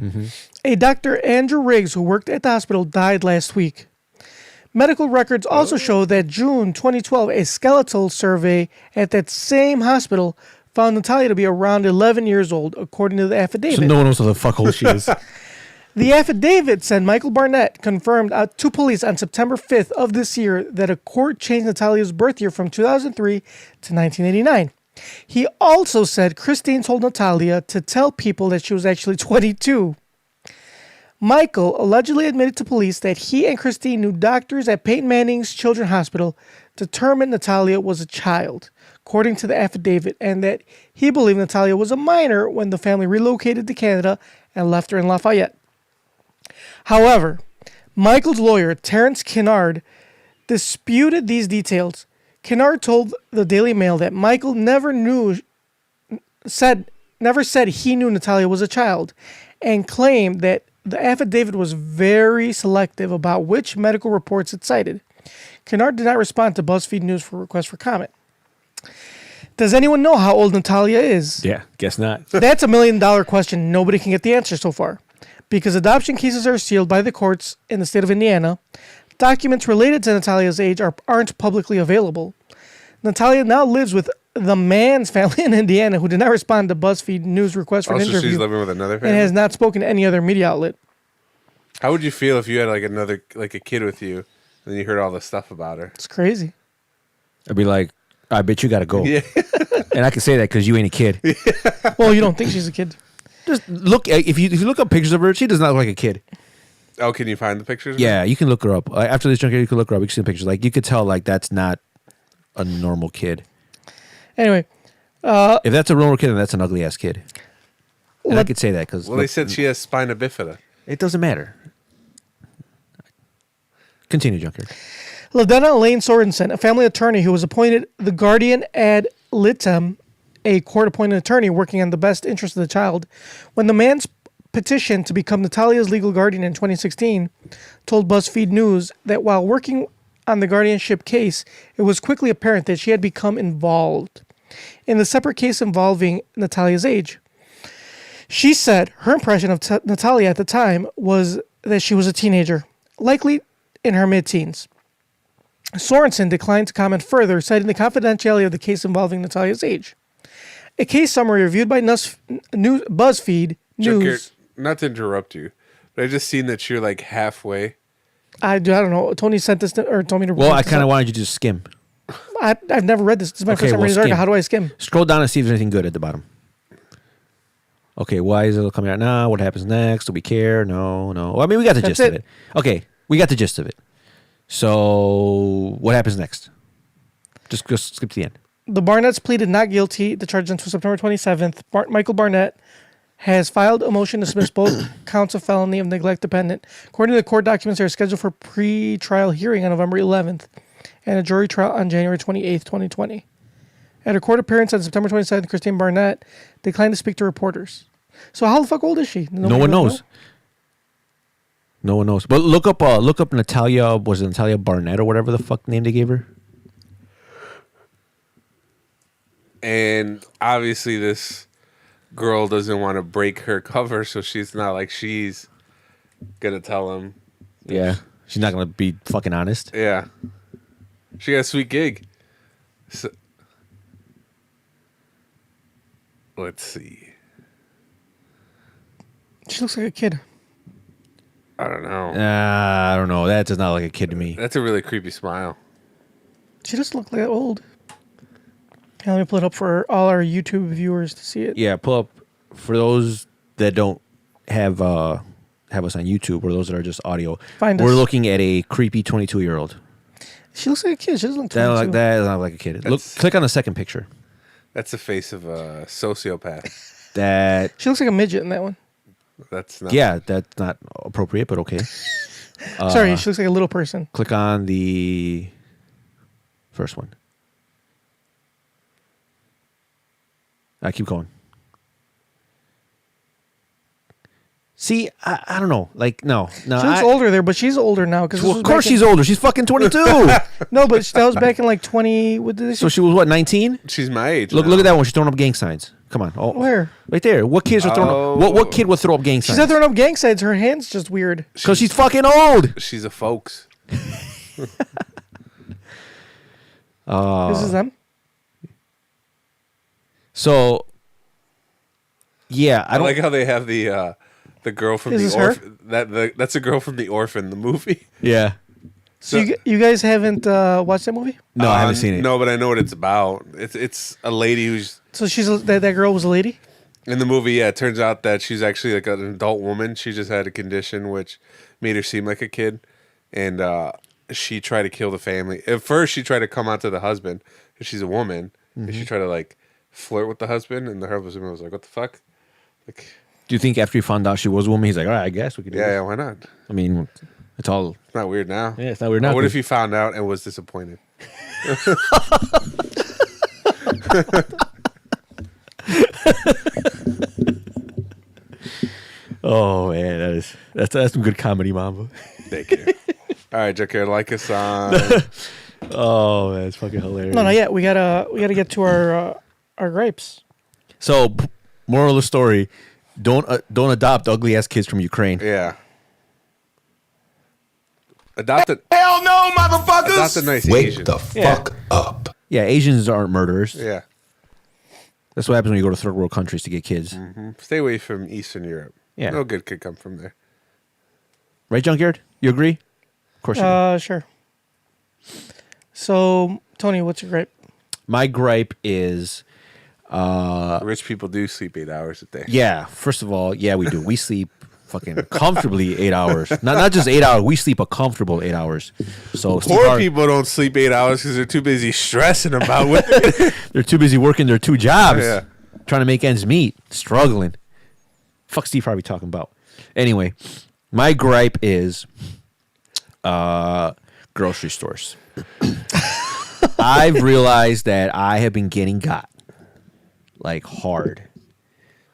D: Mm-hmm.
B: A Dr. Andrew Riggs, who worked at the hospital, died last week. Medical records also show that June 2012, a skeletal survey at that same hospital found Natalia to be around 11 years old, according to the affidavit.
D: So no one knows who the fuck old she is.
B: The affidavit said Michael Barnett confirmed to police on September 5th of this year that a court changed Natalia's birth year from 2003 to 1989. He also said Christine told Natalia to tell people that she was actually 22. Michael allegedly admitted to police that he and Christine knew doctors at Peyton Manning's Children's Hospital determined Natalia was a child, according to the affidavit, and that he believed Natalia was a minor when the family relocated to Canada and left her in Lafayette. However, Michael's lawyer, Terrence Kennard, disputed these details. Kennard told the Daily Mail that Michael never said he knew Natalia was a child, and claimed that the affidavit was very selective about which medical reports it cited. Kennard did not respond to BuzzFeed News for request for comment. Does anyone know how old Natalia is?
D: Yeah, guess not.
B: That's $1 million question. Nobody can get the answer so far. Because adoption cases are sealed by the courts in the state of Indiana, documents related to Natalia's age aren't publicly available. Natalia now lives with the man's family in Indiana, who did not respond to BuzzFeed News request for an interview.
C: She's living with another family?
B: And has not spoken to any other media outlet.
C: How would you feel if you had a kid with you, and then you heard all this stuff about her?
B: It's crazy.
D: I'd be like, I bet you gotta go.
C: Yeah.
D: And I can say that because you ain't a kid.
B: Well, you don't think she's a kid.
D: Just look, if you look up pictures of her, she does not look like a kid.
C: Oh, can you find the pictures?
D: Yeah, you can look her up. After this junkyard, you can look her up. You can see the pictures. Like, you could tell, like, that's not a normal kid.
B: Anyway.
D: If that's a normal kid, then that's an ugly-ass kid. And I could say that because...
C: Well, they said she has spina bifida.
D: It doesn't matter. Continue, junkyard.
B: LaDonna Lane Sorensen, a family attorney who was appointed the guardian ad litem, a court-appointed attorney working on the best interest of the child, when the man's petition to become Natalia's legal guardian in 2016, told BuzzFeed News that while working on the guardianship case, it was quickly apparent that she had become involved in the separate case involving Natalia's age. She said her impression of Natalia at the time was that she was a teenager, likely in her mid-teens. Sorensen declined to comment further, citing the confidentiality of the case involving Natalia's age. A case summary reviewed by BuzzFeed News.
C: Not to interrupt you, but I just seen that you're like halfway.
B: I don't know. Tony sent this or told me to.
D: Well, I kind of wanted you to just skim.
B: I've never read this. This is my first time reading this article. How do I skim?
D: Scroll down and see if there's anything good at the bottom. Okay, why is it coming out now? What happens next? Do we care? No. Well, I mean, we got the gist of it. Okay, we got the gist of it. So, what happens next? Just skip to the end.
B: The Barnetts pleaded not guilty to charges until September 27th. Michael Barnett has filed a motion to dismiss both counts of felony of neglect dependent. According to the court documents, they are scheduled for pre-trial hearing on November 11th and a jury trial on January 28th, 2020. At a court appearance on September 27th, Christine Barnett declined to speak to reporters. So how the fuck old is she?
D: No one knows. No one knows. But look up Natalia. Was it Natalia Barnett or whatever the fuck name they gave her?
C: And obviously this girl doesn't want to break her cover, so she's not like she's gonna tell him.
D: Yeah. She's not going to be fucking honest.
C: Yeah. She got a sweet gig. So, let's see.
B: She looks like a kid.
C: I don't know.
D: I don't know. That does not look like a kid to me.
C: That's a really creepy smile.
B: She doesn't look like old. Okay, let me pull it up for all our YouTube viewers to see it.
D: Yeah, pull up for those that don't have us on YouTube or those that are just audio.
B: Find
D: We're
B: us.
D: looking at a creepy 22-year-old.
B: She looks like a kid. She doesn't look
D: That
B: 22.
D: does not look like a kid. Look, click on the second picture.
C: That's the face of a sociopath.
D: That
B: She looks like a midget in that one.
C: That's not.
D: yeah, that's not appropriate, but okay.
B: Sorry, she looks like a little person.
D: Click on the first one. I keep going. See, I don't know. Like, no.
B: She looks older there, but she's older now.
D: Well, of course she's older. She's fucking 22.
B: No, but that was back in like 20. What did they say?
D: So she was what, 19?
C: She's my age.
D: Look
C: now.
D: at that one. She's throwing up gang signs. Come on. Oh,
B: Where?
D: right there. What kids are throwing up? What kid would throw up gang
B: She's
D: signs?
B: not throwing up gang signs. Her hand's just weird.
D: Because she's fucking old.
C: She's a folks.
B: This is them.
D: So, yeah, I
C: I
D: don't
C: like how they have the girl from
B: Is
C: the
B: this her?
C: orphan. That's a girl from the Orphan, the movie.
D: Yeah.
B: So you guys haven't watched that movie?
D: No, I haven't seen it.
C: No, but I know what it's about. It's a lady who's
B: So that girl was a lady?
C: in the movie. Yeah, it turns out that she's actually like an adult woman. She just had a condition which made her seem like a kid, and she tried to kill the family. At first, she tried to come out to the husband because she's a woman, and she tried to like flirt with the husband, and the husband was like, "What the fuck?" Like,
D: Do you think after he found out she was a woman, he's like, all right, I guess we could do
C: yeah,
D: this?
C: yeah, why not?
D: I mean, it's all...
C: It's not weird now.
D: Yeah, it's not weird now.
C: What if he found out and was disappointed?
D: Oh, man, that's some good comedy, Mamba.
C: Thank you. All right, Joker, like us on.
D: Oh, man, it's fucking hilarious.
B: No, not yet. We gotta get to our gripes.
D: So, moral of the story, don't adopt ugly-ass kids from Ukraine.
C: Yeah. Adopt a
G: Hell no, motherfuckers!
C: Adopt a nice
F: Wake
C: Asian.
F: the fuck up.
D: Yeah, Asians aren't murderers.
C: Yeah.
D: That's what happens when you go to third world countries to get kids.
C: Stay away from Eastern Europe.
D: Yeah.
C: No good could come from there.
D: Right, Junkyard? You agree? Of course you do.
B: Sure. So, Tony, what's your gripe?
D: My gripe is...
C: Rich people do sleep 8 hours a day.
D: Yeah, first of all, yeah, we do. We sleep fucking comfortably 8 hours. Not just 8 hours. We sleep a comfortable 8 hours. So
C: Poor people don't sleep 8 hours because they're too busy stressing about what
D: they're too busy working their two jobs,
C: Yeah.
D: trying to make ends meet, struggling. Fuck Steve Harvey talking about. Anyway, my gripe is grocery stores. I've realized that I have been getting got like hard.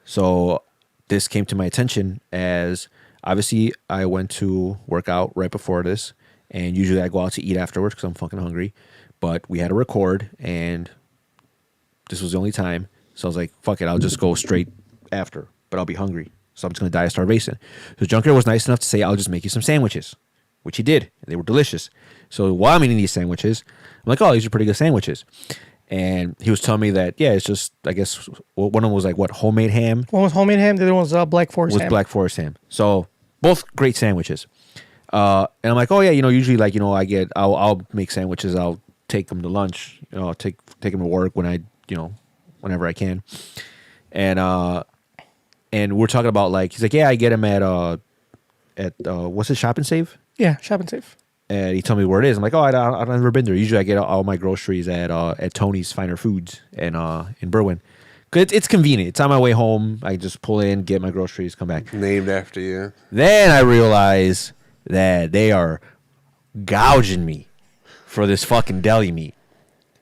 D: So this came to my attention as obviously I went to work out right before this, and usually I go out to eat afterwards because I'm fucking hungry. But we had to record, and this was the only time. So I was like, fuck it, I'll just go straight after, but I'll be hungry. So I'm just going to die of starvation. So Junker was nice enough to say, I'll just make you some sandwiches, which he did. And they were delicious. So while I'm eating these sandwiches, I'm like, oh, these are pretty good sandwiches. And he was telling me that, yeah, it's just, I guess, one of them was like, what, homemade ham?
B: One was homemade ham. The other one was Black Forest ham.
D: Black Forest ham. So both great sandwiches. And I'm like, oh, yeah, usually like, I'll make sandwiches. I'll take them to lunch. I'll take them to work when whenever I can. And we're talking about like, he's like, yeah, I get them at what's it, Shop and Save?
B: Yeah, Shop and Save.
D: And he told me where it is. I'm like, oh, I've never been there. Usually I get all my groceries at Tony's Finer Foods in Berwyn. Cause it's convenient. It's on my way home. I just pull in, get my groceries, come back.
C: Named after you.
D: Then I realize that they are gouging me for this fucking deli meat.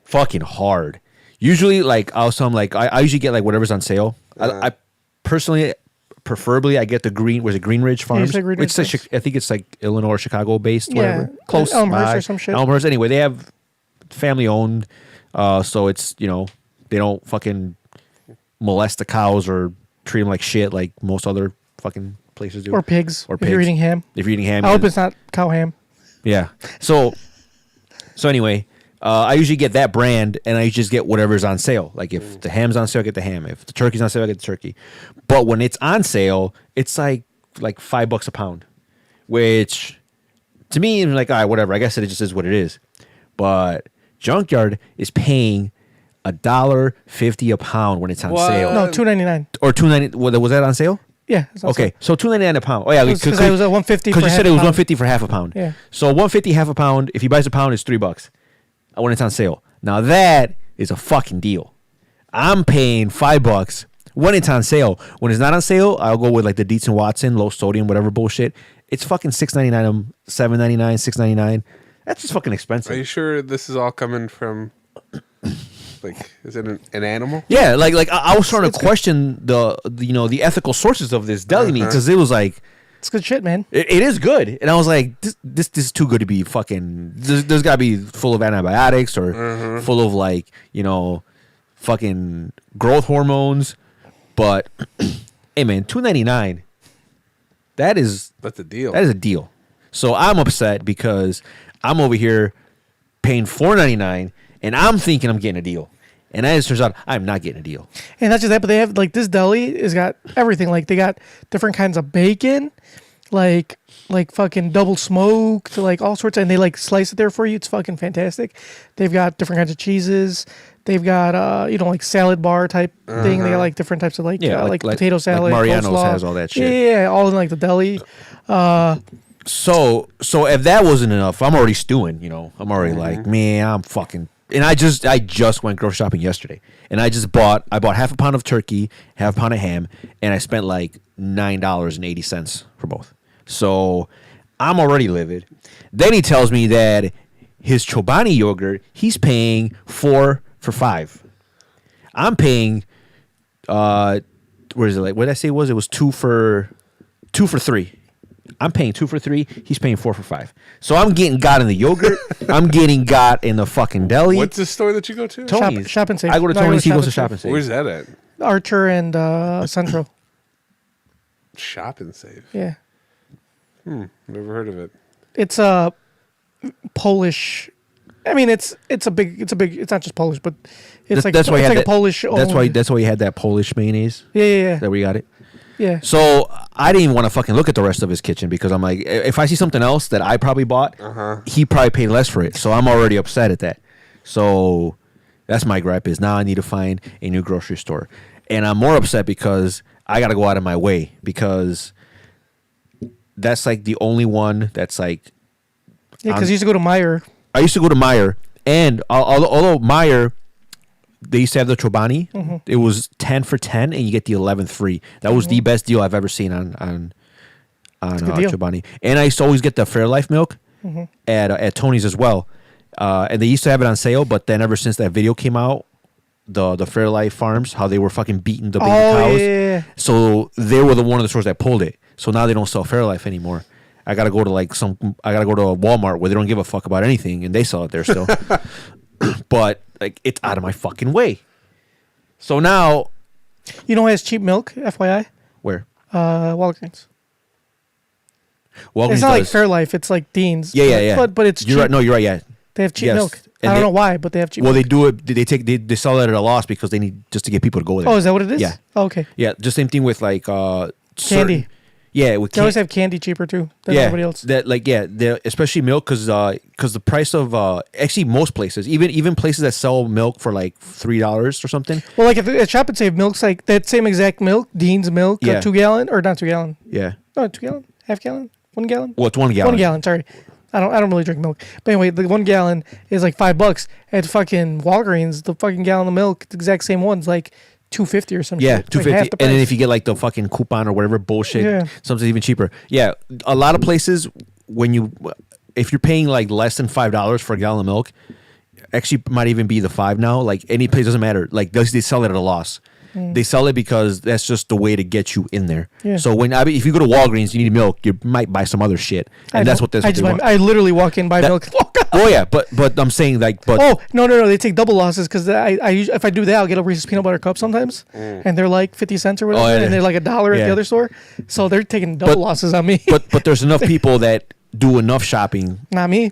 D: Fucking hard. Usually, like, I usually get like whatever's on sale. I personally, preferably, I get the Green Ridge Farms.
B: Yeah, Green Ridge
D: It's like, I think it's like Illinois or Chicago based, whatever.
B: Yeah, Elmhurst or some shit.
D: Elmhurst. Anyway, they have family owned, so it's They don't fucking molest the cows or treat them like shit like most other fucking places do.
B: Or pigs.
D: Or
B: If you're eating ham.
D: If you're eating ham.
B: I hope it's not cow ham.
D: Yeah. So anyway, I usually get that brand, and I just get whatever's on sale. Like if the ham's on sale, I get the ham. If the turkey's on sale, I get the turkey. But when it's on sale, it's like $5 a pound, which to me is like, all right, whatever. I guess it just is what it is. But Junkyard is paying $1.50 a pound when it's on sale.
B: No, $2.99.
D: Or $2.90. Was that on sale?
B: Yeah.
D: Okay, so $2.99 a pound. Oh yeah,
B: because it was at $1.50.
D: Because you said it was $1.50 for half a pound.
B: Yeah.
D: So $1.50 half a pound. If he buys a pound, it's $3 when it's on sale. Now that is a fucking deal. I'm paying $5 when it's on sale. When it's not on sale, I'll go with like the Dietz and Watson, low sodium, whatever bullshit. It's fucking $6.99, $7.99, $6.99. That's just fucking expensive.
C: Are you sure this is all coming from? Like, is it an animal?
D: Yeah, like I was trying to question the ethical sources of this deli meat because it was like
B: it's good shit, man.
D: It is good, and I was like, this is too good to be fucking. There's got to be full of antibiotics or full of like fucking growth hormones. But hey, man, $2.99. That's
C: a deal.
D: That is a deal. So I'm upset because I'm over here paying $4.99. And I'm thinking I'm getting a deal. And as it turns out, I'm not getting a deal.
B: And not just that, but they have, like, this deli has got everything. Like, they got different kinds of bacon, like fucking double smoked, like all sorts. And they, like, slice it there for you. It's fucking fantastic. They've got different kinds of cheeses. They've got, like, salad bar type thing. They got, like, different types of, like potato salad.
D: Like Mariano's
B: coleslaw.
D: has all that shit.
B: Yeah, all in, like, the deli.
D: So if that wasn't enough, I'm already stewing, I'm already like, man, I'm fucking. And I just went grocery shopping yesterday, and I bought half a pound of turkey, half a pound of ham, and I spent like $9.80 for both. So I'm already livid. Then he tells me that his Chobani yogurt, he's paying 4 for $5. I'm paying, where is it? Like, what did I say it was? It was 2 for $3. I'm paying 2 for $3. He's paying 4 for $5. So I'm getting got in the yogurt. I'm getting got in the fucking deli.
C: What's the store that you go to?
D: Tony's.
B: Shop and Save.
D: I go to Tony's. He goes to Shop and Save.
C: Where's that at?
B: Archer and Central.
C: Shop and Save.
B: Yeah.
C: Never heard of it.
B: It's a Polish. I mean, it's a big. It's not just Polish, but it's
D: that's why
B: a Polish.
D: That's why you had that Polish mayonnaise.
B: Yeah.
D: That we got it.
B: Yeah.
D: So I didn't even want to fucking look at the rest of his kitchen because I'm like, if I see something else that I probably bought, he probably paid less for it. So I'm already upset at that. So that's my gripe is now I need to find a new grocery store. And I'm more upset because I got to go out of my way because that's like the only one that's like.
B: Yeah, because you used to go to Meijer.
D: I used to go to Meijer. And although Meijer, they used to have the Chobani. It was 10 for 10, and you get the 11th free. That was the best deal I've ever seen on Chobani. And I used to always get the Fairlife milk at Tony's as well. And they used to have it on sale, but then ever since that video came out, the Fairlife farms, how they were fucking beating the baby cows.
B: Yeah.
D: So they were one of the stores that pulled it. So now they don't sell Fairlife anymore. I gotta go to a Walmart where they don't give a fuck about anything, and they sell it there still. But like, it's out of my fucking way. So now,
B: you know who has cheap milk? FYI.
D: Where?
B: Walgreens.
D: Walgreens
B: it's not
D: does.
B: like Fairlife. It's like Dean's.
D: Yeah.
B: But it's cheap.
D: You're right. No, you're right. Yeah.
B: They have cheap
D: Yes.
B: milk.
D: And
B: I don't know why, but they have cheap.
D: Well,
B: milk.
D: they do it. They sell it at a loss because they need just to get people to go there.
B: Oh, is that what it is?
D: Yeah.
B: Oh, okay.
D: Yeah. Just same thing with like
B: candy.
D: Yeah, with
B: they always have candy cheaper too than everybody else.
D: Especially milk because the price of actually most places, even places that sell milk for like $3 or something.
B: Well, like at Shop and Save, milk's like that same exact milk, Dean's milk, 2 gallon or not 2 gallon.
D: Yeah.
B: No, 2 gallon, half gallon, 1 gallon.
D: Well, it's 1 gallon.
B: 1 gallon. Sorry, I don't really drink milk. But anyway, the 1 gallon is like $5 at fucking Walgreens. The fucking gallon of milk, the exact same one's like $2.50 or something.
D: Yeah, $2.50,
B: like
D: and then if you get like the fucking coupon or whatever bullshit, something's even cheaper. Yeah, a lot of places if you're paying like less than $5 for a gallon of milk, actually might even be the $5 now. Like any place doesn't matter. Like they sell it at a loss, They sell it because that's just the way to get you in there.
B: Yeah.
D: So if you go to Walgreens, you need milk, you might buy some other shit, and that's what
B: I literally walk in, buy milk.
D: Oh yeah, but I'm saying like,
B: oh no, they take double losses because if I do that, I'll get a Reese's peanut butter cup sometimes, and they're like 50 cents or whatever, and they're like $1 at the other store. So they're taking double losses on me.
D: But there's enough people that do enough shopping.
B: Not me.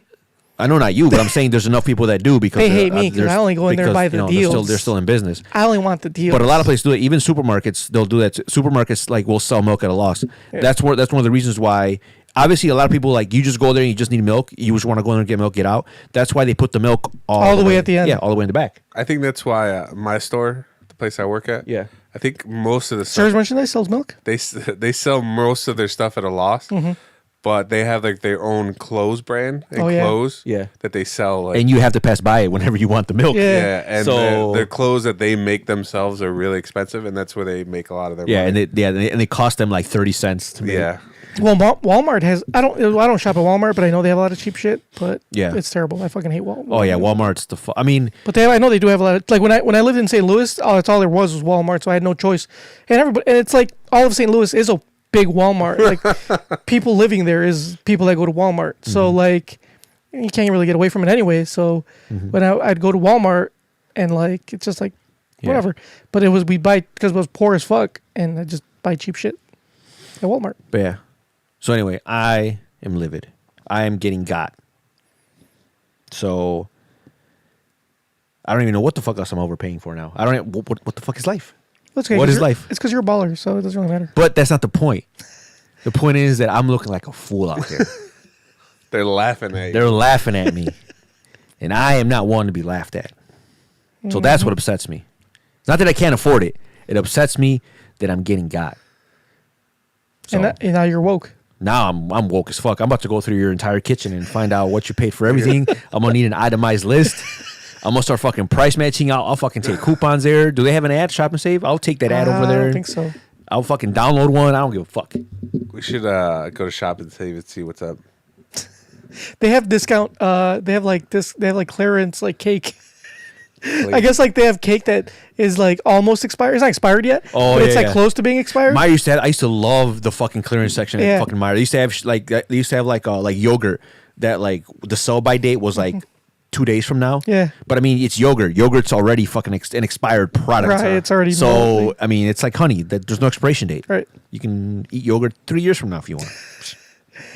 D: I know not you, but I'm saying there's enough people that do because
B: they hate me because I only go in there and buy the deals.
D: They're still in business.
B: I only want the deals.
D: But a lot of places do it. Even supermarkets, they'll do that. Supermarkets like will sell milk at a loss. Yeah. That's one of the reasons why. Obviously, a lot of people like you just go there and you just need milk. You just want to go in there and get milk, get out. That's why they put the milk
B: all the way at the end.
D: Yeah, all the way in the back.
C: I think that's why my store, the place I work at.
D: Yeah.
C: I think most of the
B: Sarah's merchandise sells milk.
C: They sell most of their stuff at a loss. Mm-hmm. But they have like their own clothes brand and clothes that they sell. Like,
D: and you have to pass by it whenever you want the milk.
C: Yeah, and their clothes that they make themselves are really expensive, and that's where they make a lot of their money.
D: And they cost them like 30 cents to make.
C: Yeah.
B: Well, Walmart has. I don't shop at Walmart, but I know they have a lot of cheap shit. But it's terrible. I fucking hate Walmart.
D: Oh yeah, Walmart's the. I mean,
B: but I know they do have a lot. Like when I lived in St. Louis, that's all there was Walmart, so I had no choice. And it's like all of St. Louis is a big Walmart. Like people living there is people that go to Walmart. Mm-hmm. So like you can't really get away from it anyway. So when I'd go to Walmart and like it's just like whatever. But we'd buy because it was poor as fuck, and I just buy cheap shit at Walmart.
D: But yeah. So anyway, I am livid. I am getting got. So I don't even know what the fuck else I'm overpaying for now. I don't know what the fuck is life.
B: Okay,
D: what is life?
B: It's because you're a baller, so it doesn't really matter.
D: But that's not the point. The point is that I'm looking like a fool out there.
C: They're laughing at you.
D: They're laughing at me. And I am not one to be laughed at. So that's what upsets me. It's not that I can't afford it. It upsets me that I'm getting got. So,
B: and now you're woke.
D: Now I'm woke as fuck. I'm about to go through your entire kitchen and find out what you paid for everything. I'm going to need an itemized list. I'm going to start fucking price matching. I'll fucking take coupons there. Do they have an ad, Shop and Save? I'll take that ad over there.
B: I don't think so.
D: I'll fucking download one. I don't give a fuck.
C: We should go to Shop and Save and see what's up.
B: They have discount. They have like clearance like cake. I guess like they have cake that is like almost expired. It's not expired yet, but it's like close to being expired.
D: I used to love the fucking clearance section at fucking Meijer. They used to have like yogurt that like the sell by date was like 2 days from now.
B: Yeah.
D: But I mean, it's yogurt. Yogurt's already fucking an expired product.
B: Right. It's already
D: so. I mean, it's like honey. There's no expiration date.
B: Right.
D: You can eat yogurt 3 years from now if you want.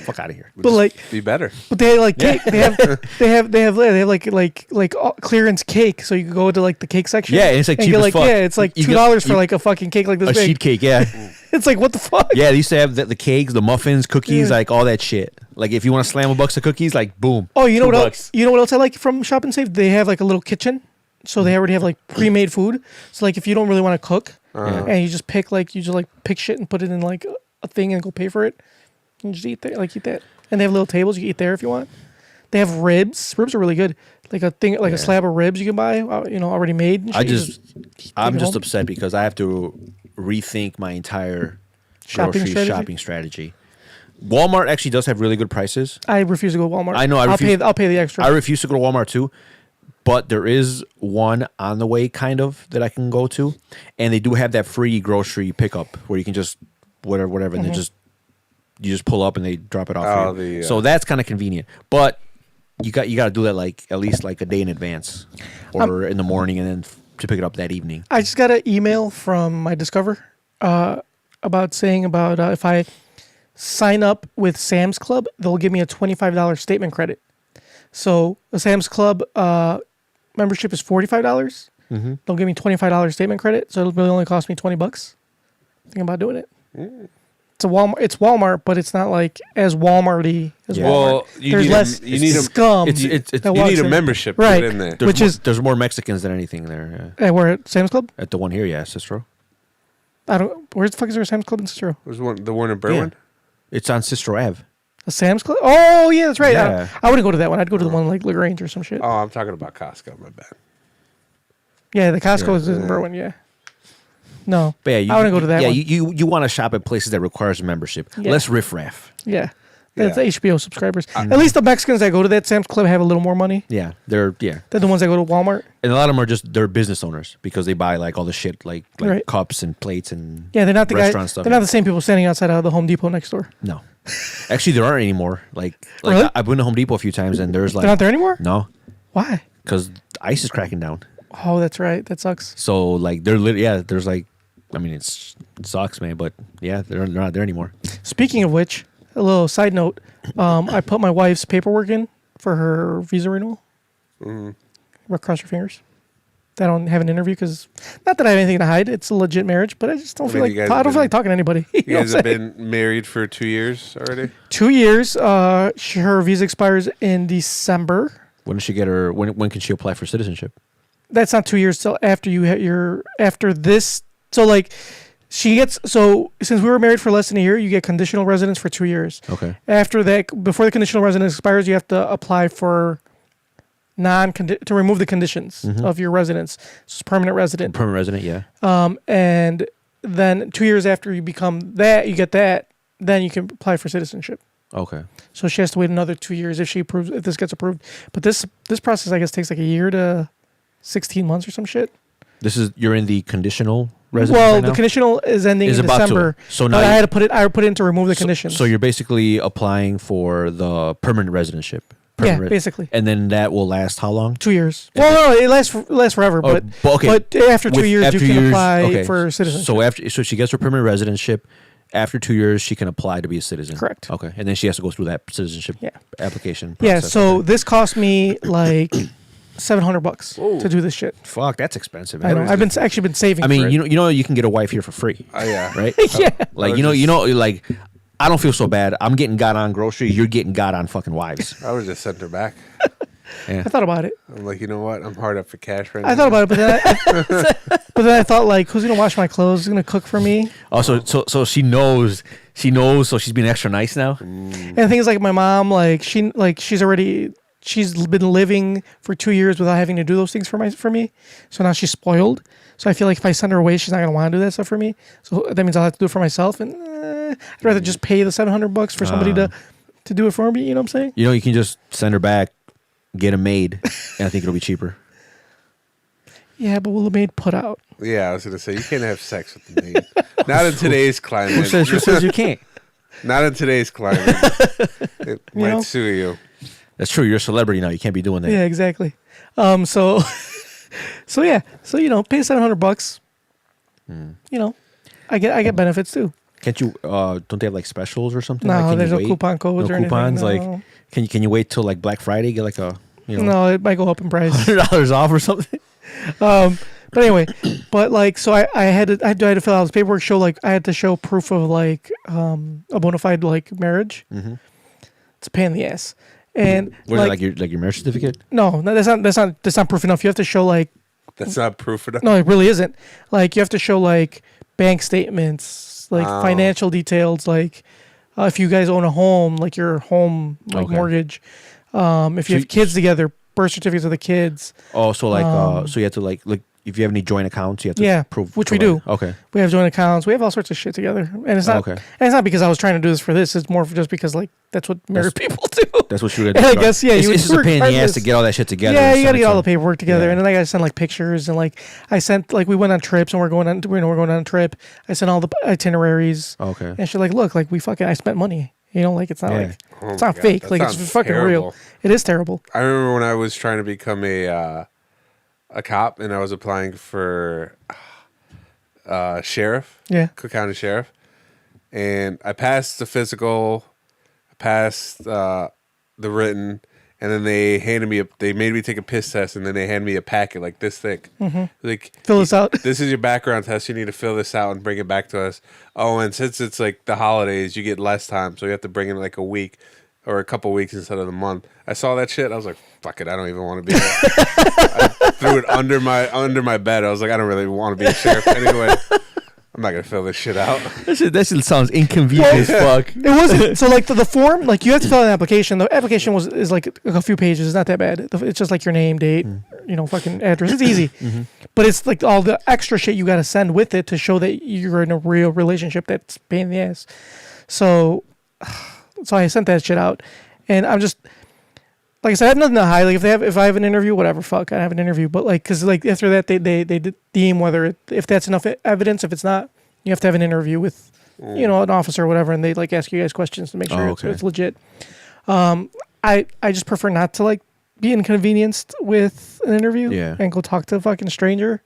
D: Fuck out of here.
B: But like,
C: be better.
B: But they like cake. They have like clearance cake. So you can go to like the cake section.
D: Yeah, and it's like cheap as fuck.
B: Yeah, it's like $2 for like a fucking cake like this
D: a
B: big.
D: sheet cake. Yeah.
B: It's like what the fuck.
D: Yeah, they used to have the cakes, the muffins, cookies, like all that shit. Like if you want to slam $1 of cookies, like boom.
B: Oh, you know what else? You know what else I like from Shop and Save? They have like a little kitchen. So they already have like pre-made food. So like if you don't really want to cook, and you just pick shit and put it in like a thing and go pay for it, and just eat that. And they have little tables you can eat there if you want. They have ribs. Ribs are really good. Like a slab of ribs you can buy, already made. And
D: I'm just upset because I have to rethink my entire shopping strategy. Walmart actually does have really good prices.
B: I refuse to go to Walmart.
D: I know.
B: I'll pay the extra.
D: I refuse to go to Walmart too. But there is one on the way, kind of, that I can go to, and they do have that free grocery pickup where you can just whatever, and you just pull up and they drop it off. So that's kind of convenient. But you got to do that like at least like a day in advance, or in the morning, and then to pick it up that evening.
B: I just got an email from my Discover about if I sign up with Sam's Club, they'll give me a $25 statement credit. So the Sam's Club membership is $45. Mm-hmm. They'll give me $25 statement credit, so it'll really only cost me $20. Thinking about doing it. It's Walmart, but it's not like as Walmart-y as Walmart. Well, there's less scum.
C: You need a membership to get in there.
D: There's more Mexicans than anything there.
B: Yeah. We're at Sam's Club?
D: At the one here, yeah, Cicero.
B: Where the fuck is there a Sam's Club in Cicero?
C: There's the one in Berwyn?
D: Yeah. It's on Cicero Ave.
B: A Sam's Club? Oh, yeah, that's right. Yeah. I wouldn't go to that one. I'd go to the one like LaGrange or some shit.
C: Oh, I'm talking about Costco. My bad.
B: Yeah, the Costco is in Berwyn, yeah. No,
D: but
B: I want to go to that one.
D: You want to shop at places that requires a membership. Yeah. Less riffraff.
B: Yeah. That's
C: Yeah.
B: HBO subscribers. At least the Mexicans that go to that Sam's Club have a little more money
D: Yeah, they're
B: than the ones that go to Walmart.
D: and a lot of them are just they're business owners because they buy like all the shit like
B: Right.
D: cups and plates and
B: Yeah, they're not the
D: restaurant
B: guys.
D: stuff.
B: They're not the same people standing outside of the Home Depot next door.
D: No, actually there aren't anymore. Like
B: Really?
D: I've been to Home Depot a few times and there's like
B: They're not there anymore.
D: no,
B: Why?
D: because ICE is cracking down.
B: Oh, that's right. That sucks.
D: So like there's like, I mean it sucks, man, but yeah, they're not there anymore.
B: Speaking of which, a little side note: I put my wife's paperwork in for her visa renewal. Cross your fingers. I don't have an interview because not that I have anything to hide. It's a legit marriage, but I just don't feel
C: mean,
B: like
C: you guys
B: I don't
C: have
B: feel like talking to anybody. You
C: You
B: know
C: guys
B: what
C: have
B: I'm saying?
C: been married for 2 years already?
B: 2 years. Her visa expires in December.
D: When does she get her? When can she apply for citizenship?
B: That's not 2 years till after you hit after this. So like she gets since we were married for less than a year, you get conditional residence for 2 years.
D: Okay.
B: After that, before the conditional residence expires, you have to apply for to remove the conditions of your residence. So it's permanent resident.
D: Permanent resident, yeah.
B: And then 2 years after you become that, you get that, then you can apply for citizenship.
D: Okay.
B: So she has to wait another 2 years if this gets approved. But this process, I guess, takes like a year to 16 months or some shit.
D: You're in the conditional residence.
B: Well,
D: right
B: the
D: now?
B: conditional is ending
D: Is
B: in
D: about to.
B: December.
D: So now
B: but I
D: you-
B: had to put it in to remove the conditions.
D: So you're basically applying for the permanent residentship.
B: Yeah, basically.
D: And then that will last how long?
B: 2 years. Well, no, it lasts forever.
D: Oh,
B: But
D: okay.
B: but after 2 years,
D: After
B: you can
D: years-
B: apply
D: okay.
B: for citizenship.
D: So she gets her permanent residentship. After 2 years, she can apply to be a citizen.
B: Correct.
D: Okay, and then she has to go through that citizenship application.
B: Yeah.
D: process.
B: So
D: Okay.
B: this cost me like $700 to do this shit.
D: Fuck, that's expensive.
B: I know.
D: Man.
B: I've been saving.
D: I
B: for
D: mean,
B: it.
D: you can get a wife here for free.
C: Oh, yeah.
D: Right.
B: Yeah.
D: Like like I don't feel so bad. I'm getting got on groceries. You're getting got on fucking wives.
C: I would just send her back.
B: I thought about it.
C: I'm like, you know what? I'm hard up for cash right now.
B: I thought about it, but then I thought like, who's gonna wash my clothes? Who's gonna cook for me?
D: Also, so she knows. So she's being extra nice now.
B: And the thing is, like, my mom, she's been living for 2 years without having to do those things for me. So now she's spoiled. So I feel like if I send her away, she's not gonna want to do that stuff for me. So that means I'll have to do it for myself, and I'd rather just pay the $700 for somebody to do it for me. You know what I'm saying?
D: You can just send her back, get a maid, and I think it'll be cheaper.
B: Yeah, but will the maid put out?
C: Yeah, I was going to say, you can't have sex with the maid. Not in today's climate.
D: Who says you can't?
C: Not in today's climate. It might sue you.
D: That's true. You're a celebrity now. You can't be doing that.
B: Yeah, exactly. So yeah. So pay $700. I get benefits too.
D: Can't you? Don't they have like specials or something?
B: No,
D: Like, can
B: there's
D: you
B: no
D: wait?
B: coupon codes
D: No
B: or anything,
D: coupons.
B: no.
D: Like, can you wait till like Black Friday? Get like a
B: No, it might go up in price.
D: $100 off or something.
B: But anyway, so I had to fill out this paperwork. I had to show proof of like a bona fide like marriage.
D: Mm-hmm.
B: It's a pain in the ass. And
D: What is it, like your marriage certificate?
B: No, that's not proof enough. You have to show like.
C: That's not proof enough.
B: No, it really isn't. Like you have to show like bank statements, like financial details, like if you guys own a home, like your home mortgage. If you have kids together, birth certificates of the kids.
D: Oh, so like so you have to like if you have any joint accounts, you have to prove.
B: Which we do.
D: Okay.
B: We have joint accounts. We have all sorts of shit together, and it's not. And it's not because I was trying to do this for this. It's more just because like that's what married people do.
D: That's what you would.
B: And I guess
D: it's just a pain in the ass to get all that shit together.
B: Yeah, you got to get all the paperwork together, and then I got to send like pictures, and like I sent like we went on trips, and we're going on a trip. I sent all the itineraries.
D: Okay.
B: And she's like, look, like I spent money. Like it's not like it's not fake.
C: That
B: Like it's
C: sounds
B: fucking
C: terrible.
B: real. It is terrible.
C: I remember when I was trying to become a cop and I was applying for sheriff.
B: Yeah.
C: Cook County Sheriff. And I passed the physical, I passed the written, and then they made me take a piss test, and then they handed me a packet like this thick.
B: Mm-hmm.
C: Like,
B: fill this out.
C: This is your background test. You need to fill this out and bring it back to us. Oh, and since it's like the holidays, you get less time, so you have to bring in like a week or a couple weeks instead of the month. I saw that shit. I was like, fuck it. I don't even want to be there. I threw it under my bed. I was like, I don't really want to be a sheriff anyway. I'm not gonna fill this shit out.
D: That shit sounds inconvenient as fuck.
B: It wasn't. So like the form, like you have to fill out an application. The application is like a few pages. It's not that bad. It's just like your name, date, fucking address. It's easy. But it's like all the extra shit you got to send with it to show that you're in a real relationship. That's a pain in the ass. So So I sent that shit out, and I'm just like I said, I have nothing to hide. Like if I have an interview, whatever, fuck, I have an interview. But like, because like after that, they deem whether if that's enough evidence. If it's not, you have to have an interview with an officer or whatever, and they like ask you guys questions to make sure it's legit. I just prefer not to like be inconvenienced with an interview and go talk to a fucking stranger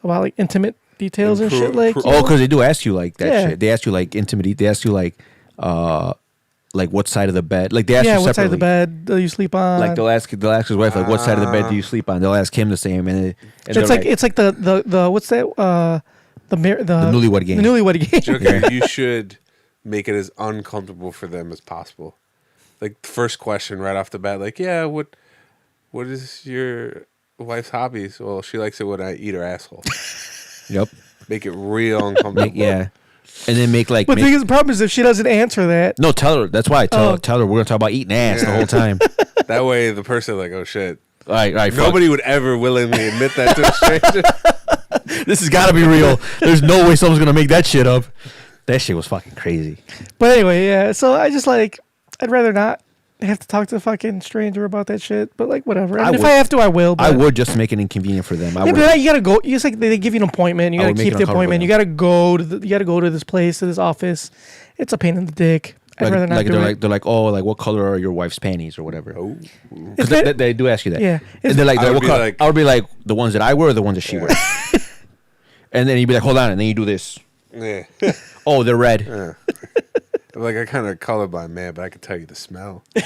B: about like intimate details and shit. Like
D: because they do ask you like that shit. They ask you like intimate. They ask you like what side of the bed. Like they ask you separately.
B: What side of the bed do you sleep on?
D: Like they'll ask his wife like what side of the bed do you sleep on. They'll ask him the same, and
B: it's like the what's that the
D: newlywed game.
B: The newlywed game.
C: Joker, you should make it as uncomfortable for them as possible. Like first question right off the bat, like, yeah, what is your wife's hobbies? Well, she likes it when I eat her asshole.
D: Yep.
C: Make it real uncomfortable.
D: And then make like.
B: But the problem is if she doesn't answer that.
D: No, tell her. That's why I tell her we're gonna talk about eating ass the whole time.
C: That way, the person like, oh shit.
D: All right.
C: Nobody would ever willingly admit that to a stranger.
D: This has got to be real. There's no way someone's gonna make that shit up. That shit was fucking crazy.
B: But anyway, yeah. So I just like I'd rather not have to talk to a fucking stranger about that shit. But like whatever. I mean, if I have to, I will. But
D: I would just to make it inconvenient for them.
B: But you gotta go. It's like they give you an appointment. You gotta keep the appointment. You gotta go to this place, to this office. It's a pain in the dick. I'd rather not do it.
D: They're like, oh, like what color are your wife's panties or whatever?
C: Oh,
D: they do ask you that.
B: Yeah,
D: and they're like, what color? I would be like the ones that I wear or the ones that she wears. And then you'd be like, hold on, and then you do this.
C: Yeah.
D: Oh, they're red.
C: Yeah. Like I kind of colorblind, man, but I can tell you the smell.
D: They'll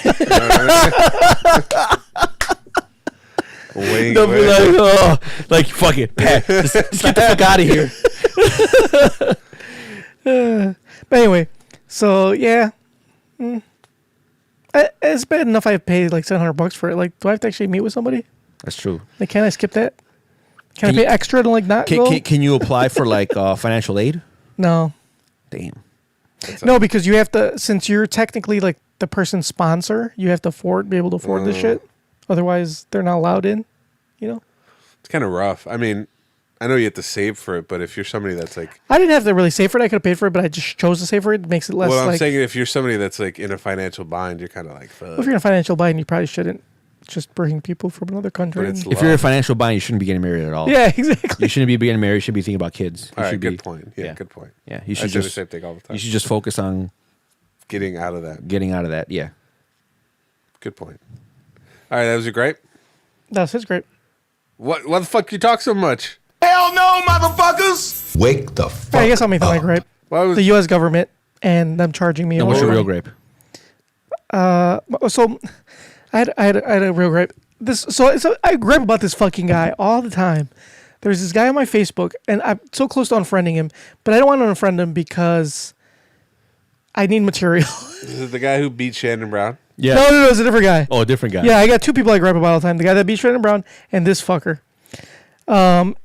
D: be like, oh, like fuck it, Pat, just get the fuck out of
B: here. But anyway, so yeah, it's bad enough I paid like $700 for it. Like, do I have to actually meet with somebody?
D: That's true.
B: Like, can I skip that? Can I pay extra to like not go?
D: Can you apply for like financial aid?
B: No.
D: Damn.
B: No, because you have to, since you're technically like the person's sponsor, you have to be able to afford this shit. Otherwise, they're not allowed in.
C: It's kind of rough. I mean, I know you have to save for it, but if you're somebody that's like,
B: I didn't have to really save for it. I could have paid for it, but I just chose to save for it. It makes it less.
C: Well, I'm saying if you're somebody that's like in a financial bind, you're kind of like, fuck.
B: Well, if you're in a financial bind, you probably shouldn't just bring people from another country.
D: If you're in a financial bind, you shouldn't be getting married at all.
B: Yeah, exactly.
D: You shouldn't be getting married. You should be thinking about kids.
C: All right, good point. Yeah, good point.
D: Yeah, you should just
C: the same thing all the time.
D: You should just focus on
C: getting out of that.
D: Yeah.
C: Good point. All right, that was your grape?
B: That was his grape.
C: What the fuck you talk so much?
G: Hell no, motherfuckers!
F: Wake the fuck
B: I guess I'll make that my grape. The U.S. government and them charging me.
D: And what's your real grape?
B: So I had a real gripe. So I gripe about this fucking guy all the time. There's this guy on my Facebook, and I'm so close to unfriending him, but I don't want to unfriend him because I need material.
C: Is it the guy who beat Shannon Brown?
D: Yeah.
B: No, it's a different guy.
D: Oh, a different guy.
B: Yeah, I got two people I gripe about all the time: the guy that beat Shannon Brown and this fucker. I'm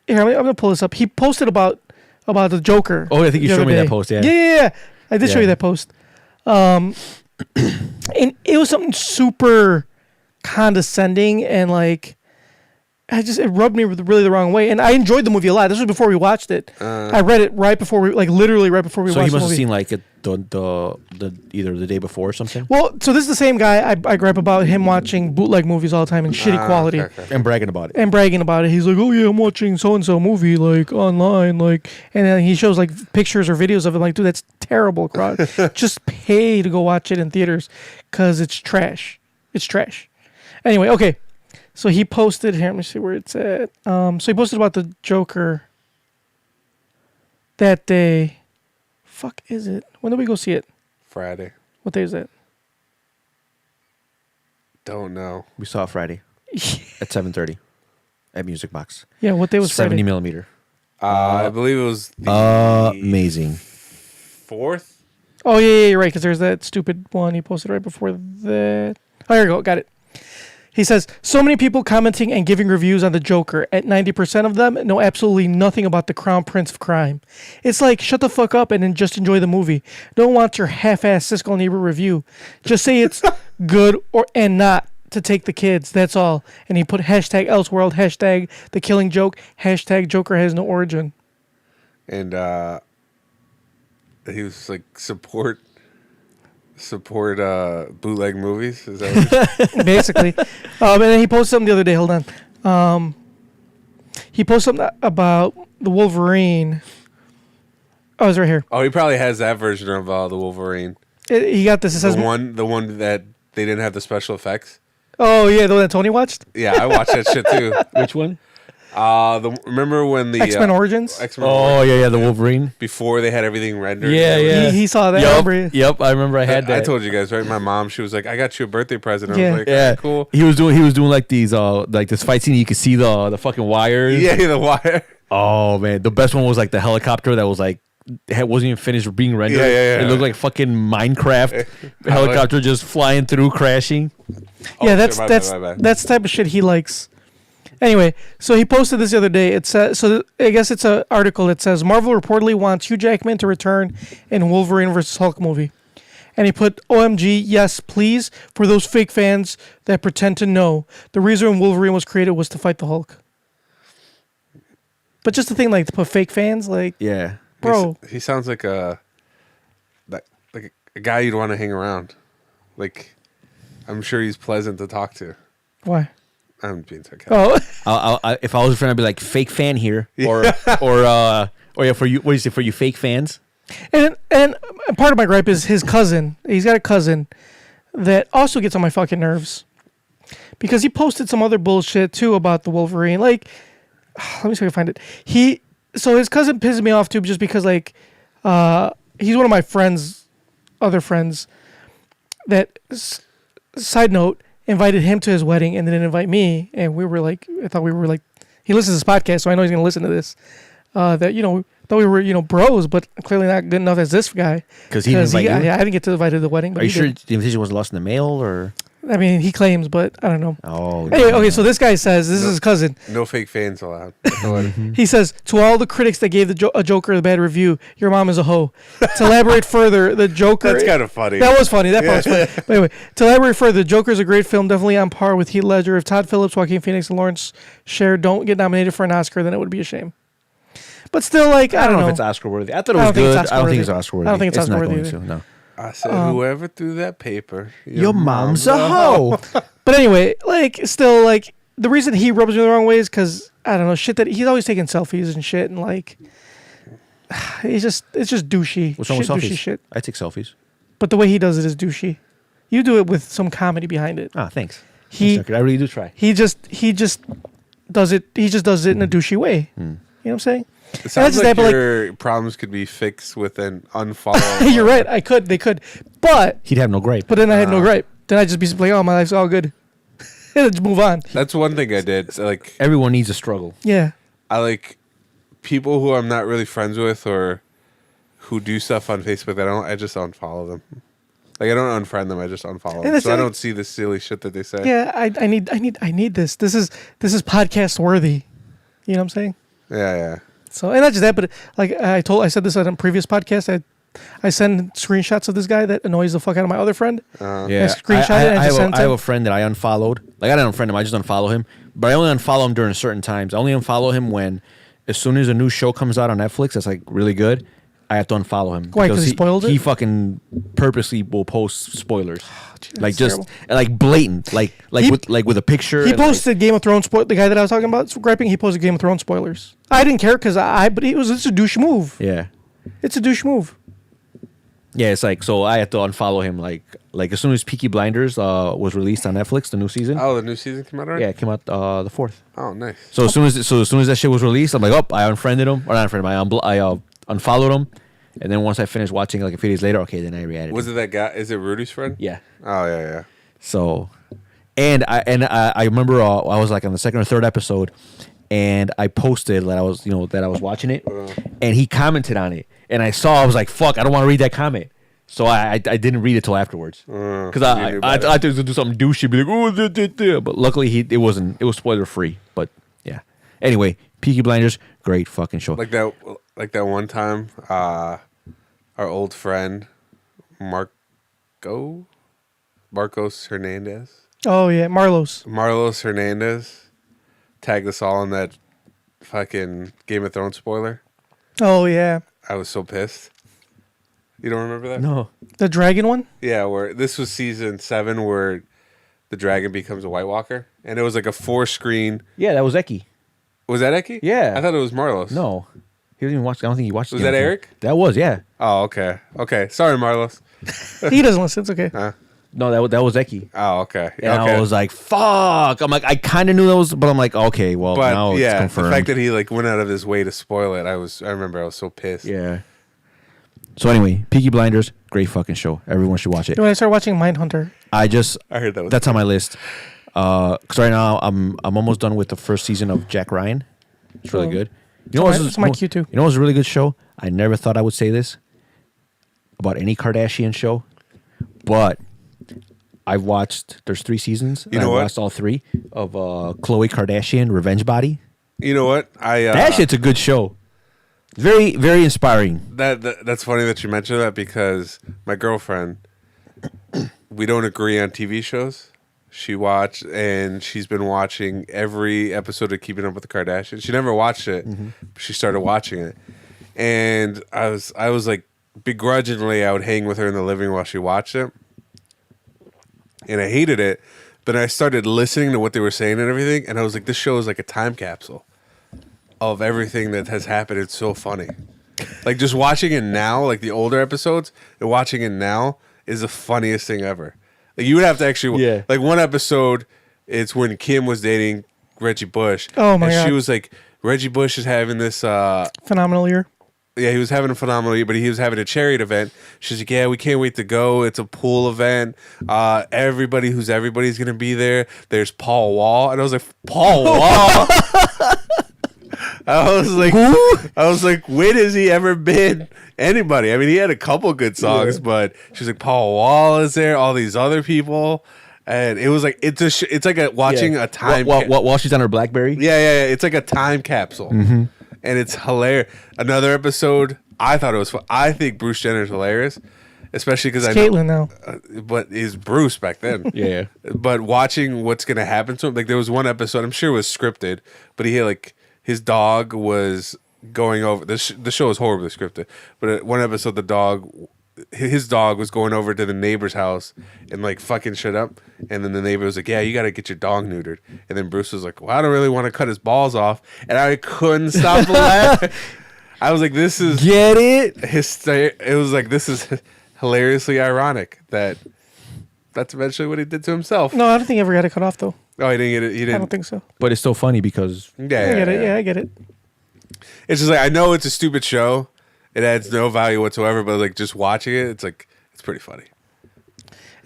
B: gonna pull this up. He posted about the Joker.
D: Oh, I think you showed me that post. Yeah.
B: Yeah. I did show you that post. And it was something super condescending and like it rubbed me really the wrong way. And I enjoyed the movie a lot. This was before we watched it. I read it right before literally right before we watched it.
D: So he must have seen like it the either the day before or something.
B: Well, so this is the same guy I gripe about him watching bootleg movies all the time in shitty quality.
C: Okay.
D: And bragging about it.
B: He's like, oh yeah, I'm watching so and so movie like online, like, and then he shows like pictures or videos of it. Like, dude, that's terrible, crowd. Just pay to go watch it in theaters because it's trash. It's trash. Anyway, okay. So he posted here. Let me see where it's at. So he posted about the Joker that day. Fuck is it? When did we go see it?
C: Friday.
B: What day is that?
C: Don't know.
D: We saw it Friday at 7:30 at Music Box.
B: Yeah, what day was
D: 70
B: Friday?
D: millimeter.
C: I believe it was the
D: amazing
C: 4th.
B: Oh yeah, you're right. Because there's that stupid one he posted right before that. Oh, here we go. Got it. He says, so many people commenting and giving reviews on the Joker. At 90% of them know absolutely nothing about the Crown Prince of Crime. It's like, shut the fuck up and then just enjoy the movie. Don't want your half-ass Siskel and Ebert review. Just say it's good and not to take the kids. That's all. And he put hashtag Elseworld, hashtag The Killing Joke, hashtag Joker has no origin.
C: And he was like, support Support bootleg movies. Is that
B: Basically. And then he posted something the other day. Hold on. He posted something about the Wolverine. Oh, it's right here.
C: Oh, he probably has that version of the Wolverine.
B: He got this. It says
C: The one that they didn't have the special effects.
B: Oh yeah, the one that Tony watched.
C: Yeah, I watched that shit too.
D: Which one?
C: Remember when the
B: X-Men Origins?
C: X-Men
D: Oh yeah, the Wolverine.
C: before they had everything rendered.
D: Yeah.
B: He saw that.
D: Yep, I remember I had that.
C: I told you guys, right? My mom, she was like, "I got you a birthday present." I
B: Yeah.
C: was like,
D: Yeah,
C: cool.
D: He was doing like these like this fight scene. You could see the fucking wires.
C: Yeah, the wire.
D: Oh man, the best one was like the helicopter that was like wasn't even finished being rendered.
C: Yeah.
D: It looked like fucking Minecraft helicopter just flying through, crashing.
B: Yeah,
C: my bad.
B: that's the type of shit he likes. Anyway, so he posted this the other day. It says, I guess it's an article that says Marvel reportedly wants Hugh Jackman to return in Wolverine vs. Hulk movie. And he put, OMG, yes, please, for those fake fans that pretend to know. The reason Wolverine was created was to fight the Hulk. But just the thing, like, to put fake fans, like,
D: Yeah.
B: bro.
C: He sounds like a guy you'd want to hang around. Like, I'm sure he's pleasant to talk to.
B: Why?
C: I'm being sarcastic.
B: Oh,
D: If I was a friend, I'd be like fake fan here, or yeah, for you. What do you say for you fake fans?
B: and part of my gripe is his cousin. He's got a cousin that also gets on my fucking nerves. Because he posted some other bullshit, too, about the Wolverine. Like, let me see if I can find it. So his cousin pisses me off, too, just because, like, he's one of my other friends, that, side note, invited him to his wedding and didn't invite me. And we were like, I thought we were like, he listens to this podcast, so I know he's going to listen to this. That, thought we were, bros, but clearly not good enough as this guy.
D: Because he didn't invite you?
B: Yeah, I didn't get to invite to the wedding. But
D: Are you
B: he
D: sure
B: did.
D: the invitation was lost in the mail, or?
B: I mean, he claims, but I don't know.
D: Oh.
B: Anyway, okay, so this guy says, this is his cousin.
C: No fake fans allowed.
B: He says, to all the critics that gave a Joker a bad review, your mom is a hoe. To elaborate further, the Joker...
C: That's kind of funny.
B: That was funny. That part was funny. But anyway, to elaborate further, the Joker is a great film, definitely on par with Heath Ledger. If Todd Phillips, Joaquin Phoenix, and Lawrence Sher don't get nominated for an Oscar, then it would be a shame. But still, like, I don't know
D: if it's Oscar worthy. I thought it was good. I don't think it's Oscar worthy.
B: I don't think it's Oscar
D: not
B: worthy
D: going
B: either.
D: to. No.
C: I said, whoever threw that paper,
D: Your mom's a hoe.
B: But anyway, like, still, like, the reason he rubs me the wrong way is because, I don't know, shit that he's always taking selfies and shit, and, like, it's just douchey.
D: What's wrong with selfies?
B: Douchey shit.
D: I take selfies.
B: But the way he does it is douchey. You do it with some comedy behind it.
D: Ah, thanks.
B: He-
D: Thanks, Tucker. I really do try.
B: He just does it. He just does it in a douchey way. You know what I'm saying?
C: It sounds like
B: example,
C: your problems could be fixed with an unfollow.
B: You're right. They could, but
D: He'd have no gripe.
B: then I had no gripe. Then I'd just be like, oh, my life's all good. And just move on.
C: That's one thing I did. Like,
D: Everyone needs a struggle.
B: Yeah.
C: I like people who I'm not really friends with or who do stuff on Facebook. I just unfollow them. Like, I don't unfriend them. I just unfollow them.
B: that's
C: So I
B: like-
C: don't see the silly shit that they say.
B: Yeah. I need this. This is podcast worthy. You know what I'm saying?
C: Yeah.
B: So, and not just that, but like I said this on a previous podcast. I send screenshots of this guy that annoys the fuck out of my other friend.
D: Yeah,
B: screenshot it and
D: I
B: just send
D: have
B: him.
D: a friend that I unfollowed. Like I didn't unfriend him, I just unfollow him. But I only unfollow him during certain times. I only unfollow him when, as soon as a new show comes out on Netflix that's like really good, I have to unfollow him.
B: Why? Because he spoiled it.
D: He fucking purposely will post spoilers, like
B: that's
D: just
B: terrible.
D: like blatant, like
B: He-
D: with a picture.
B: He
D: and, like-
B: posted Game of Thrones. The guy that I was talking about griping. He posted Game of Thrones spoilers. I didn't care because but it's a douche move.
D: yeah.
B: It's a douche move.
D: Yeah, it's like so I had to unfollow him like as soon as Peaky Blinders was released on Netflix, the new season.
C: Oh, the new season came out already?
D: Yeah, it came out the 4th.
C: Oh, nice.
D: So as soon as that shit was released, I'm like, oh, I unfriended him or not unfriended him. I unfollowed him, and then once I finished watching like a few days later, okay, then I re-added.
C: Was it that guy? Is it Rudy's friend?
D: Yeah.
C: Oh, yeah.
D: So, and I remember I was like on the second or third episode, and I posted that I was watching it, and he commented on it, and I was like, fuck, I don't want to read that comment. So I didn't read it till afterwards because I thought he was gonna do something douchey, be like, oh, but luckily it was spoiler free. But yeah. Anyway, Peaky Blinders, great fucking show.
C: Like that one time, our old friend Marcos Hernandez.
B: Oh yeah,
C: Marlos Hernandez tagged us all in that fucking Game of Thrones spoiler.
B: Oh yeah.
C: I was so pissed. You don't remember that?
D: No.
B: The dragon one?
C: Yeah, where this was season 7 where the dragon becomes a White Walker. And it was like a 4-screen.
D: Yeah, that was Eki.
C: Was that Eki?
D: Yeah.
C: I thought it was Marlos.
D: No. He didn't even watch. I don't think he watched.
C: Was that Eric?
D: That was, yeah.
C: Oh, okay. Okay. Sorry, Marlos.
B: He doesn't listen. It's okay.
D: No, that was Eki.
C: Oh, okay.
D: And
C: okay.
D: I was like, fuck. I'm like, I kind of knew that was, but I'm like, okay, well,
C: But
D: now it's
C: yeah,
D: confirmed.
C: the fact that he like went out of his way to spoil it, I remember I was so pissed.
D: Yeah. So anyway, Peaky Blinders, great fucking show. Everyone should watch it.
B: When I started watching Mindhunter,
C: I heard that was
D: that's on my list. Because right now I'm almost done with the first season of Jack Ryan. It's really good. You know
B: it's my Q2.
D: You know what's a really good show? I never thought I would say this about any Kardashian show, but I've watched. There's 3 seasons.
C: You know
D: I
C: what?
D: watched all 3 of Khloe Kardashian Revenge Body.
C: You know what?
D: That shit's a good show. Very, very inspiring.
C: That's funny that you mentioned that because my girlfriend, we don't agree on TV shows. She watched and she's been watching every episode of Keeping Up with the Kardashians. She never watched it, but she started watching it, and I was like begrudgingly I would hang with her in the living room while she watched it, and I hated it. But I started listening to what they were saying and everything, and I was like, this show is like a time capsule of everything that has happened. It's so funny. Like just watching it now, like the older episodes, and watching it now is the funniest thing ever. Like you would have to actually, like one episode, it's when Kim was dating Reggie Bush.
B: Oh my God.
C: She was like, Reggie Bush is having this
B: phenomenal year.
C: Yeah, he was having a phenomenal year, but he was having a chariot event. She's like, yeah, we can't wait to go. It's a pool event. Everybody's going to be there. There's Paul Wall. And I was like, Paul Wall? I was like, when has he ever been anybody? I mean, he had a couple good songs, but she's like, Paul Wall is there, all these other people. And it was like, it's like watching a time
D: while she's on her BlackBerry?
C: Yeah. It's like a time capsule.
D: Mm-hmm.
C: And it's hilarious. Another episode, I thought it was fun. I think Bruce Jenner's hilarious, especially because I know
B: Caitlyn now.
C: But he's Bruce back then.
D: Yeah.
C: But watching what's gonna happen to him, like there was one episode, I'm sure it was scripted, but he had like his dog was going over. The show is horribly scripted, but one episode, his dog was going over to the neighbor's house and like fucking shit up, and then the neighbor was like, yeah, you got to get your dog neutered, and then Bruce was like, well, I don't really want to cut his balls off, and I couldn't stop laughing. I was like, this is
D: get it.
C: It was like, this is hilariously ironic that's eventually what he did to himself.
B: No, I don't think he ever got it cut off though.
C: Oh, he didn't get it. He didn't.
B: I don't think so.
D: But it's so funny because
B: I get it. Yeah, I get it.
C: It's just like, I know it's a stupid show. It adds no value whatsoever, but like just watching it, it's like, it's pretty funny.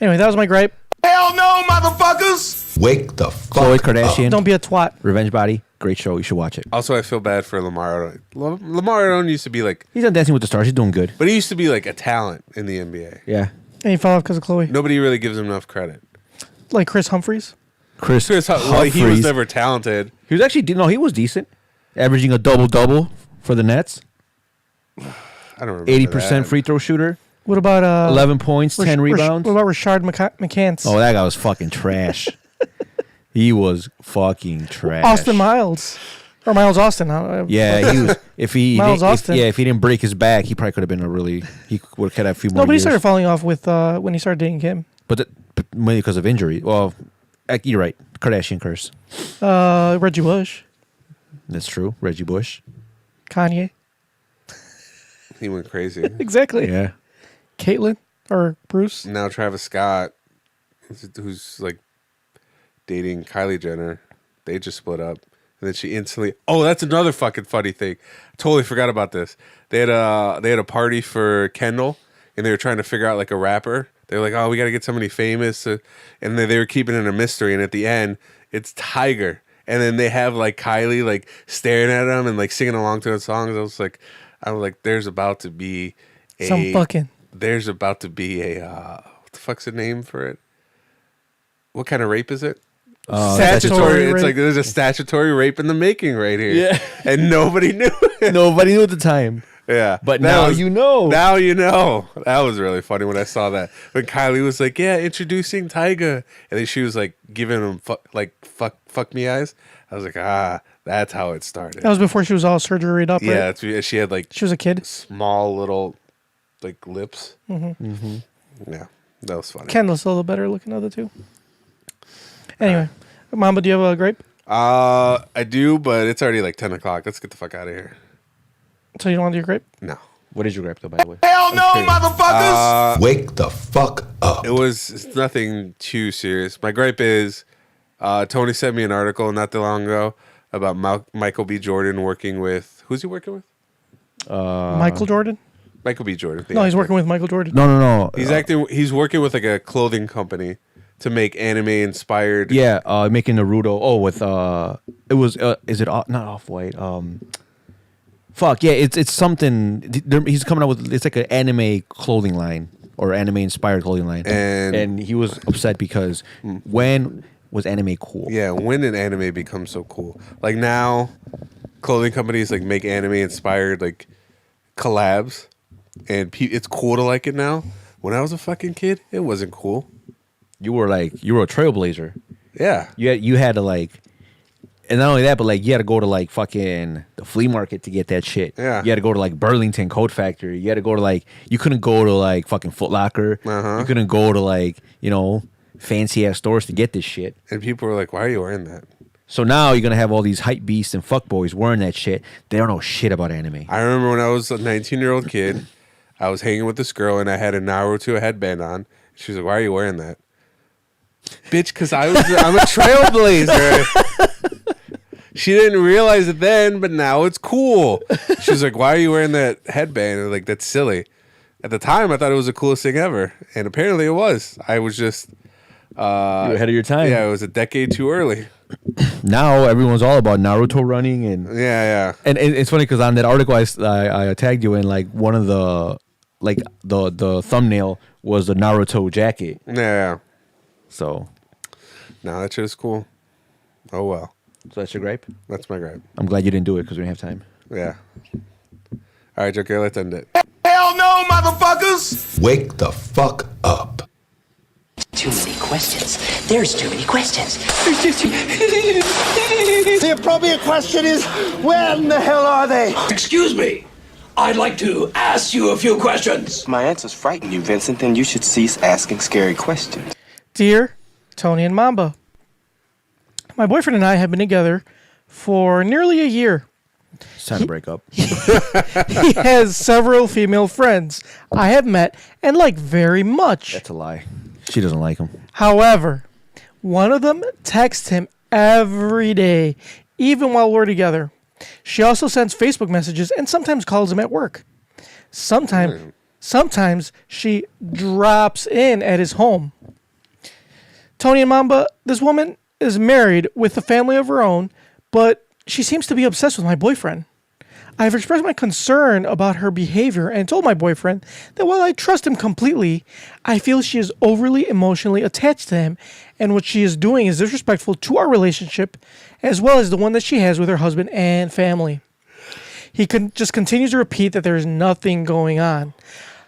B: Anyway, that was my gripe.
G: Hell no, motherfuckers!
F: Wake the fuck
D: Khloe Kardashian,
B: Don't be a twat.
D: Revenge Body, great show. You should watch it.
C: Also, I feel bad for Lamar Odom. Lamar Odom used to be like,
D: He's on Dancing with the Stars. He's doing good.
C: but he used to be like a talent in the NBA.
D: Yeah.
B: And he fell off because of Chloe.
C: Nobody really gives him enough credit.
B: Like Chris Humphries.
D: Chris
C: Well, he was
D: Humphries.
C: never talented.
D: He was actually he was decent, averaging a double for the Nets.
C: I don't remember
D: 80%
C: that.
D: free throw shooter.
B: What about
D: 11 points, 10 rebounds.
B: What about Rashard McCants?
D: Oh, that guy was fucking trash. He was fucking trash.
B: Austin Miles. Or Miles Austin.
D: Yeah, he was. If he
B: Austin.
D: if he didn't break his back, he probably could have been he would have had a few more.
B: No, but he
D: years.
B: started falling off with when he started dating Kim.
D: But mainly because of injury. Well, you're right. Kardashian curse.
B: Reggie Bush.
D: That's true. Reggie Bush.
B: Kanye.
C: He went crazy.
B: Exactly.
D: Yeah.
B: Caitlyn or Bruce.
C: Now Travis Scott, who's like dating Kylie Jenner, they just split up. And then she instantly. Oh, that's another fucking funny thing. Totally forgot about this. They had a party for Kendall, and they were trying to figure out like a rapper. They were like, oh, we got to get somebody famous, and they were keeping it a mystery. And at the end, it's Tiger, and then they have like Kylie like staring at him and like singing along to the songs. I was like, there's about to be a There's about to be a what the fuck's the name for it? What kind of rape is it? Statutory. It's like there's a statutory rape in the making right here.
D: Yeah.
C: And nobody knew it.
D: Nobody knew at the time.
C: Yeah.
D: But now you know.
C: Now you know. That was really funny when I saw that. When Kylie was like, yeah, introducing Tyga. And then she was like giving him fuck me eyes. I was like, that's how it started.
B: That was before she was all surgeryed up, right?
C: Yeah, she had like...
B: She was a kid?
C: Small little like lips.
B: Mm-hmm.
C: Yeah, that was funny.
B: Kendall's still the better looking of the two. Anyway, Mamba, do you have a grape?
C: I do, but it's already like 10 o'clock. Let's get the fuck out of here.
B: So you don't want to do your grape?
C: No.
D: What is your grape, though, by the way?
G: Hell no, motherfuckers! Wake the fuck up.
C: It's nothing too serious. My gripe is Tony sent me an article not that long ago about Michael B. Jordan working with, who's he working with?
B: Michael Jordan?
C: Michael B. Jordan.
B: No, he's working with Michael Jordan.
D: No.
C: He's working with like a clothing company to make anime inspired.
D: Yeah, making Naruto. Oh, with it was is it not Off-White? Fuck yeah, it's something. He's coming out with it's like an anime clothing line or anime inspired clothing line, and he was upset because when was anime cool?
C: Yeah, when did anime become so cool? Like now, clothing companies like make anime inspired like collabs, and it's cool to like it now. When I was a fucking kid, it wasn't cool.
D: You were a trailblazer.
C: Yeah,
D: you had to like, and not only that, but like you had to go to like fucking the flea market to get that shit.
C: Yeah,
D: you had to go to like Burlington Coat Factory. You had to go to like you couldn't go to like fucking Foot Locker. You couldn't go to like fancy ass stores to get this shit.
C: And people were like, "Why are you wearing that?"
D: So now you're gonna have all these hype beasts and fuckboys wearing that shit. They don't know shit about anime.
C: I remember when I was a 19-year-old kid, I was hanging with this girl and I had a Naruto headband on. She was like, "Why are you wearing that?" Bitch, because I'm a trailblazer. She didn't realize it then, but now it's cool. She was like, "Why are you wearing that headband?" And like, that's silly. At the time, I thought it was the coolest thing ever, and apparently it was. I was just
D: you were ahead of your time.
C: Yeah, it was a decade too early.
D: Now everyone's all about Naruto running and
C: yeah.
D: And it's funny because on that article I tagged you in, like one of the the thumbnail was the Naruto jacket.
C: Yeah.
D: So,
C: no, that shit is cool. Oh well.
D: So that's your gripe?
C: That's my gripe.
D: I'm glad you didn't do it because we didn't have time.
C: Yeah. All right, Joker, let's end it.
G: Hell no, motherfuckers! Wake the fuck up.
I: Too many questions. There's too many questions.
K: The appropriate question is, where in the hell are they?
I: Excuse me. I'd like to ask you a few questions.
L: My answers frighten you, Vincent, then you should cease asking scary questions.
B: Dear Tony and Mamba, my boyfriend and I have been together for nearly a year.
D: It's time to break up.
B: He has several female friends I have met and like very much.
D: That's a lie. She doesn't like him.
B: However, one of them texts him every day, even while we're together. She also sends Facebook messages and sometimes calls him at work. Sometimes she drops in at his home. Tony and Mamba, this woman is married with a family of her own, but she seems to be obsessed with my boyfriend. I have expressed my concern about her behavior and told my boyfriend that while I trust him completely, I feel she is overly emotionally attached to him, and what she is doing is disrespectful to our relationship, as well as the one that she has with her husband and family. He just continues to repeat that there is nothing going on.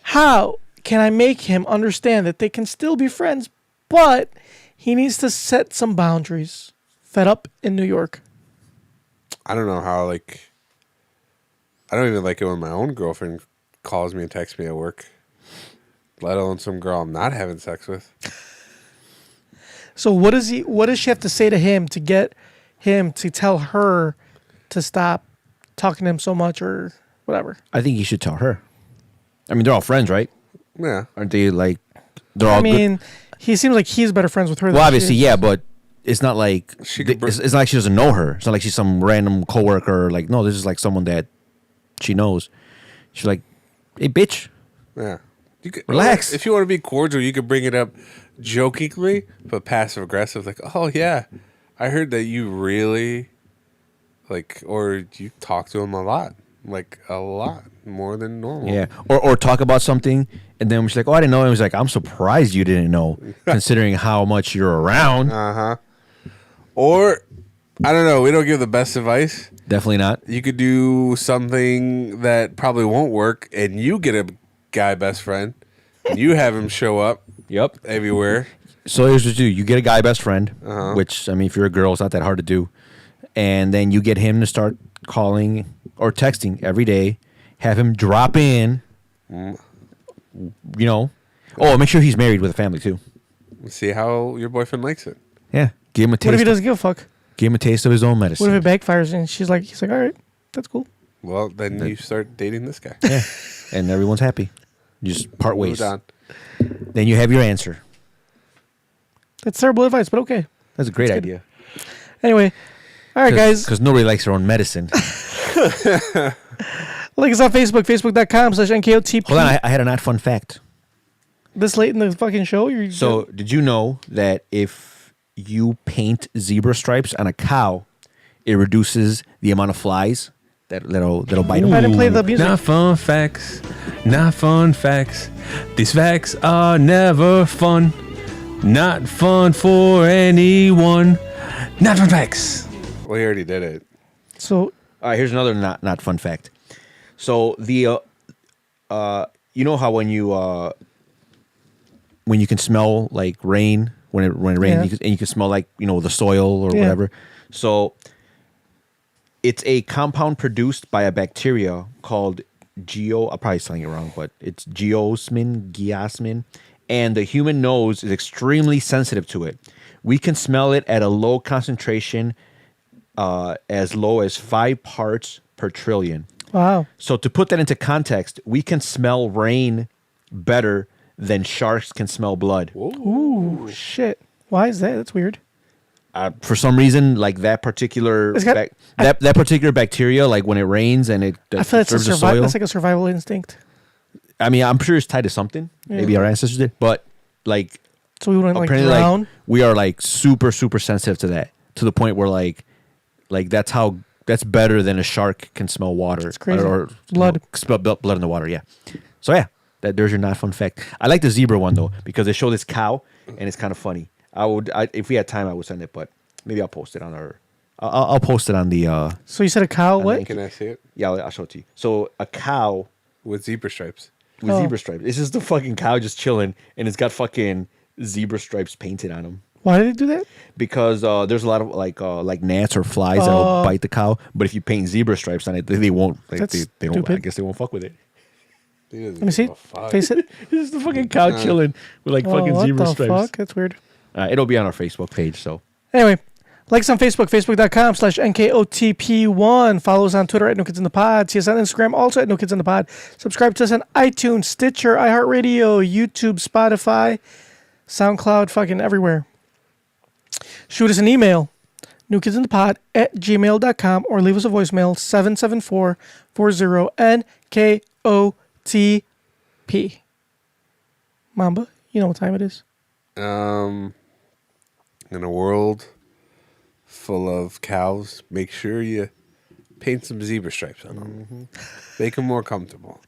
B: How can I make him understand that they can still be friends, but he needs to set some boundaries? Fed up in New York.
C: I don't know how, I don't even like it when my own girlfriend calls me and texts me at work, let alone some girl I'm not having sex with.
B: So what does she have to say to him to get him to tell her to stop talking to him so much or whatever?
D: I think you should tell her. I mean, they're all friends, right?
C: Yeah.
D: Aren't they they're all good?
B: He seems like he's better friends with her.
D: Well, obviously, yeah, but it's not like it's not like she doesn't know her. It's not like she's some random coworker. No, this is like someone that she knows. She's like, "Hey, bitch."
C: Yeah.
D: Relax.
C: If you want to be cordial, you could bring it up jokingly, but passive aggressive. Like, "Oh yeah, I heard that you really or you talk to him a lot, a lot more than normal."
D: Yeah. Or talk about something, and then she's like, "Oh, I didn't know." And he's like, "I'm surprised you didn't know, considering how much you're around."
C: Or I don't know. We don't give the best advice.
D: Definitely not.
C: You could do something that probably won't work, and you get a guy best friend, and you have him show up.
D: Yep.
C: Everywhere.
D: So here's what you do: you get a guy best friend, which if you're a girl, it's not that hard to do, and then you get him to start calling or texting every day. Have him drop in you know. Oh, make sure he's married with a family too.
C: See how your boyfriend likes it.
D: Yeah, give him a taste.
B: What if he doesn't give a fuck?
D: Give him a taste of his own medicine.
B: What if it backfires and he's like, all right, that's cool.
C: Well, then you start dating this guy.
D: Yeah, and everyone's happy. You just part ways.
C: On.
D: Then you have your answer.
B: That's terrible advice, but okay.
D: That's a great idea.
B: Anyway, all right, guys.
D: Because nobody likes their own medicine.
B: Like us on Facebook, facebook.com/NKOTP.
D: Hold on, I had a not fun fact.
B: This late in the fucking show?
D: Did you know that if you paint zebra stripes on a cow, it reduces the amount of flies that'll bite them?
B: I didn't play the music.
C: Not fun facts. Not fun facts. These facts are never fun. Not fun for anyone. Not fun facts. We already did it.
B: So,
D: all right, here's another not fun fact. So the you know how when you can smell like rain when it rains, and you can smell like, you know, the soil or whatever. So it's a compound produced by a bacteria called I'm probably saying it wrong, but it's geosmin, and the human nose is extremely sensitive to it. We can smell it at a low concentration, as low as 5 parts per trillion.
B: Wow.
D: So to put that into context, we can smell rain better than sharks can smell blood.
B: Ooh, shit. Why is that? That's weird.
D: For some reason, like that particular that particular bacteria, like when it rains and it
B: I feel
D: disturbs the soil.
B: That's like a survival instinct.
D: I mean, I'm sure it's tied to something.
B: Yeah.
D: Maybe our ancestors did, but like,
B: so we wouldn't like
D: apparently,
B: drown.
D: like, we are like super sensitive to that, to the point where like that's better than a shark can smell water.
B: It's crazy.
D: Or
B: Blood.
D: Smell blood in the water. Yeah. So yeah, there's your not fun fact. I like the zebra one though, because they show this cow and it's kind of funny. If we had time, I would send it, but maybe I'll post it on our. I'll post it on the.
B: So you said a cow? What?
C: Can I see it?
D: Yeah, I'll show it to you. So a cow
C: with zebra stripes.
D: With zebra stripes. It's just the fucking cow just chilling, and it's got fucking zebra stripes painted on them.
B: Why did they do that?
D: Because there's a lot of like gnats or flies that'll bite the cow, but if you paint zebra stripes on it, they won't. Like,
B: That's
D: they don't.
B: stupid.
D: I guess they won't fuck with it.
B: Let me see. Face it.
D: It's the fucking cow chilling with like fucking zebra stripes.
B: What the fuck? That's weird.
D: It'll be on our Facebook page. So
B: anyway, like us on Facebook, facebook.com/NKOTP1. Follow us on Twitter at No Kids in the Pod. See us on Instagram, also at No Kids in the Pod. Subscribe to us on iTunes, Stitcher, iHeartRadio, YouTube, Spotify, SoundCloud, fucking everywhere. Shoot us an email, newkidsinthepod@gmail.com, or leave us a voicemail, 774-40-NKOTP. Mamba, you know what time it is.
C: In a world full of cows, make sure you paint some zebra stripes on them. Mm-hmm. Make them more comfortable.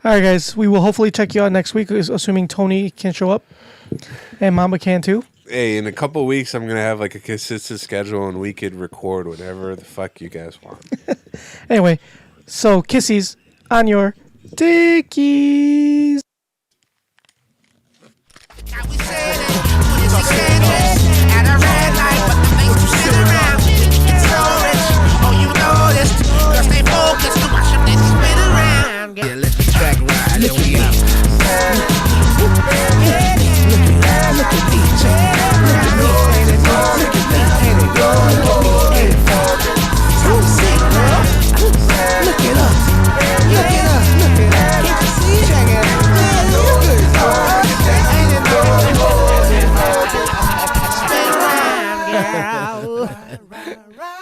B: All right, guys. We will hopefully check you out next week, assuming Tony can show up and Mamba can too.
C: Hey, in a couple of weeks, I'm going to have like a consistent schedule and we could record whatever the fuck you guys want.
B: Anyway, so kissies on your dickies.
I: Yeah, let the track ride. There we go. Look at DJ. Look at me. Look at me. Look at us. Look at us. Look at us. Can't you see? Check it out. Spin around, girl.